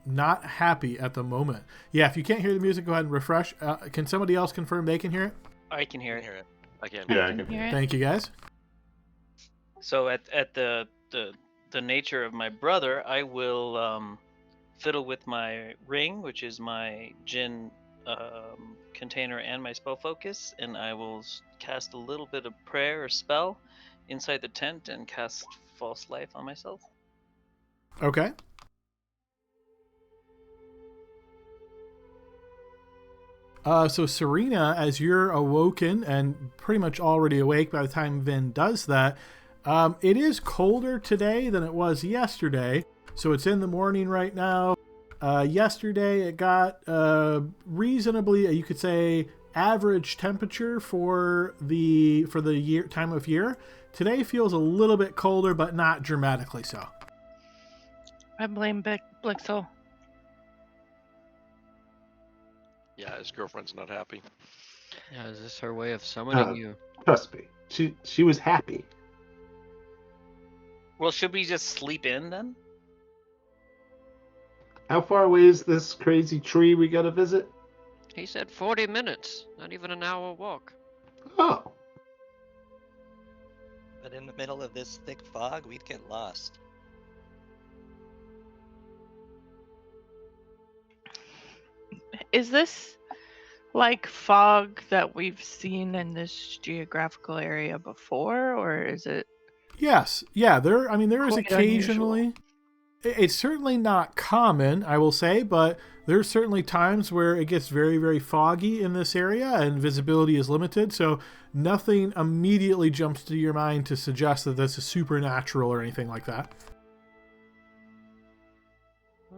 not happy at the moment. Yeah, if you can't hear the music, go ahead and refresh. Can somebody else confirm they can hear it? I can hear I it. hear it. Again. Yeah, I can hear it. Thank you, guys. So at the nature of my brother, I will fiddle with my ring, which is my Jinn container and my spell focus, and I will cast a little bit of prayer or spell inside the tent and cast false life on myself. Okay. So Serena, as you're awoken and pretty much already awake by the time Vin does that, it is colder today than it was yesterday. So it's in the morning right now. Yesterday it got reasonably, you could say, average temperature for the year time of year. Today feels a little bit colder, but not dramatically so. I blame Blixel. Yeah, his girlfriend's not happy. Yeah, is this her way of summoning Uh, you? Trust me. She was happy. Well, should we just sleep in then? How far away is this crazy tree we gotta visit? He said 40 minutes, not even an hour walk. Oh. But in the middle of this thick fog, we'd get lost. Is this like fog that we've seen in this geographical area before, or is it? Yes, yeah. There is Quite occasionally. It's certainly not common, I will say, but there's certainly times where it gets very, very foggy in this area and visibility is limited. So nothing immediately jumps to your mind to suggest that this is supernatural or anything like that.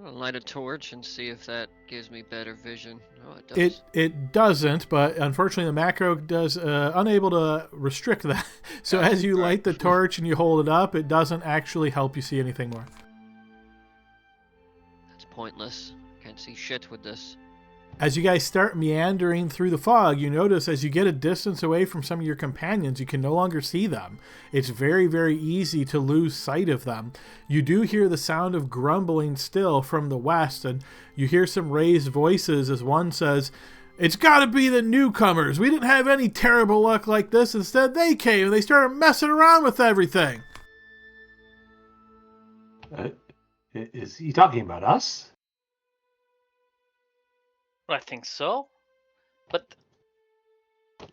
I'll light a torch and see if that gives me better vision. Oh, it does. It doesn't, but unfortunately the macro does unable to restrict that. So Yeah, as you right. light the torch and you hold it up, it doesn't actually help you see anything more. That's pointless. Can't see shit with this. As you guys start meandering through the fog, you notice as you get a distance away from some of your companions, you can no longer see them. It's very, very easy to lose sight of them. You do hear the sound of grumbling still from the west, and you hear some raised voices as one says, "It's got to be the newcomers. We didn't have any terrible luck like this. Instead, they came and they started messing around with everything." Is he talking about us? I think so. But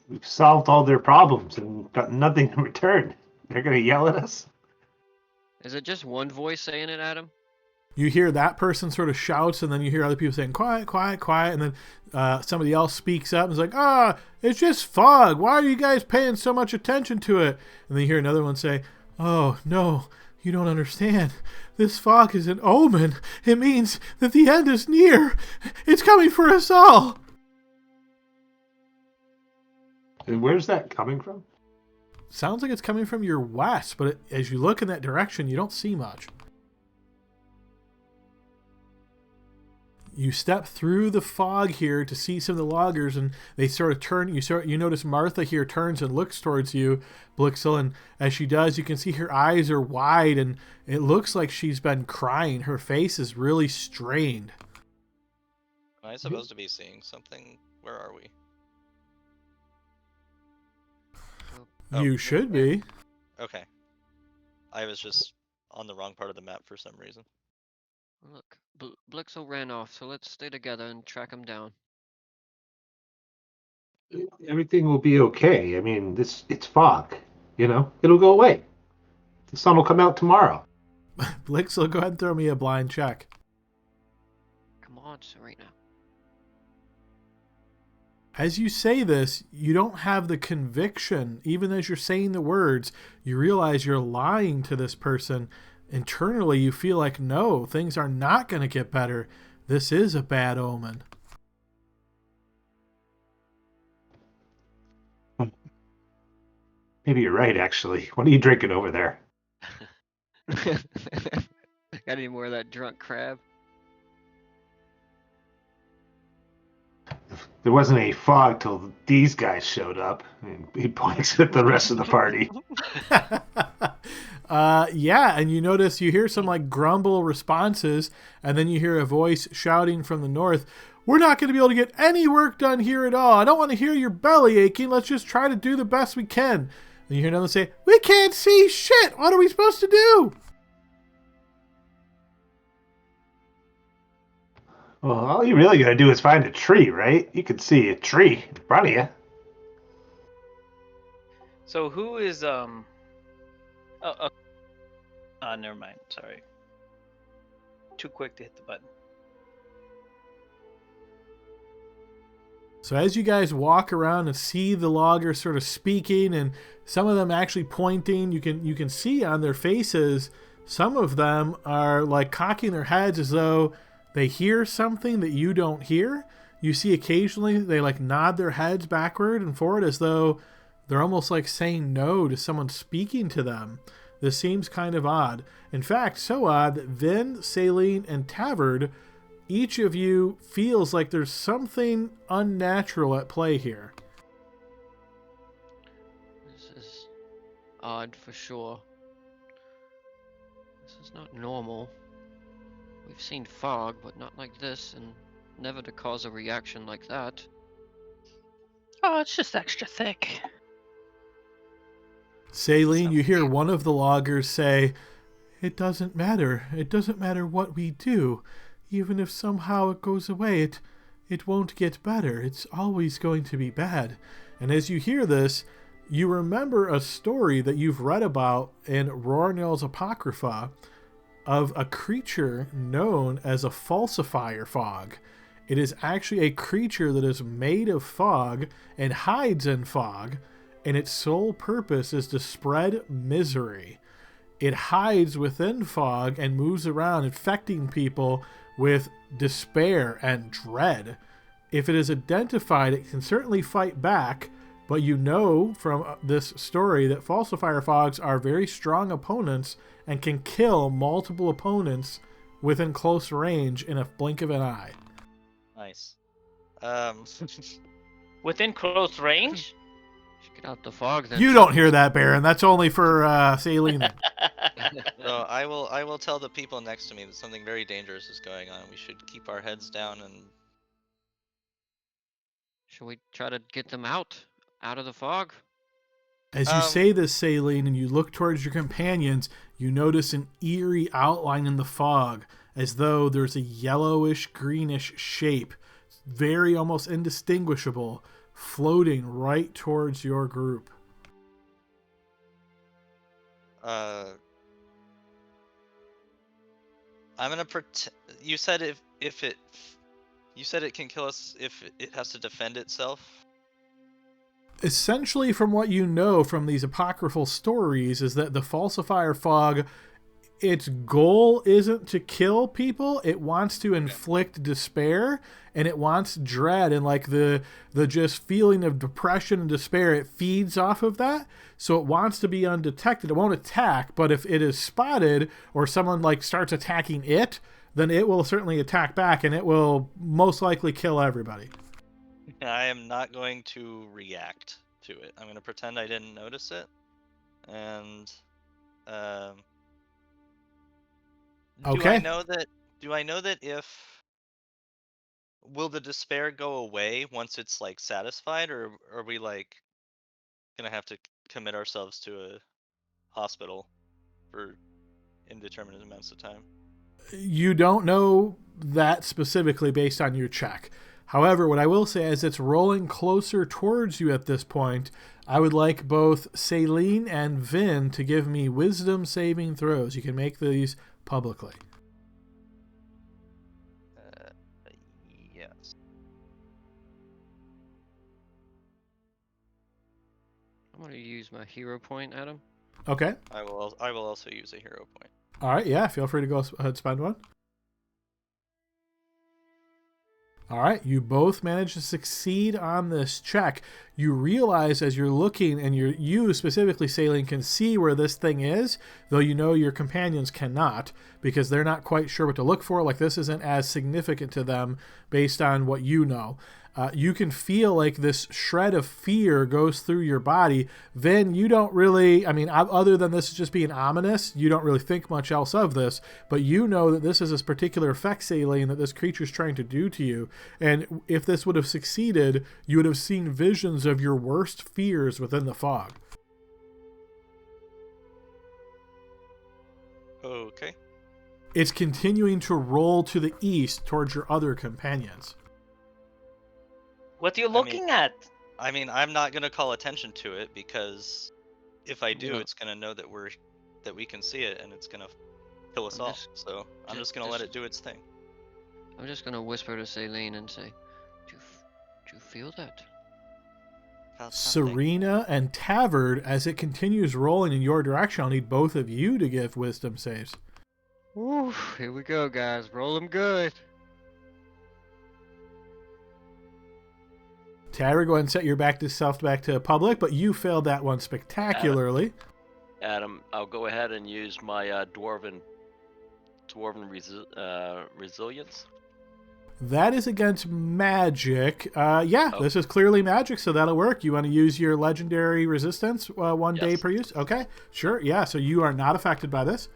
We've solved all their problems and got nothing in return. They're gonna yell at us? Is it just one voice saying it, Adam? You hear that person sort of shouts, and then you hear other people saying, "Quiet, quiet, quiet," and then somebody else speaks up and is like, it's just fog. Why are you guys paying so much attention to it?" And then you hear another one say, "Oh, no, you don't understand. This fog is an omen. It means that the end is near. It's coming for us all." And where's that coming from? Sounds like it's coming from your west, but as you look in that direction, you don't see much. You step through the fog here to see some of the loggers, and they sort of turn. You notice Martha here turns and looks towards you, Blixel, and as she does, you can see her eyes are wide, and it looks like she's been crying. Her face is really strained. Am I supposed to be seeing something? Where are we? Oh, You should be. Okay. I was just on the wrong part of the map for some reason. Look, Blixel ran off, so let's stay together and track him down. Everything will be okay. I mean, it's fog. It'll go away. The sun will come out tomorrow. Blixel, go ahead and throw me a blind check. Come on, Serena. As you say this, you don't have the conviction. Even as you're saying the words, you realize you're lying to this person. Internally, you feel like, no, things are not going to get better. This is a bad omen. Maybe you're right, actually. What are you drinking over there? Got any more of that drunk crab? There wasn't any fog till these guys showed up. And he points at the rest of the party. Yeah, and you notice you hear some like grumble responses, and then you hear a voice shouting from the north, "We're not going to be able to get any work done here at all. I don't want to hear your belly aching. Let's just try to do the best we can." And you hear another say, "We can't see shit. What are we supposed to do?" Well, all you really gotta do is find a tree, right? You can see a tree in front of you. So who is never mind. Sorry. Too quick to hit the button. So as you guys walk around and see the loggers sort of speaking and some of them actually pointing, you can see on their faces, some of them are like cocking their heads as though they hear something that you don't hear. You see occasionally they like nod their heads backward and forward as though they're almost like saying no to someone speaking to them. This seems kind of odd. In fact, so odd that Vin, Saline, and Tavard, each of you feels like there's something unnatural at play here. This is odd for sure. This is not normal. We've seen fog, but not like this, and never to cause a reaction like that. Oh, it's just extra thick. Saline, you hear one of the loggers say, "It doesn't matter. It doesn't matter what we do. Even if somehow it goes away, it won't get better. It's always going to be bad." And as you hear this, you remember a story that you've read about in Rornell's Apocrypha of a creature known as a falsifier fog. It is actually a creature that is made of fog and hides in fog, and its sole purpose is to spread misery. It hides within fog and moves around, infecting people with despair and dread. If it is identified, it can certainly fight back, but you know from this story that falsifier fogs are very strong opponents and can kill multiple opponents within close range in a blink of an eye. Nice. Within close range? Should get out the fog then. You don't hear that, Baron. That's only for Saline. So I will tell the people next to me that something very dangerous is going on. We should keep our heads down and. Should we try to get them out of the fog? As you say this, Saline, and you look towards your companions, you notice an eerie outline in the fog, as though there's a yellowish, greenish shape, very almost indistinguishable, floating right towards your group. I'm gonna pretend. You said if it. You said it can kill us if it has to defend itself. Essentially, from what you know from these apocryphal stories, is that the falsifier fog, its goal isn't to kill people. It wants to inflict despair, and it wants dread, and like the just feeling of depression and despair. It feeds off of that, so it wants to be undetected. It won't attack, but if it is spotted or someone like starts attacking it, then it will certainly attack back, and it will most likely kill everybody. I am not going to react to it. I'm going to pretend I didn't notice it. And Okay. Do I know that if will the despair go away once it's like satisfied, or are we like going to have to commit ourselves to a hospital for indeterminate amounts of time? You don't know that specifically based on your check. However, what I will say is it's rolling closer towards you at this point. I would like both Saline and Vin to give me wisdom saving throws. You can make these publicly. Yes. I'm going to use my hero point, Adam. Okay. I will also use a hero point. All right. Yeah. Feel free to go ahead and spend one. All right, you both managed to succeed on this check. You realize as you're looking, and you specifically, Saline, can see where this thing is, though you know your companions cannot, because they're not quite sure what to look for. Like, this isn't as significant to them based on what you know. You can feel like this shred of fear goes through your body. Then you don't really, I mean, other than this just being ominous, you don't really think much else of this, but you know that this is this particular effect, Saline, that this creature's trying to do to you. And if this would have succeeded, you would have seen visions of your worst fears within the fog. Okay. It's continuing to roll to the east towards your other companions. What are you looking at? I mean, I'm not gonna call attention to it, because if I do, Yeah. it's gonna know that we can see it, and it's gonna kill us all. So I'm just gonna let it do its thing. I'm just gonna whisper to Saline and say, do you feel that? Felt something. Serena and Tavard, as it continues rolling in your direction, I'll need both of you to give wisdom saves. Ooh, here we go, guys. Roll them good. Tavard, go ahead and set your yourself back to public, but you failed that one spectacularly. Adam, I'll go ahead and use my dwarven resilience. That is against magic. This is clearly magic, so that'll work. You want to use your legendary resistance one day per use? Okay, sure. Yeah, so you are not affected by this.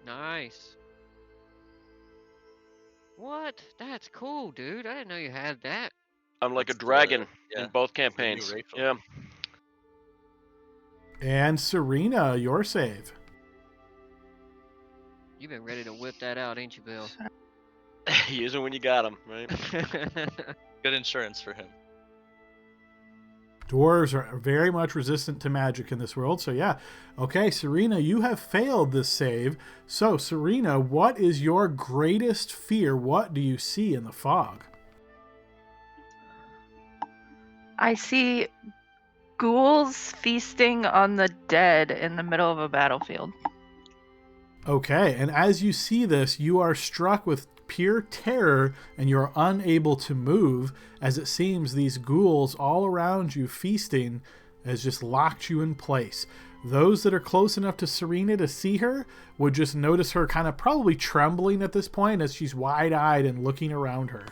Nice. What? That's cool, dude. I didn't know you had that. I'm like That's a dragon the- in both the new campaigns. Rachel. Yeah. And Serena, your save. You've been ready to whip that out, ain't you, Bill? Use it when you got them, right? Good insurance for him. Dwarves are very much resistant to magic in this world, so yeah. Okay, Serena, you have failed this save. So, Serena, what is your greatest fear? What do you see in the fog? I see ghouls feasting on the dead in the middle of a battlefield. Okay, and as you see this, you are struck with pure terror and you're unable to move, as it seems these ghouls all around you feasting has just locked you in place. Those that are close enough to Serena to see her would just notice her kind of probably trembling at this point as she's wide-eyed and looking around her.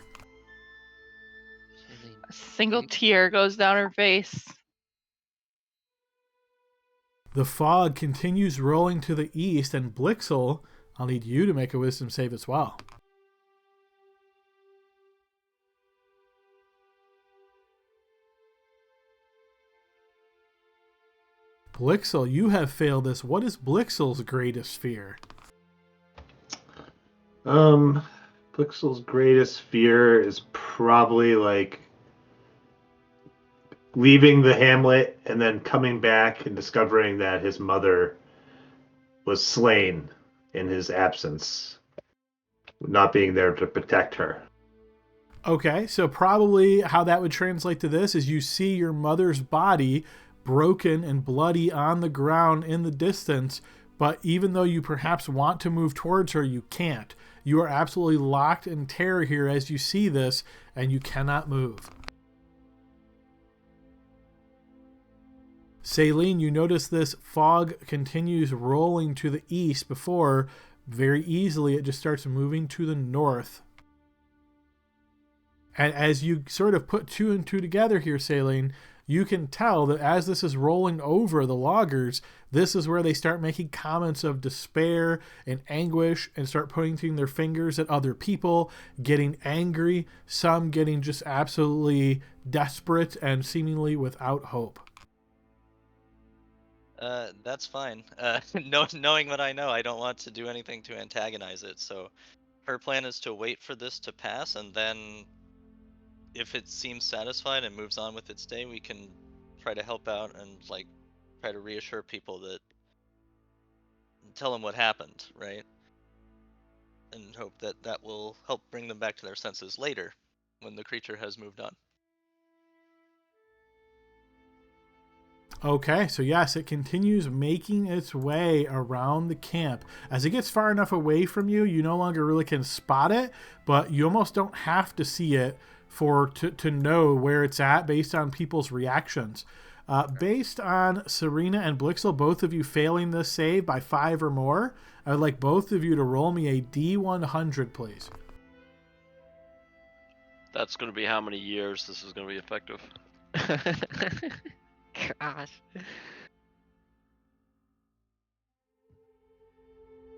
Saline, A single tear goes down her face. The fog continues rolling to the east, and Blixel, I'll need you to make a wisdom save as well. Blixel, you have failed this. What is Blixel's greatest fear? Blixel's greatest fear is probably like leaving the hamlet and then coming back and discovering that his mother was slain in his absence, not being there to protect her. Okay, so probably how that would translate to this is you see your mother's body broken and bloody on the ground in the distance, but even though you perhaps want to move towards her, you can't. You are absolutely locked in terror here as you see this, and you cannot move. Saline, you notice this fog continues rolling to the east before very easily it just starts moving to the north. And as you sort of put two and two together here, Saline, you can tell that as this is rolling over the loggers, this is where they start making comments of despair and anguish and start pointing their fingers at other people, getting angry, some getting just absolutely desperate and seemingly without hope. That's fine. Knowing what I know, I don't want to do anything to antagonize it, so her plan is to wait for this to pass, and then if it seems satisfied and moves on with its day, we can try to help out and like try to reassure people that, tell them what happened, right? And hope that that will help bring them back to their senses later when the creature has moved on. Okay, so yes, it continues making its way around the camp. As it gets far enough away from you, you no longer really can spot it, but you almost don't have to see it to know where it's at based on people's reactions. Based on Serena and Blixel, both of you failing this save by 5 or more, I would like both of you to roll me a D100, please. That's going to be how many years this is going to be effective. Gosh.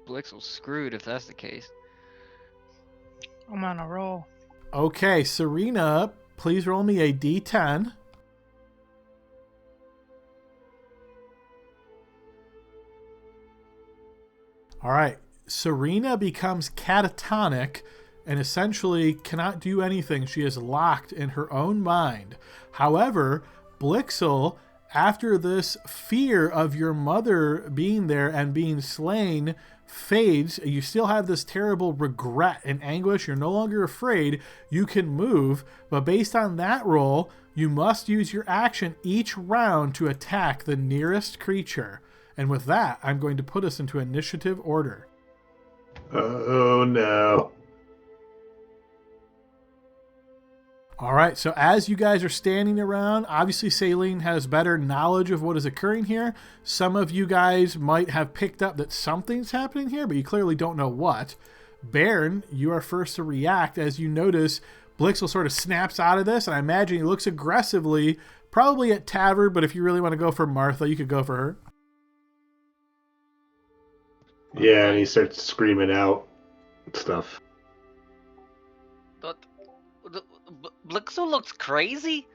Blixel's screwed if that's the case. I'm on a roll. Okay, Serena, please roll me a D10. All right, Serena becomes catatonic and essentially cannot do anything. She is locked in her own mind. However, Blixel, after this fear of your mother being there and being slain fades, you still have this terrible regret and anguish. You're no longer afraid. You can move, but based on that roll, you must use your action each round to attack the nearest creature. And with that, I'm going to put us into initiative order. Oh no. All right, so as you guys are standing around, obviously Saline has better knowledge of what is occurring here. Some of you guys might have picked up that something's happening here, but you clearly don't know what. Baron, you are first to react as you notice Blixel sort of snaps out of this, and I imagine he looks aggressively, probably at Tavern, but if you really want to go for Martha, you could go for her. Yeah, and he starts screaming out stuff. But Blixel looks crazy.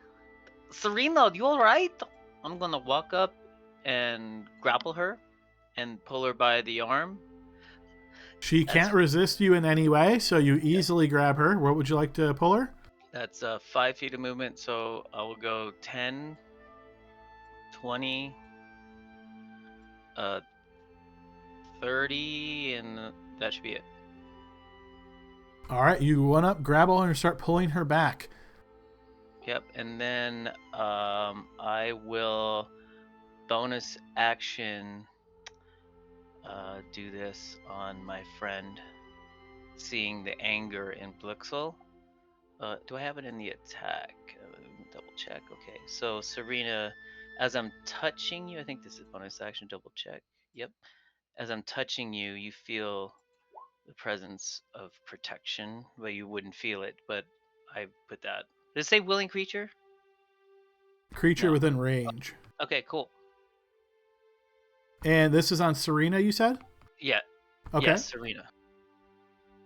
Serena, you alright? I'm gonna walk up and grapple her and pull her by the arm. She can't resist you in any way, so you easily grab her. What would you like to pull her? That's 5 feet of movement, so I will go 10, 20, 30, and that should be it. All right, you run up, grab her, and start pulling her back. Yep, and then I will bonus action do this on my friend, seeing the anger in Blixel. Do I have it in the attack? Double check. Okay, so Serena, as I'm touching you, I think this is bonus action, double check. Yep. As I'm touching you, you feel the presence of protection. Well, you wouldn't feel it, but I put that. Did it say willing creature? Creature No. within range. Okay, cool. And this is on Serena, you said? Yeah. Okay. Yes, Serena.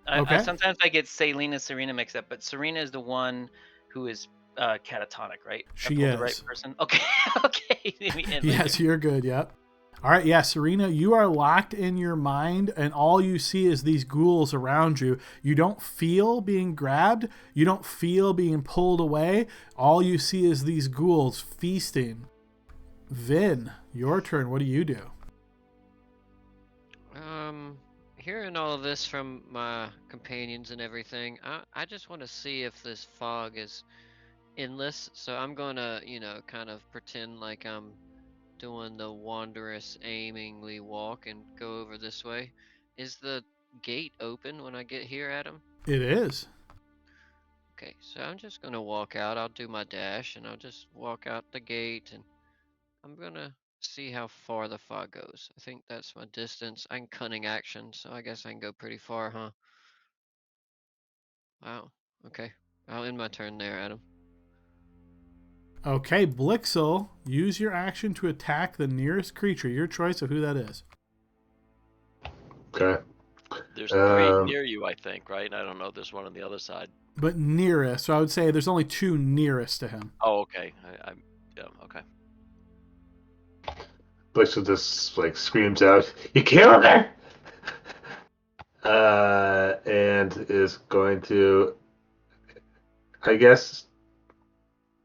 Okay. Sometimes I get Saline and Serena mixed up, but Serena is the one who is catatonic, right? She I pulled is. the right person. Okay, okay. Yes, you're good, yep. All right, yeah, Serena, you are locked in your mind, and all you see is these ghouls around you. You don't feel being grabbed. You don't feel being pulled away. All you see is these ghouls feasting. Vin, your turn. What do you do? Hearing all of this from my companions and everything, I just want to see if this fog is endless. So I'm gonna, kind of pretend like I'm doing the wondrous aimingly walk and go over this way. Is the gate open when I get here, Adam? It is. Okay, so I'm just gonna walk out. I'll do my dash and I'll just walk out the gate and I'm gonna see how far the fog goes. I think that's my distance. I can cunning action, so I guess I can go pretty far, huh? Wow. Okay. I'll end my turn there, Adam. Okay, Blixel, use your action to attack the nearest creature. Your choice of who that is. Okay. There's 3 near you, I think, right? I don't know. There's one on the other side. But nearest, so I would say there's only 2 nearest to him. Oh, okay. Yeah, okay. Blixel just like screams out, "You killed her!" And is going to, I guess,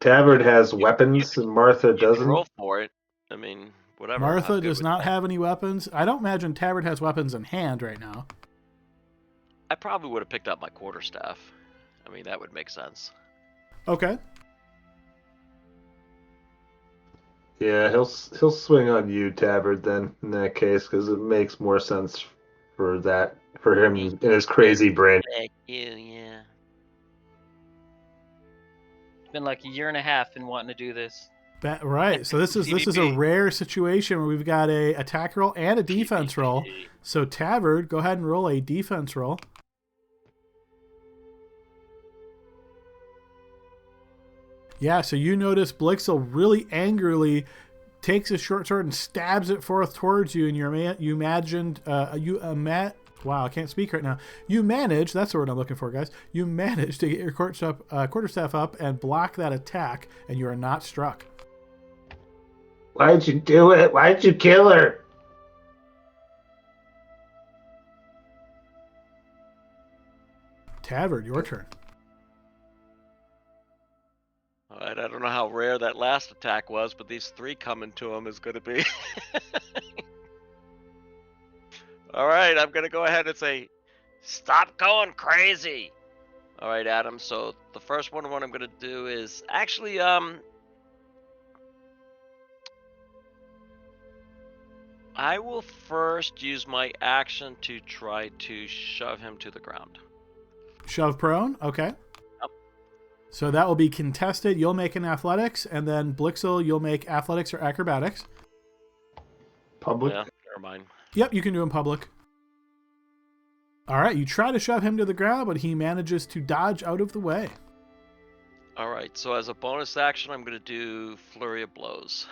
Tavern has weapons and Martha You can doesn't. roll for it. I mean, whatever. I'm Martha good does with not that. have any weapons. I don't imagine Tavern has weapons in hand right now. I probably would have picked up my quarterstaff. I mean, that would make sense. Okay. Yeah, he'll swing on you, Tabard. Then in that case, because it makes more sense for him in his crazy brain. Heck you, yeah. It's been like a year and a half been wanting to do this. Right. So this is a PvP. rare situation where we've got a attack roll and a defense roll. PvP. So Tavard, go ahead and roll a defense roll. Yeah, so you notice Blixel really angrily takes his short sword and stabs it forth towards you, and wow, I can't speak right now. You manage, that's the word I'm looking for, guys. You manage to get your quarterstaff up and block that attack, and you are not struck. Why'd you do it? Why'd you kill her? Tavard, your turn. All right, I don't know how rare that last attack was, but these 3 coming to him is going to be. All right, I'm going to go ahead and say, stop going crazy. All right, Adam. So the first one, what I'm going to do is actually, I will first use my action to try to shove him to the ground. Shove prone, okay. Yep. So that will be contested. You'll make an athletics, and then Blixel, you'll make athletics or acrobatics. Public. Yeah, never mind. Yep, you can do in public. All right, you try to shove him to the ground, but he manages to dodge out of the way. All right, so as a bonus action, I'm going to do Flurry of Blows.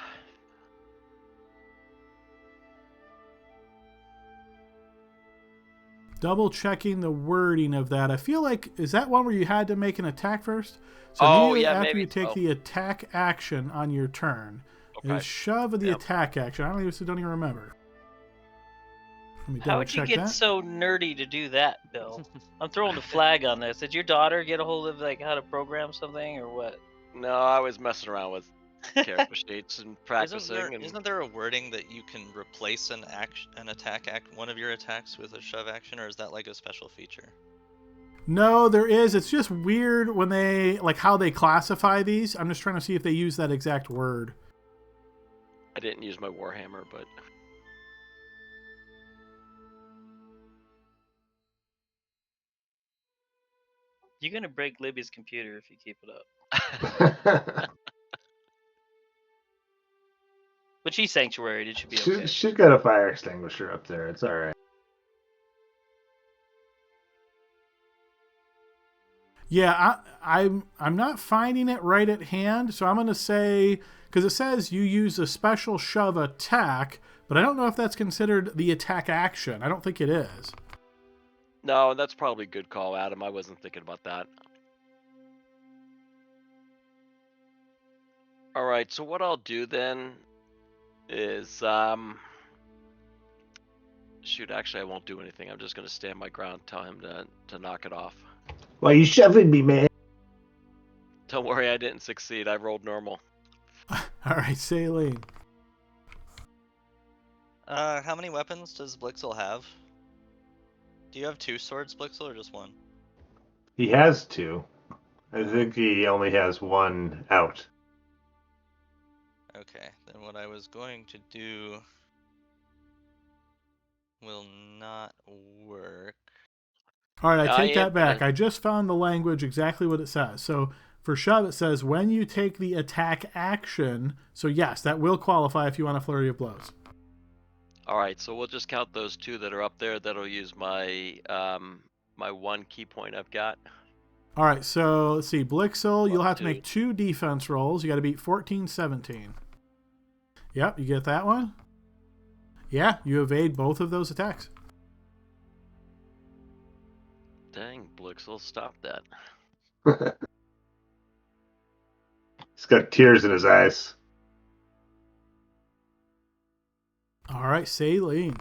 Double checking the wording of that. I feel like, is that one where you had to make an attack first? So Oh, immediately yeah, after maybe you take so. the attack action on your turn, Okay. is shove of the Yep. attack action. I don't even remember. Let me How double would you check get that. so nerdy to do that, Bill? I'm throwing the flag on this. Did your daughter get a hold of like how to program something or what? No, I was messing around with character sheets and practicing. Isn't there a wording that you can replace an attack one of your attacks with a shove action, or is that like a special feature? No, there is. It's just weird when they, like how they classify these. I'm just trying to see if they use that exact word. I didn't use my Warhammer, but You're gonna break Libby's computer if you keep it up. But she's sanctuary. It should be okay. She's got a fire extinguisher up there. It's all right. Yeah, I'm not finding it right at hand, so I'm going to say, because it says you use a special shove attack, but I don't know if that's considered the attack action. I don't think it is. no, that's probably a good call, Adam. I wasn't thinking about that. All right, so what I'll do then is, shoot, actually I won't do anything. I'm just going to stand my ground, tell him to knock it off. Why you shoving me, man? Don't worry, I didn't succeed. I rolled normal. All right, Saline. How many weapons does Blixel have? Do you have 2 swords, Blixel, or just 1? He has 2. I think he only has 1 out. Okay, then what I was going to do will not work. All right, I take am that back. gonna- I just found the language exactly what it says. So for shove, it says when you take the attack action. So yes, that will qualify if you want a flurry of blows. All right, so we'll just count those 2 that are up there. That'll use my my 1 key point I've got. All right, so let's see. Blixel, you'll have to 2. make 2 defense rolls. You got to beat 14, 17. Yep, you get that one. Yeah, you evade both of those attacks. Dang, Blixel, stop that. He's got tears in his eyes. All right, Saline.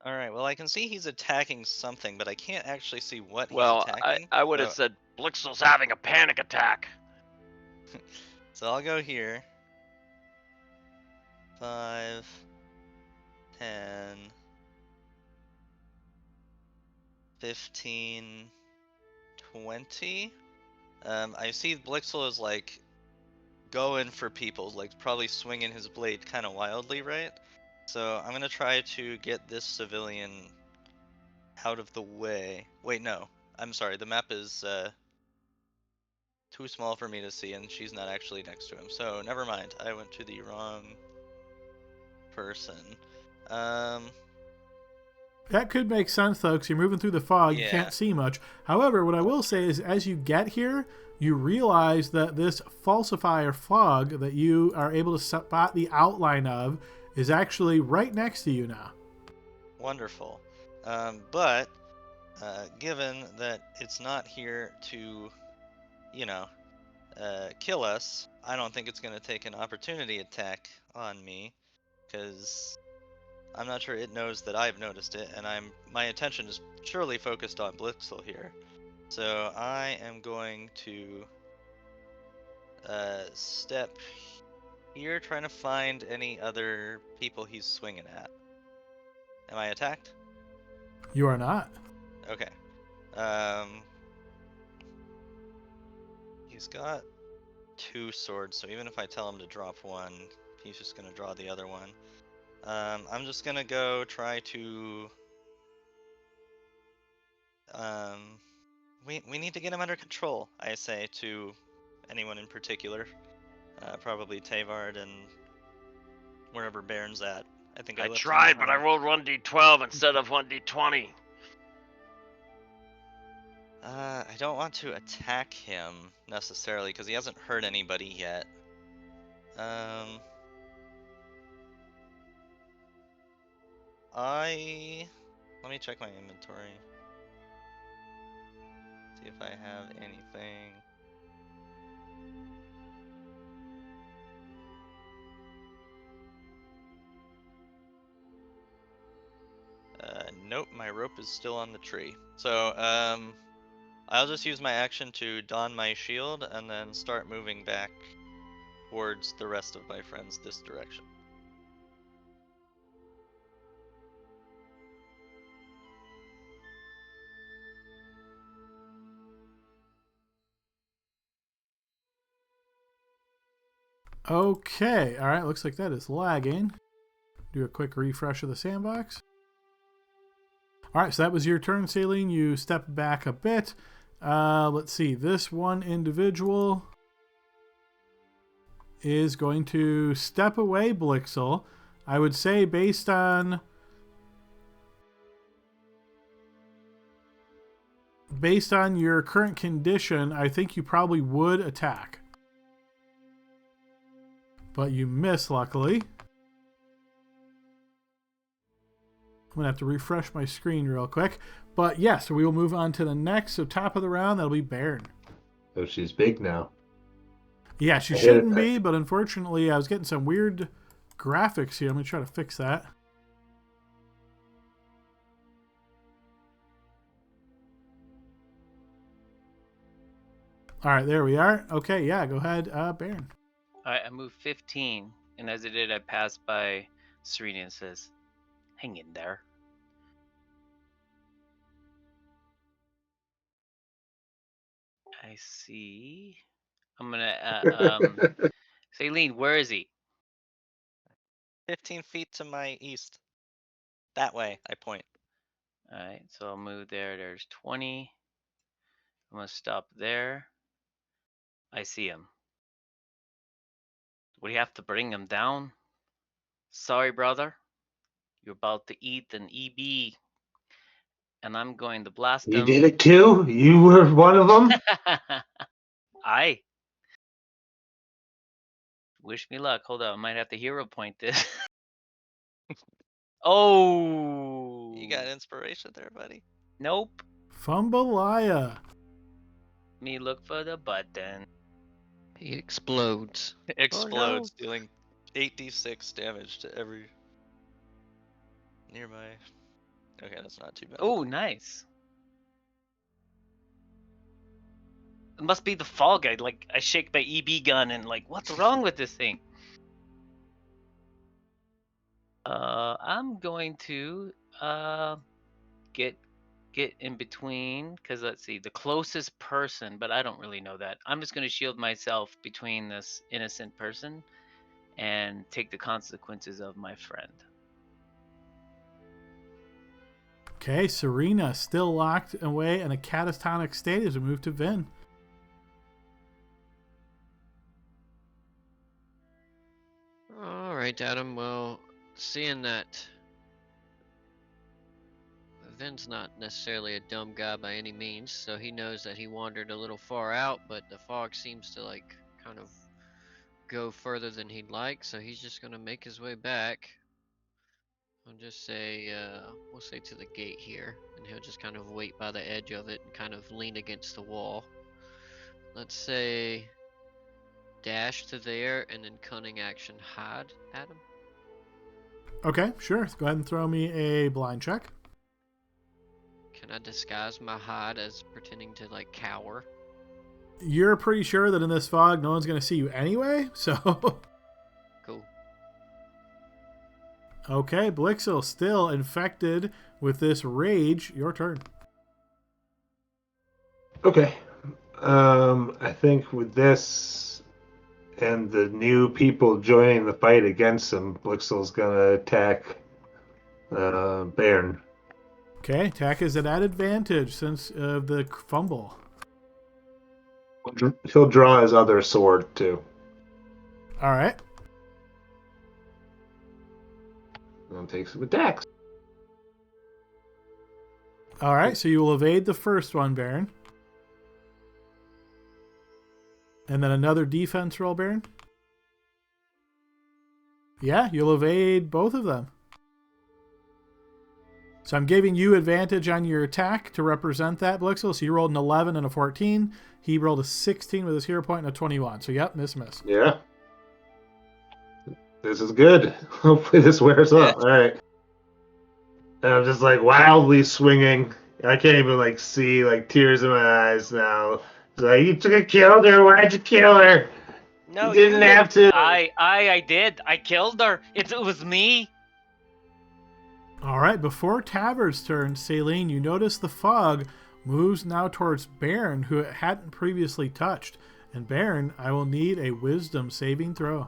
Alright, well I can see he's attacking something, but I can't actually see what Well, he's attacking. I would have said Blixel's having a panic attack. So I'll go here. 5, 10, 15, 20. I see Blixel is like going for people, like probably swinging his blade kind of wildly, right? So I'm gonna try to get this civilian out of the way. Wait, no. I'm sorry. The map is too small for me to see, and she's not actually next to him. So never mind. I went to the wrong person. That could make sense, though, because you're moving through the fog. You Yeah. can't see much. However, what I will say is as you get here, you realize that this falsifier fog that you are able to spot the outline of is actually right next to you now. Wonderful. But given that it's not here to, kill us, I don't think it's going to take an opportunity attack on me, because I'm not sure it knows that I've noticed it, and my attention is surely focused on Blixel here. So I am going to step here, trying to find any other people he's swinging at. Am I attacked? You are not. Okay. He's got 2 swords, so even if I tell him to drop one, he's just gonna draw the other one. I'm just gonna go try to. We need to get him under control, I say to anyone in particular. Probably Tavard and wherever Baron's at. I think I left him tried, but I behind. rolled 1d12 instead of 1d20. I don't want to attack him necessarily because he hasn't hurt anybody yet. Let me check my inventory. See if I have anything. Nope, my rope is still on the tree. So, I'll just use my action to don my shield and then start moving back towards the rest of my friends this direction. Okay. All right. Looks like that is lagging. Do a quick refresh of the sandbox. All right. So that was your turn, Saline. You step back a bit. Let's see. This one individual is going to step away, Blixel. I would say based on your current condition, I think you probably would attack. But you miss, luckily. I'm going to have to refresh my screen real quick. But yes, we will move on to the next. So top of the round, that'll be Baron. So she's big now. Yeah, she shouldn't be, but unfortunately, I was getting some weird graphics here. I'm going to try to fix that. All right, there we are. Okay, yeah, go ahead, Baron. I moved 15, and as I did, I passed by Cerilia and says, "Hang in there." I see. I'm gonna Saline, where is he? 15 feet to my east. That way, I point. All right, so I'll move there. There's 20. I'm gonna stop there. I see him. We have to bring him down. Sorry, brother. You're about to eat an EB, and I'm going to blast him. You did it too? You were one of them? I wish me luck. Hold on, I might have to hero point this. Oh, You got inspiration there, buddy. Nope. Fumbalaya. Me look for the button. He explodes. Explodes, dealing 8d6 damage to every nearby. Okay, that's not too bad. Oh, nice. It must be the fall guy. Like, I shake my EB gun and like, what's wrong with this thing? I'm going to get get in between, because let's see, the closest person, but I don't really know that. I'm just going to shield myself between this innocent person and take the consequences of my friend. Okay, Serena still locked away in a catatonic state as we move to Vin. All right, Adam. Well, seeing that Vin's not necessarily a dumb guy by any means, so he knows that he wandered a little far out, but the fog seems to like kind of go further than he'd like, so he's just gonna make his way back. I'll just say, we'll say to the gate here, and he'll just kind of wait by the edge of it and kind of lean against the wall. Let's say dash to there and then cunning action hide, Adam. Okay, sure. Go ahead and throw me a blind check. Can I disguise my hide as pretending to like cower? You're pretty sure that in this fog, no one's going to see you anyway, so... Cool. Okay, Blixel still infected with this rage. Your turn. Okay. I think with this and the new people joining the fight against him, Blixel's gonna attack Bairn. Okay, attack is at advantage since of the fumble. He'll draw his other sword too. All right. And takes some attacks. All right, so you will evade the first one, Baron. And then another defense roll, Baron. Yeah, you'll evade both of them. So I'm giving you advantage on your attack to represent that, Blixel. So you rolled an 11 and a 14. He rolled a 16 with his hero point and a 21. So yep, miss. Yeah. This is good. Hopefully this wears up. All right. And I'm just like wildly swinging. I can't even like see like tears in my eyes now. It's like, you took a killed her. Why'd you kill her? No, you didn't have to. I did. I killed her. It was me. All right, before Taver's turn, Saline, you notice the fog moves now towards Baron, who it hadn't previously touched. And Baron, I will need a wisdom saving throw.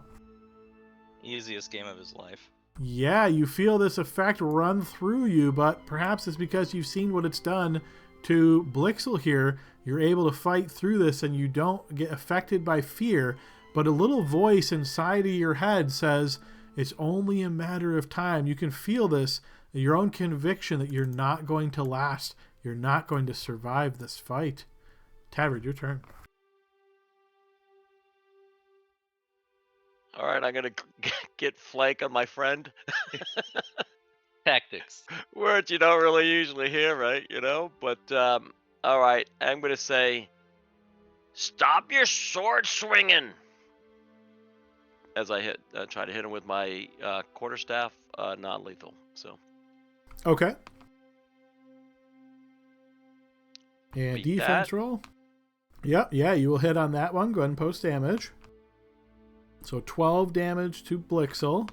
Easiest game of his life. Yeah, you feel this effect run through you, but perhaps it's because you've seen what it's done to Blixel here. You're able to fight through this and you don't get affected by fear, but a little voice inside of your head says it's only a matter of time. You can feel this, your own conviction that you're not going to last. You're not going to survive this fight. Tavard, your turn. All right, I'm gonna get flank on my friend. Tactics. Words you don't really usually hear, right? But all right, I'm gonna say, stop your sword swinging. As I try to hit him with my quarterstaff, non-lethal. So. Okay. And Beat defense that. roll. Yep, yeah, you will hit on that one. Go ahead and post damage. So 12 damage to Blixel.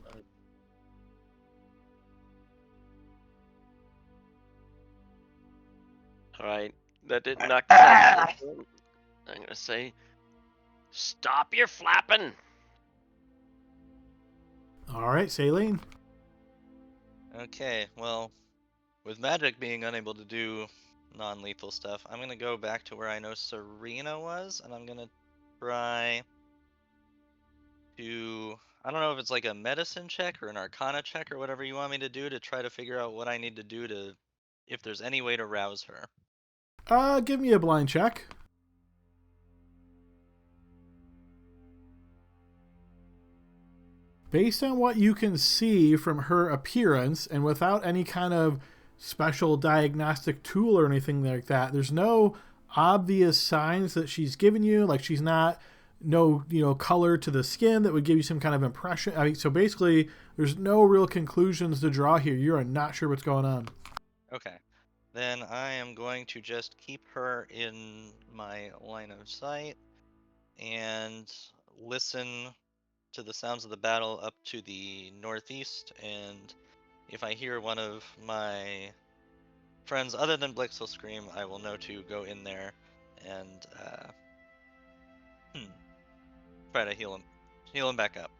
All right, that didn't knock the out. I'm gonna say, stop your flapping. All right, Saline. Okay, well, with magic being unable to do non-lethal stuff, I'm gonna go back to where I know Serena was, and I'm gonna try to, I don't know if it's like a medicine check or an arcana check or whatever you want me to do to try to figure out what I need to do to, if there's any way to rouse her. Give me a blind check. Based on what you can see from her appearance and without any kind of special diagnostic tool or anything like that, there's no obvious signs that she's given you. Like she's not, no, color to the skin that would give you some kind of impression. I mean, so basically there's no real conclusions to draw here. You are not sure what's going on. Okay. Then I am going to just keep her in my line of sight and listen to the sounds of the battle up to the northeast, and if I hear one of my friends other than Blixel Scream, I will know to go in there and try to heal him back up.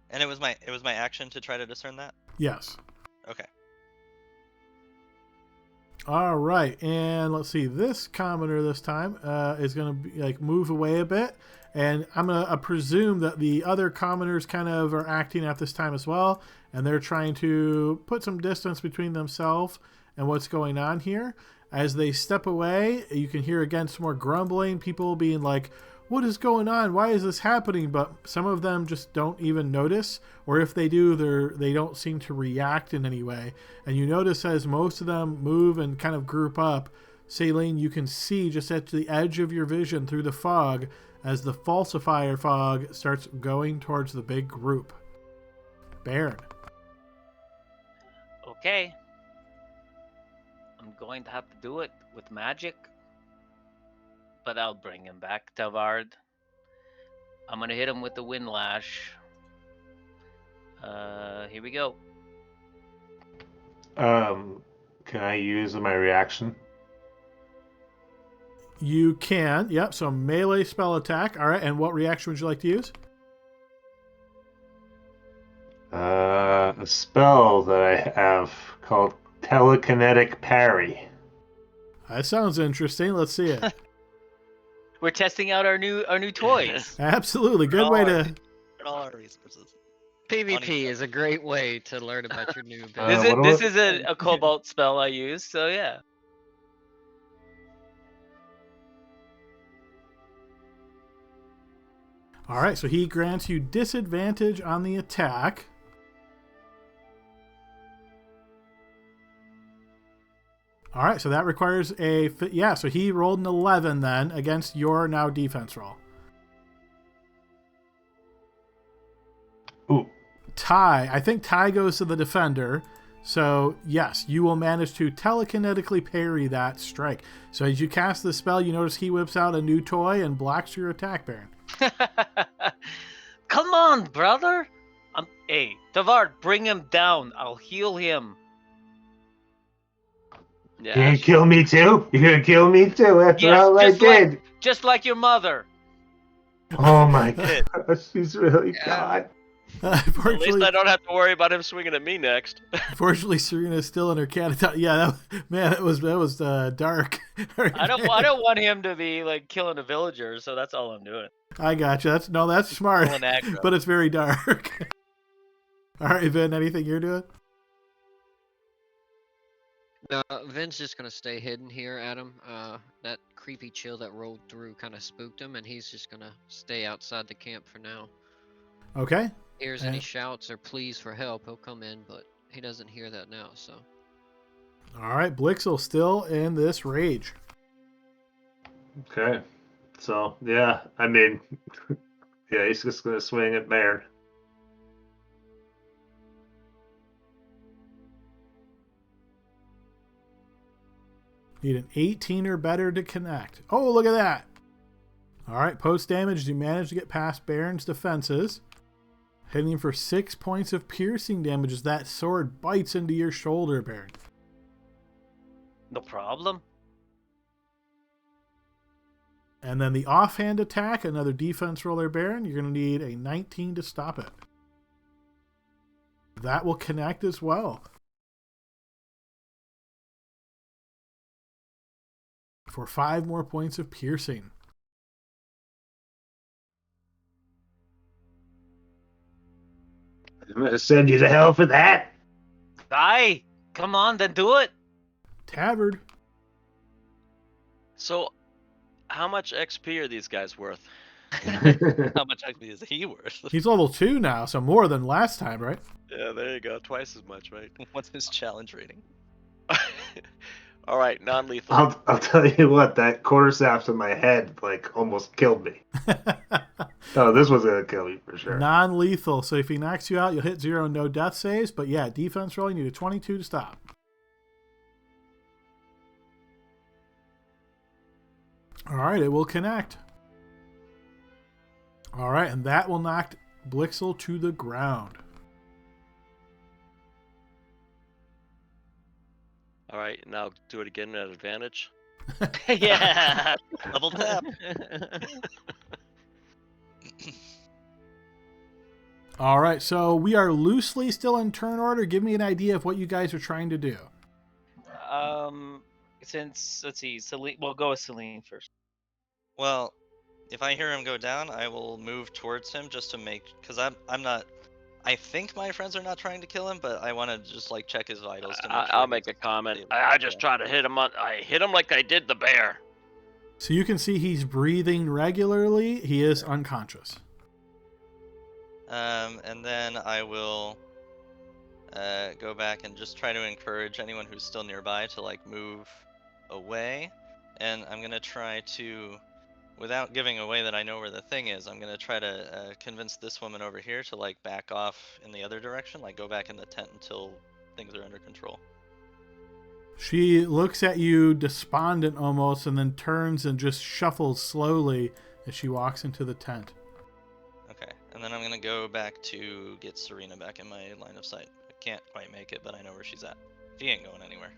And it was my action to try to discern that? Yes. Okay. All right, and let's see. This commoner this time is going to be like move away a bit, and I'm going to presume that the other commoners kind of are acting at this time as well, and they're trying to put some distance between themselves and what's going on here. As they step away, you can hear again some more grumbling, people being like, what is going on? Why is this happening? But some of them just don't even notice, or if they do, they don't seem to react in any way. And you notice as most of them move and kind of group up, Saline, you can see just at the edge of your vision through the fog as the falsifier fog starts going towards the big group. Baron. Okay. I'm going to have to do it with magic. But I'll bring him back, Tavard. I'm going to hit him with the Wind Lash. Here we go. Can I use my reaction? You can. Yep, so melee spell attack. All right, and what reaction would you like to use? A spell that I have called Telekinetic Parry. That sounds interesting. Let's see it. We're testing out our new toys. Absolutely. Good way to... All our resources. PvP is a great way to learn about your new ability. This is a cobalt spell I use, so yeah. All right, so he grants you disadvantage on the attack. All right, so that requires a... Yeah, so he rolled an 11 then against your now defense roll. Ooh. Tie. I think tie goes to the defender. So, yes, you will manage to telekinetically parry that strike. So as you cast the spell, you notice he whips out a new toy and blocks your attack, Baron. Come on, brother. Hey, Tavard, bring him down. I'll heal him. You're gonna kill me too? You're gonna kill me too after all I did? Just like your mother. Oh my god, she's really gone. At least I don't have to worry about him swinging at me next. Fortunately, Serena's still in her catatonic. Yeah, that was dark. I don't want him to be like killing a villager, so that's all I'm doing. I got you. That's smart, but it's very dark. All right, Vin, anything you're doing? No, Vin's just gonna stay hidden here, Adam. That creepy chill that rolled through kind of spooked him, and he's just gonna stay outside the camp for now. Okay. Hears any shouts or pleas for help, he'll come in, but he doesn't hear that now, so. All right, Blixel still in this rage. Okay. So, yeah, I mean, yeah, he's just going to swing at Baron. Need an 18 or better to connect. Oh, look at that. All right, post damage, you manage to get past Baron's defenses. Hitting for 6 points of piercing damage as that sword bites into your shoulder, Baron. No problem. And then the offhand attack, another defense roller, Baron. You're going to need a 19 to stop it. That will connect as well. For 5 more points of piercing. I'm going to send you to hell for that. Die! Come on, then do it. Tabard. So, how much XP are these guys worth? How much XP is he worth? He's level 2 now, so more than last time, right? Yeah, there you go. Twice as much, right? What's his challenge rating? All right, non-lethal. I'll tell you what, that quarterstaff in my head like almost killed me. Oh, this was gonna kill me for sure. Non-lethal, so if he knocks you out, you'll hit 0, no death saves. But yeah, defense roll, you need a 22 to stop. All right, it will connect. All right, and that will knock Blixel to the ground. All right, now do it again at advantage. Yeah. Double tap. All right, so we are loosely still in turn order. Give me an idea of what you guys are trying to do. Since let's see, Celine. We'll go with Celine first. Well, if I hear him go down, I will move towards him just to make, because I'm not. I think my friends are not trying to kill him, but I want to just like check his vitals to make sure. I'll make a comment. I just try to hit him on. I hit him like I did the bear. So you can see he's breathing regularly. He is unconscious. And then I will go back and just try to encourage anyone who's still nearby to like move away. And I'm gonna try to, without giving away that I know where the thing is, I'm gonna try to convince this woman over here to like back off in the other direction, like go back in the tent until things are under control. She looks at you despondent almost, and then turns and just shuffles slowly as she walks into the tent. Okay, and then I'm gonna go back to get Serena back in my line of sight. I can't quite make it, but I know where she's at. She ain't going anywhere.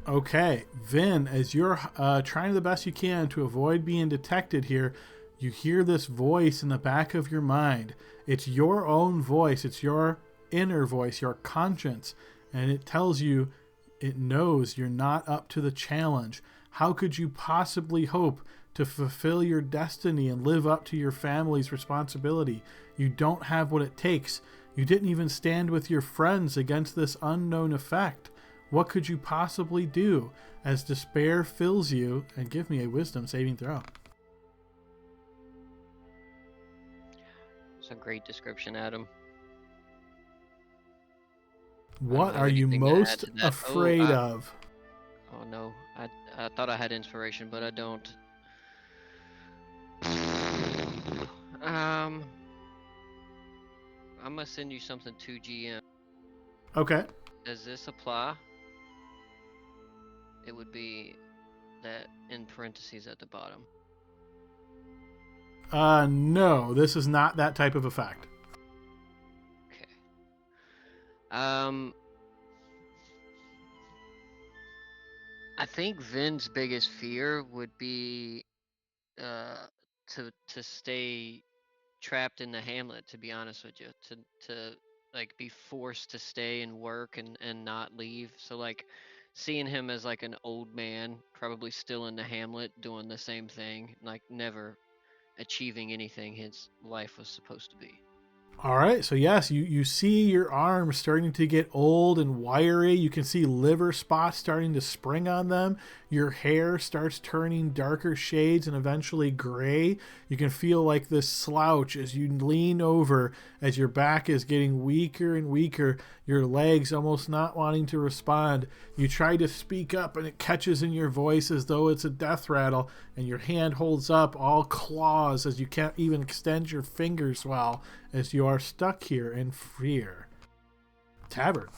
Okay, Vin, as you're trying the best you can to avoid being detected here, you hear this voice in the back of your mind. It's your own voice. It's your inner voice, your conscience, and it tells you, it knows you're not up to the challenge. How could you possibly hope to fulfill your destiny and live up to your family's responsibility? You don't have what it takes. You didn't even stand with your friends against this unknown effect. What could you possibly do? As despair fills you, and give me a wisdom saving throw. It's a great description, Adam. What have are you anything to add most to that. afraid of? Oh no, I thought I had inspiration, but I don't. I'm gonna send you something to GM. Okay. Does this apply? It would be that in parentheses at the bottom. No, this is not that type of effect. Okay. I think Vin's biggest fear would be to stay trapped in the hamlet, to be honest with you. To like be forced to stay and work and not leave. So like seeing him as like an old man, probably still in the hamlet doing the same thing, like never achieving anything his life was supposed to be. All right, so yes, you see your arms starting to get old and wiry. You can see liver spots starting to spring on them. Your hair starts turning darker shades and eventually gray. You can feel like this slouch as you lean over, as your back is getting weaker and weaker, your legs almost not wanting to respond. You try to speak up and it catches in your voice as though it's a death rattle, and your hand holds up all claws as you can't even extend your fingers well, as you are stuck here in fear. Tavern.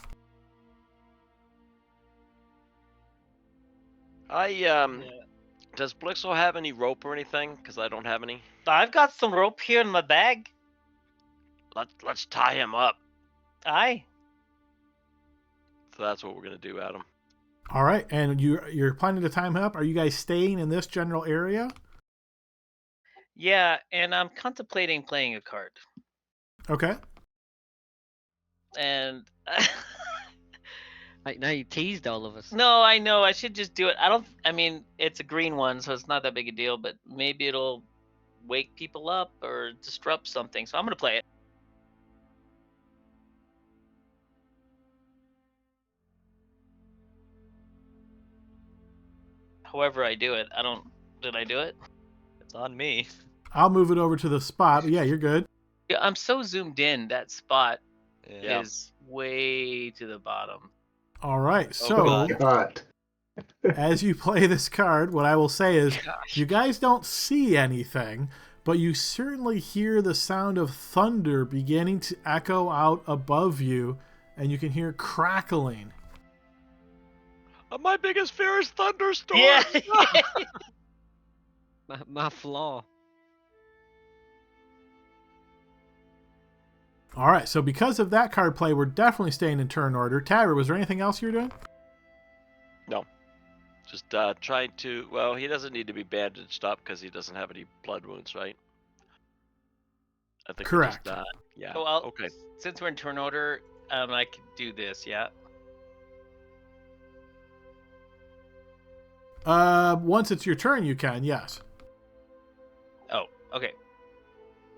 Does Blixel have any rope or anything? Because I don't have any. I've got some rope here in my bag. Let's tie him up. Aye. So that's what we're gonna do, Adam. All right, and you're planning to time up. Are you guys staying in this general area? Yeah, and I'm contemplating playing a card. Okay. And Like now you teased all of us. no, I know I should just do it. I mean, it's a green one, so it's not that big a deal, but maybe it'll wake people up or disrupt something. So I'm gonna play it. However I do it, did I do it? It's on me. I'll move it over to the spot. But yeah, you're good. Yeah, I'm so zoomed in. That spot Yeah. is way to the bottom. All right, Oh, so God. God. as you play this card, what I will say is Gosh. you guys don't see anything, but you certainly hear the sound of thunder beginning to echo out above you, and you can hear crackling. My biggest fear is thunderstorms. Yeah. My flaw. All right, so because of that card play, we're definitely staying in turn order. Tabber, was there anything else you were doing? Just trying to. Well, he doesn't need to be bandaged up because he doesn't have any blood wounds, right? I think Correct. We just, yeah. So I'll, Okay. Since we're in turn order, I could do this. Yeah. Once it's your turn, you can. Yes. Oh, okay.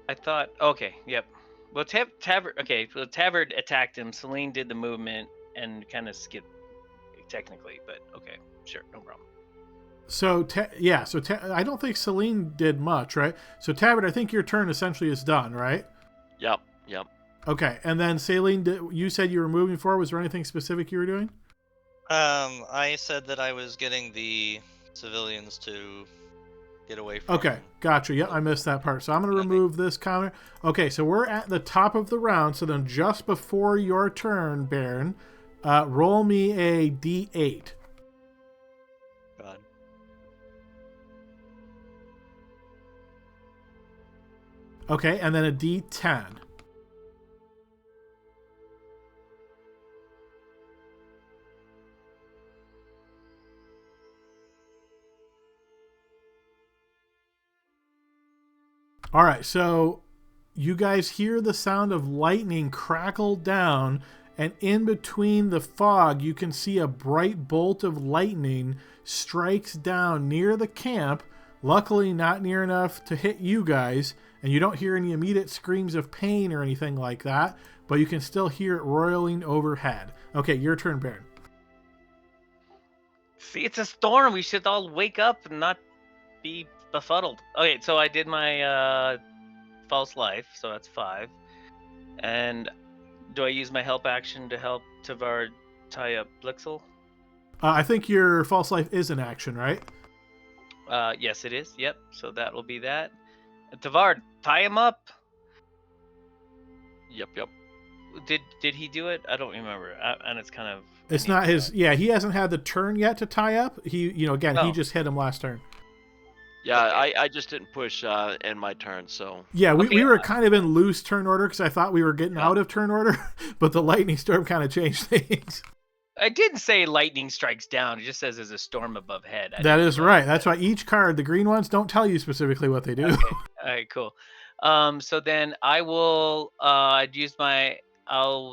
I thought. Okay. Yep. Well, Tavern. Okay. Well, Tavern attacked him. Celine did the movement and kind of skipped technically, but okay. Sure. No problem. So I don't think Celine did much, right? So Tabard, I think your turn essentially is done, right? Yep. Okay, and then Celine, you said you were moving forward. Was there anything specific you were doing? I said that I was getting the civilians to get away from. Okay, gotcha. Yep, I missed that part. So I'm going to remove this counter. Okay, so we're at the top of the round. So then just before your turn, Baron, roll me a D8. God. Okay, and then a D10. All right, so you guys hear the sound of lightning crackle down, and in between the fog, you can see a bright bolt of lightning strikes down near the camp. Luckily, not near enough to hit you guys, and you don't hear any immediate screams of pain or anything like that, but you can still hear it roiling overhead. Okay, your turn, Baron. See, it's a storm. We should all wake up and not be befuddled. Okay, so I did my false life, so that's 5. And do I use my help action to help Tavar tie up Blixel? I think your false life is an action, right? Yes, it is. Yep. So that will be that. Tavar, tie him up. Yep. Did he do it? I don't remember. And it's kind of. It's not his. Yeah, he hasn't had the turn yet to tie up. He Oh. just hit him last turn. Yeah, Okay. I just didn't push in my turn, so. Yeah, we Okay, were kind of in loose turn order because I thought we were getting out of turn order, but the lightning storm kind of changed things. I didn't say lightning strikes down. It just says there's a storm above head. That is right. That's why each card, the green ones, don't tell you specifically what they do. Okay. All right, cool. So then I will. I'd use my.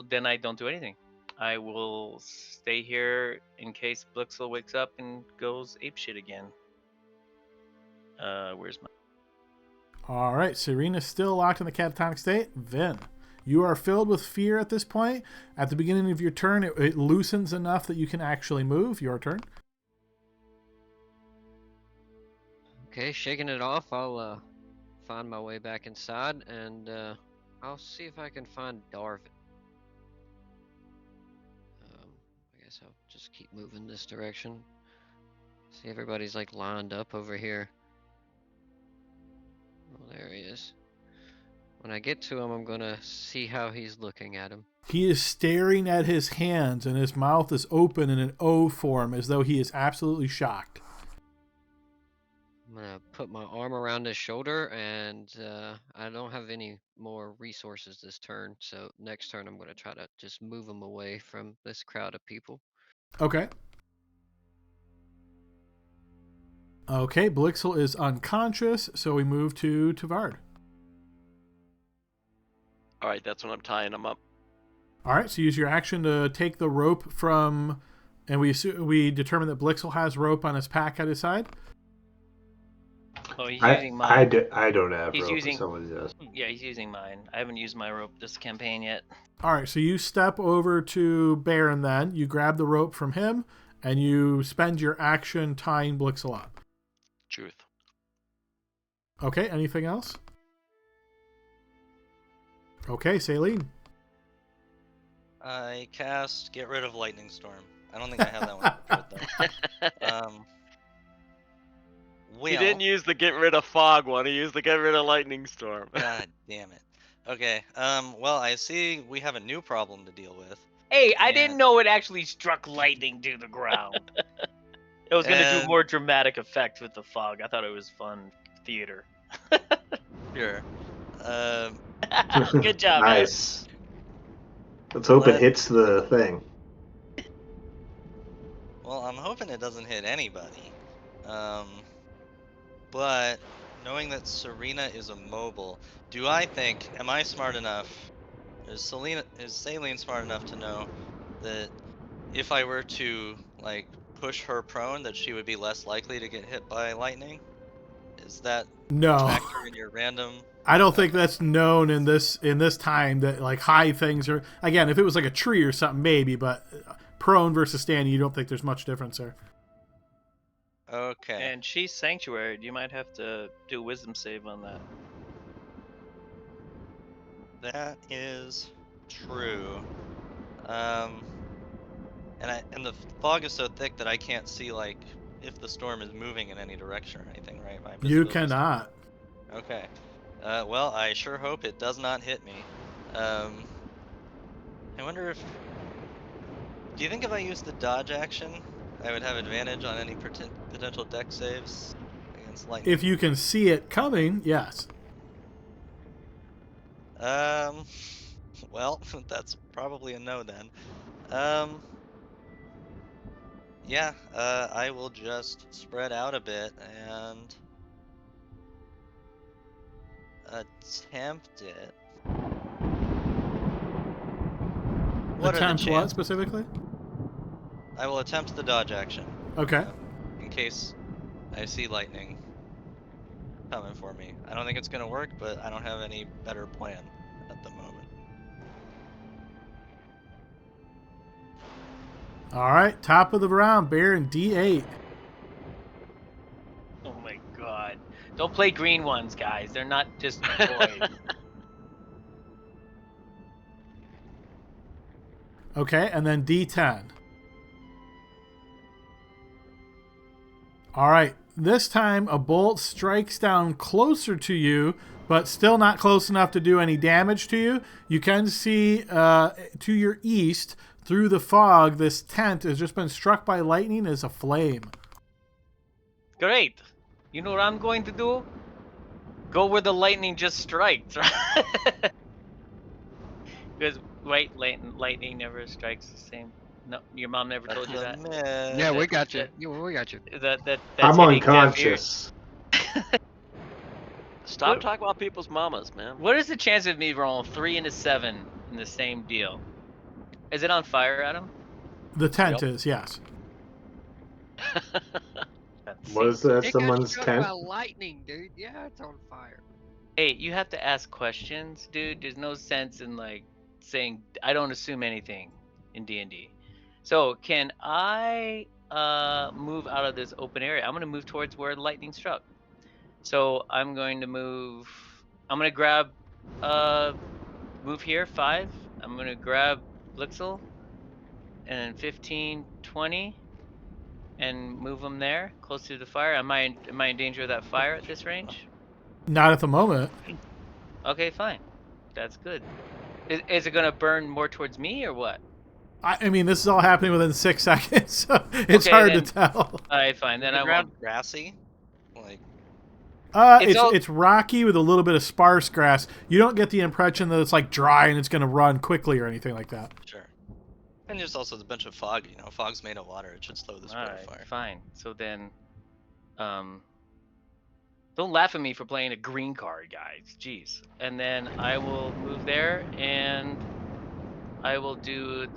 Then I don't do anything. I will stay here in case Blixel wakes up and goes apeshit again. Where's my? All right, Serena's still locked in the catatonic state. Vin, you are filled with fear at this point. At the beginning of your turn, it loosens enough that you can actually move. Your turn. Okay, shaking it off, I'll find my way back inside, and I'll see if I can find Darvin. I guess I'll just keep moving this direction. See, everybody's like lined up over here. Oh, there he is. When I get to him, I'm gonna see how he's looking at him. He is staring at his hands, and his mouth is open in an O form, as though he is absolutely shocked. I'm gonna put my arm around his shoulder, and I don't have any more resources this turn, so next turn I'm gonna try to just move him away from this crowd of people. Okay. Okay, Blixel is unconscious, so we move to Tavard. All right, that's when I'm tying him up. All right, so use your action to take the rope from, and we determine that Blixel has rope on his pack at his side. Oh, he's using mine. I don't have He's rope. using- Somebody does. Yeah, he's using mine. I haven't used my rope this campaign yet. All right, so you step over to Baron then. You grab the rope from him, and you spend your action tying Blixel up. Truth. Okay, anything else? Okay, Saline. I cast Get Rid of Lightning Storm. I don't think I have that one prepared, though. He didn't use the get rid of fog one. He used the get rid of lightning storm. God damn it. Okay. Well, I see we have a new problem to deal with. Hey, I Yeah. didn't know it actually struck lightning to the ground. It was gonna do And- more dramatic effect with the fog. I thought it was fun theater. Sure. Good job, man. Nice. Let's hope it Let- hits the thing. Well, I'm hoping it doesn't hit anybody. But knowing that Serena is immobile, am I smart enough? Is Saline smart enough to know that if I were to like push her prone, that she would be less likely to get hit by lightning? Is that No. factor in your random? I don't think that's known in this time that like high things are. Again, if it was like a tree or something, maybe, but prone versus standing, you don't think there's much difference there. Okay. And she's sanctuary. You might have to do a wisdom save on that. That is true. And the fog is so thick that I can't see like if the storm is moving in any direction or anything, right? My You visibility's- cannot. Okay. Well, I sure hope it does not hit me. I wonder if... Do you think if I use the dodge action, I would have advantage on any potential deck saves against lightning? If you can see it coming, yes. Well, that's probably a no then. Yeah, I will just spread out a bit and attempt it. What Attempt are the what chances? specifically? I will attempt the dodge action. Okay. In case I see lightning coming for me. I don't think it's gonna work, but I don't have any better plan at the moment. All right. Top of the round, Baron D8. Oh my god. Don't play green ones, guys. They're not just toys. Okay, and then D10. All right. This time, a bolt strikes down closer to you, but still not close enough to do any damage to you. You can see to your east, through the fog, this tent has just been struck by lightning as a flame. Great. You know what I'm going to do? Go where the lightning just strikes. Because lightning never strikes the same. No, your mom never told you that. Yeah, we got you. We got you. That's I'm hitting deaf unconscious. Stop What- talking about people's mamas, man. ears. What is the chance of me rolling 3 and a 7 in the same deal? Is it on fire, Adam? The tent is, yes. Was that someone's struck tent? by lightning, dude. Yeah, it's on fire. Hey, you have to ask questions, dude. There's no sense in like saying I don't assume anything in D&D. So can I move out of this open area? I'm gonna move towards where the lightning struck. So I'm going to move. I'm gonna grab move here 5. I'm gonna grab Blixel and 15, 20, and move them there close to the fire. Am I in danger of that fire at this range? Not at the moment. Okay, fine. That's good. Is it gonna burn more towards me or what? I mean, this is all happening within 6 seconds, so it's Okay, hard then- to tell. All right, fine. Then I grab won't. grassy. Like It's rocky with a little bit of sparse grass. You don't get the impression that it's like dry and it's going to run quickly or anything like that. sure. And there's also a bunch of fog. You know, fog's made of water. It should slow the All spread right, of fire. fine. So then, don't laugh at me for playing a green card, guys. Jeez. And then I will move there and I will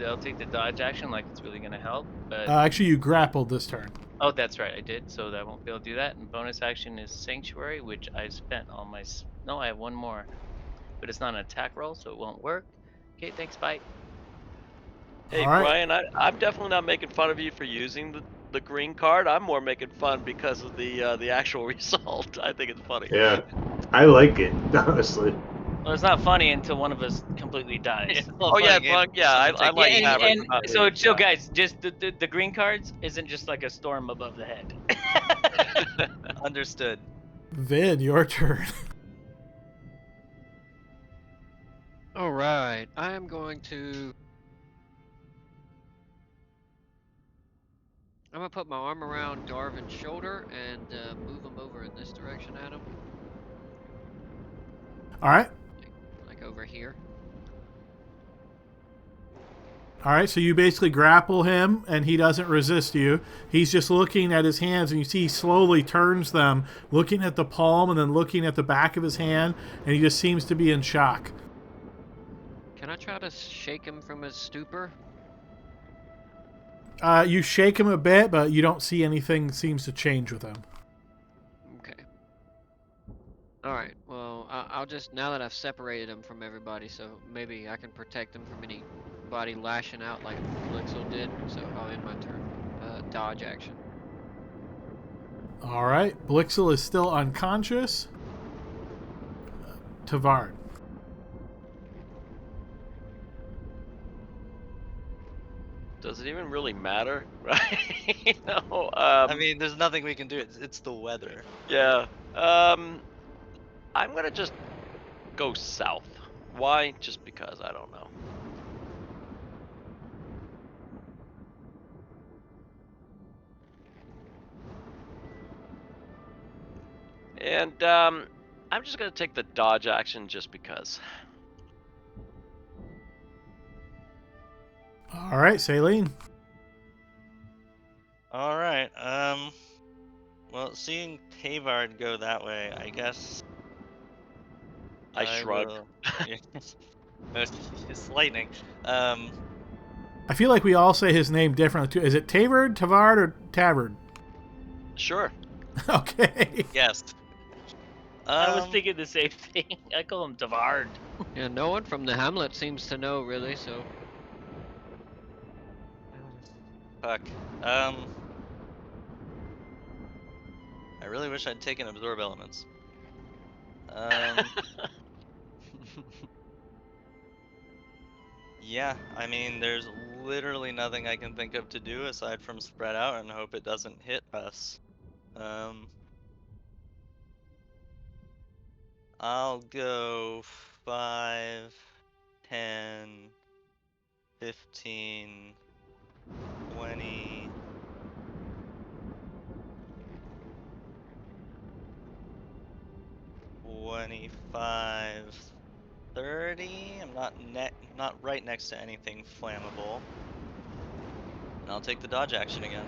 I'll take the dodge action like it's really gonna help. But Actually, you grappled this turn. oh, that's right, I did. So I won't be able to do that. And bonus action is sanctuary, which I spent all my. No, I have one more, but it's not an attack roll, so it won't work. Okay, thanks. Bye. Hey, All right. Brian, I'm definitely not making fun of you for using the green card. I'm more making fun because of the actual result. I think it's funny. Yeah, I like it, honestly. Well, it's not funny until one of us completely dies. Oh yeah, Bug. Yeah, I like Yeah, having and fun. so guys, just the green cards isn't just like a storm above the head. Understood. Vin, your turn. All right, I am going to. I'm gonna put my arm around Darvin's shoulder and move him over in this direction, Adam. All right. Like over here. All right, so you basically grapple him, and he doesn't resist you. He's just looking at his hands, and you see he slowly turns them, looking at the palm and then looking at the back of his hand, and he just seems to be in shock. Can I try to shake him from his stupor? You shake him a bit, but you don't see anything seems to change with him. Okay. All right. Well, I'll just, now that I've separated him from everybody, so maybe I can protect him from anybody lashing out like Blixel did. So I'll end my turn. Dodge action. All right, Blixel is still unconscious. Tavard. Does it even really matter? Right? I mean, there's nothing we can do. It's the weather. Yeah. I'm gonna just go south. Why? Just because, I don't know. And I'm just gonna take the dodge action just because. All right, Saline. All right. Well, seeing Tavard go that way, I guess I shrug. will- Yeah. It's lightning. I feel like we all say his name differently too. Is it Tavard, Tavard, or Tavard? Sure. Okay. Yes. I was thinking the same thing. I call him Davard. Yeah, no one from the hamlet seems to know really, so. Fuck. I really wish I'd taken absorb elements. Yeah, I mean, there's literally nothing I can think of to do aside from spread out and hope it doesn't hit us. I'll go 5, 10, 15, 20. 25, 30. I'm not right next to anything flammable. And I'll take the dodge action again.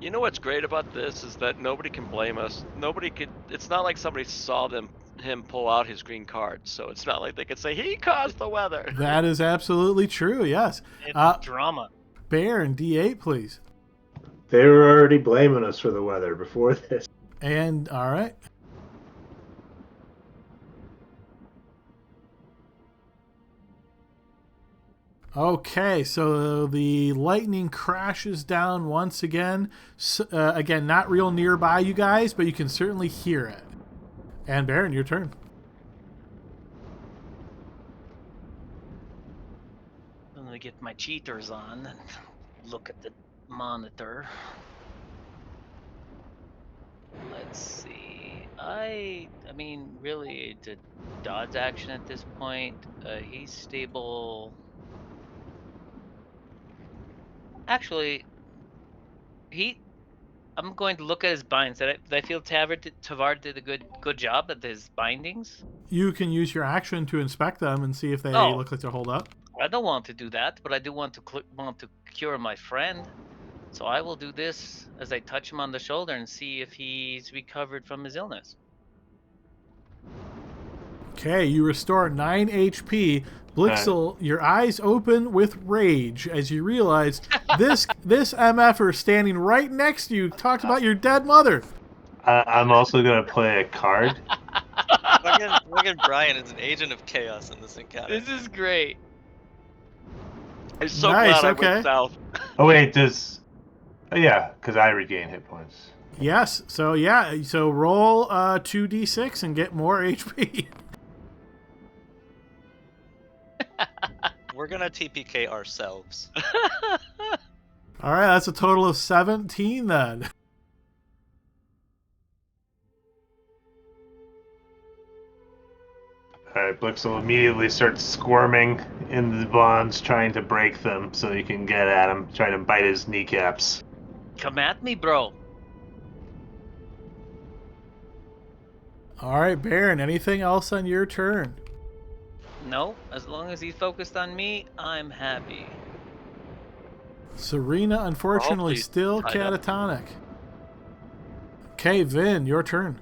You know what's great about this is that nobody can blame us. Nobody could. It's not like somebody saw him pull out his green card, so it's not like they could say he caused the weather. That is absolutely true, yes. It's drama. Baron, D8, please. They were already blaming us for the weather before this. And, all right. Okay, so the lightning crashes down once again. Again, not real nearby you guys, but you can certainly hear it. And Baron, your turn. I'm gonna get my cheaters on and look at the monitor. Let's see. I mean, really, it's a dodge action at this point. He's stable. Actually, I'm going to look at his binds. Did I feel Tavard did a good job at his bindings? You can use your action to inspect them and see if they Oh. look like they're holed up. I don't want to do that, but I do want to cure my friend. So I will do this as I touch him on the shoulder and see if he's recovered from his illness. Okay, you restore 9 HP. Blixel, your eyes open with rage as you realize this MFer standing right next to you talked about your dead mother. I'm also going to play a card. Fucking Brian is an agent of chaos in this encounter. This is great. I'm so Nice, glad I okay. went south. Oh, wait, oh, yeah, because I regain hit points. Yes, so yeah, so roll 2d6 and get more HP. We're gonna TPK ourselves. All right, that's a total of 17 then. Alright, Blixel immediately starts squirming in the bonds, trying to break them so you can get at him, trying to bite his kneecaps. Come at me, bro. All right, Baron, anything else on your turn? No, as long as he's focused on me, I'm happy. Serena, unfortunately, hopefully still tied up. catatonic. Okay, Vin, your turn.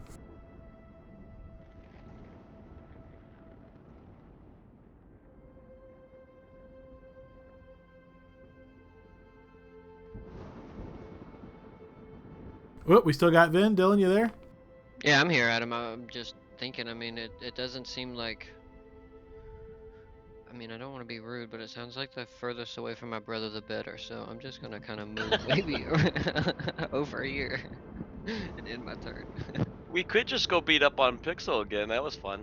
Whoop, we still got Vin. Dylan, you there? Yeah, I'm here, Adam. I'm just thinking. I mean, it doesn't seem like. I mean, I don't want to be rude, but it sounds like the furthest away from my brother, the better. So I'm just gonna kind of move maybe over here and end my turn. We could just go beat up on Pixel again. That was fun.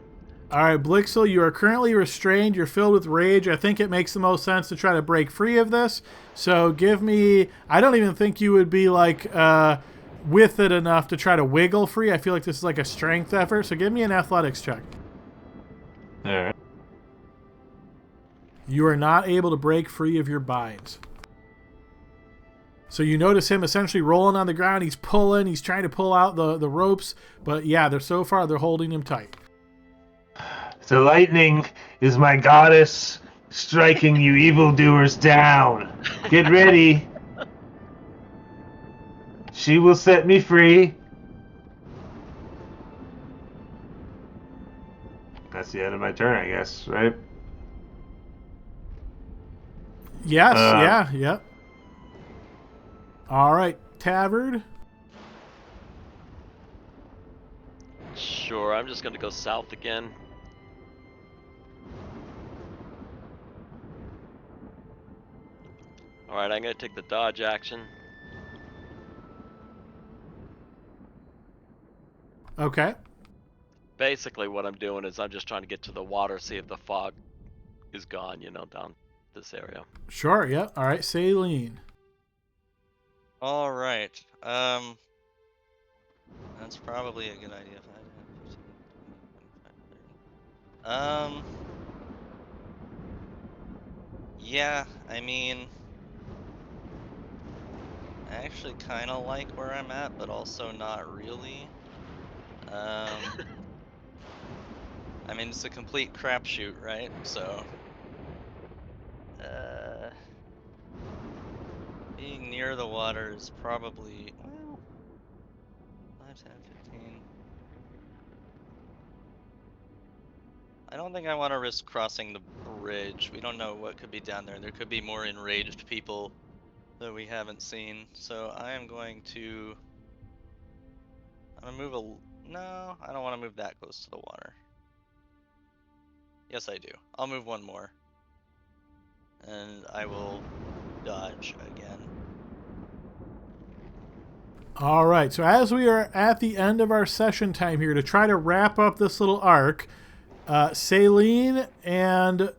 All right, Blixel, you are currently restrained. You're filled with rage. I think it makes the most sense to try to break free of this. So give me... I don't even think you would be, like, with it enough to try to wiggle free. I feel like this is like a strength effort. So give me an athletics check. All right. You are not able to break free of your binds. So you notice him essentially rolling on the ground. He's pulling. He's trying to pull out the ropes. But, yeah, they're holding him tight. The lightning is my goddess striking you evildoers down. Get ready. She will set me free. That's the end of my turn, I guess, right? Yes, yep. All right, Tavern. Sure, I'm just gonna go south again. Alright, I'm gonna take the dodge action. Okay. Basically what I'm doing is I'm just trying to get to the water, see if the fog is gone, you know, down this area. Sure, yeah. All right, Saline. All right. That's probably a good idea. 5, 10, 15, 20, 25, 30. Yeah, I mean, I actually kind of like where I'm at, but also not really. I mean, it's a complete crapshoot, right? So, being near the water is probably, well, 5, 10, 15. I don't think I want to risk crossing the bridge. We don't know what could be down there. There could be more enraged people that we haven't seen. So I am going to... I'm gonna move no, I don't want to move that close to the water. Yes, I do. I'll move one more. And I will dodge again. All right, so as we are at the end of our session time here to try to wrap up this little arc, Saline and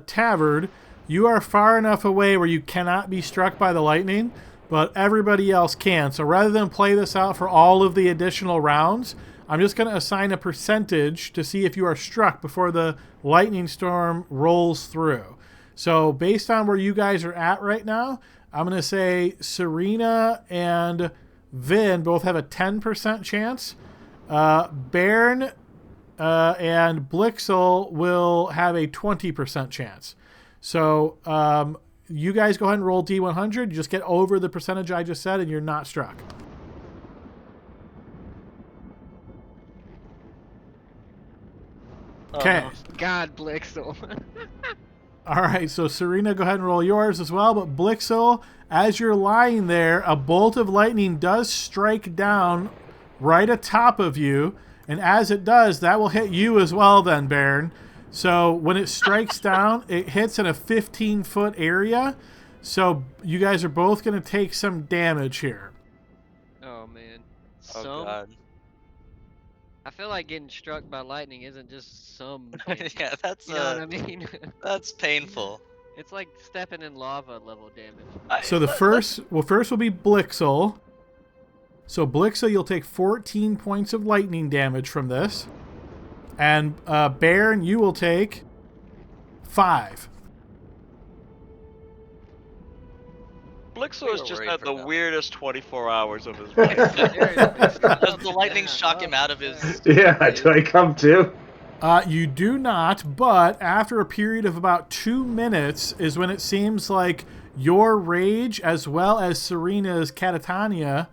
Tavern, you are far enough away where you cannot be struck by the lightning, but everybody else can. So rather than play this out for all of the additional rounds, I'm just going to assign a percentage to see if you are struck before the lightning storm rolls through. So based on where you guys are at right now, I'm going to say Serena and Vin both have a 10% chance. Bairn and Blixel will have a 20% chance. So you guys go ahead and roll D100. You just get over the percentage I just said, and you're not struck. Okay. Oh, God, Blixel. All right, so Serena, go ahead and roll yours as well. But Blixel, as you're lying there, a bolt of lightning does strike down right atop of you. And as it does, that will hit you as well then, Baron. So when it strikes down, it hits in a 15-foot area. So you guys are both going to take some damage here. Oh, man. Oh, God. I feel like getting struck by lightning isn't just some. Yeah, that's You know what I mean? that's painful. It's like stepping in lava level damage. So the first will be Blixel. So Blixel, you'll take 14 points of lightning damage from this. And Baron, you will take 5. Blixel has just had the that. weirdest 24 hours of his life. Does the lightning shock him out of his... Yeah, do I come too? You do not, but after a period of about 2 minutes is when it seems like your rage as well as Serena's catatania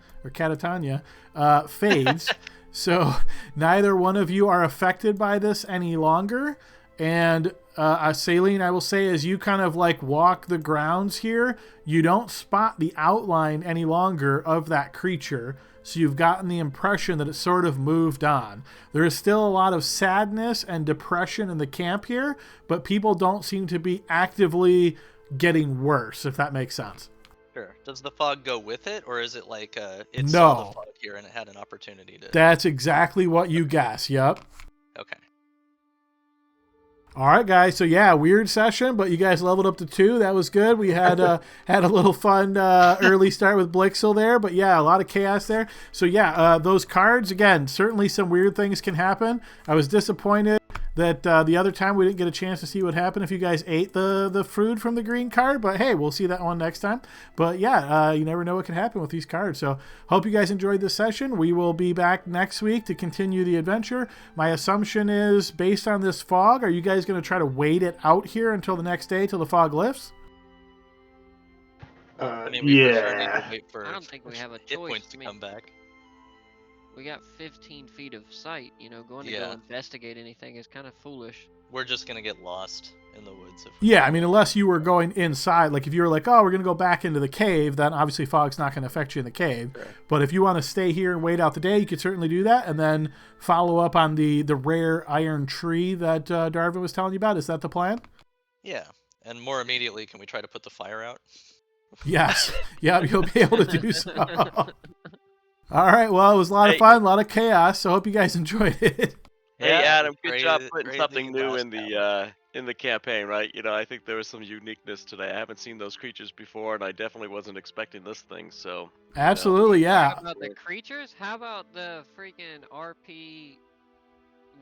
fades. So neither one of you are affected by this any longer. And Saline, I will say, as you kind of like walk the grounds here, you don't spot the outline any longer of that creature. So you've gotten the impression that it sort of moved on. There is still a lot of sadness and depression in the camp here, but people don't seem to be actively getting worse, if that makes sense. Sure. Does the fog go with it, or is it like it No. saw the fog here and it had an opportunity to... That's exactly what you guess, yep. Okay. All right, guys. So yeah, weird session, but you guys leveled up to 2. That was good. We had had a little fun early start with Blixel there, but yeah, a lot of chaos there. So yeah, those cards again. Certainly, some weird things can happen. I was disappointed that the other time we didn't get a chance to see what happened if you guys ate the food from the green card. But hey, we'll see that one next time. But yeah, you never know what can happen with these cards. So hope you guys enjoyed this session. We will be back next week to continue the adventure. My assumption is, based on this fog, are you guys going to try to wait it out here until the next day till the fog lifts? I mean, we for sure need yeah. to wait for I don't think we have a hit choice. points I to mean, come back. we got 15 feet of sight. Going to go Yeah. investigate anything is kind of foolish. We're just gonna get lost in the woods. Yeah, I mean, unless you were going inside, like if you were like, oh, we're going to go back into the cave, then obviously fog's not going to affect you in the cave. Sure. But if you want to stay here and wait out the day, you could certainly do that and then follow up on the rare iron tree that Darvin was telling you about. Is that the plan? Yeah, and more immediately, can we try to put the fire out? Yes. Yeah, you'll be able to do so. All right, well, it was a lot of fun, a lot of chaos, so I hope you guys enjoyed it. Hey, Yeah, Adam, good job putting great something thinking new last in the campaign, right? I think there was some uniqueness today. I haven't seen those creatures before, and I definitely wasn't expecting this thing. So Absolutely, yeah. How about the creatures? How about the freaking RP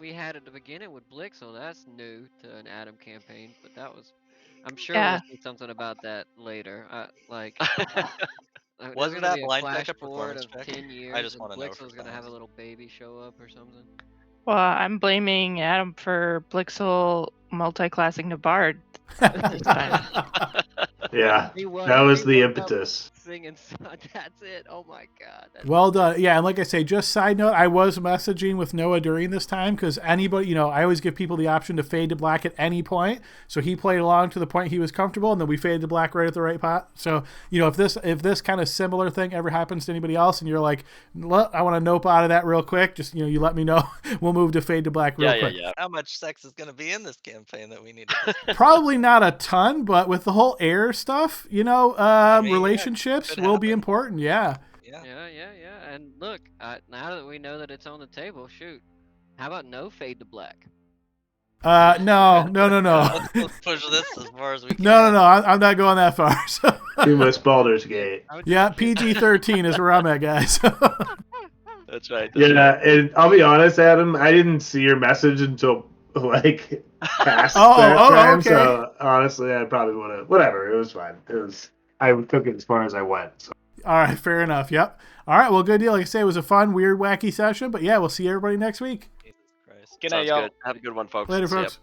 we had at the beginning with Blixel? That's new to an Adam campaign, but I'm sure Yeah. we'll see something about that later. There's Wasn't gonna that be a blind flash check a forward performance of check? 10 years, I just and want to know for Blixel's gonna have a fun. little baby show up or something. Well, I'm blaming Adam for Blixel multi-classing to Bard this time. Yeah, He that was the woke up impetus. Singing, that's it. Oh my god. Well done. Yeah, and like I say, just side note, I was messaging with Noah during this time because anybody, I always give people the option to fade to black at any point. So he played along to the point he was comfortable, and then we faded to black right at the right pot. So, if this kind of similar thing ever happens to anybody else, and you're like, look, I want to nope out of that real quick, just you let me know. We'll move to fade to black real quick. Yeah. How much sex is gonna be in this campaign that we need to Probably not a ton, but with the whole air stuff, relationships could will be happen. important. Yeah. Yeah. Yeah. And look, now that we know that it's on the table, shoot, how about no fade to black? No. Let's push this as far as we can. No. I'm not going that far. So. Too much Baldur's Gate. Yeah, PG-13 is where I'm at, guys. That's right. Yeah, and I'll be honest, Adam, I didn't see your message until past Oh, that time. okay. So honestly, I probably would have. Whatever, it was fine. I took it as far as I went. So. All right, fair enough. Yep. All right, well, good deal. Like I say, it was a fun, weird, wacky session, but yeah, we'll see everybody next week. Jesus Christ. Good night, Sounds y'all. good. Have a good one, folks. Later, See ya. folks.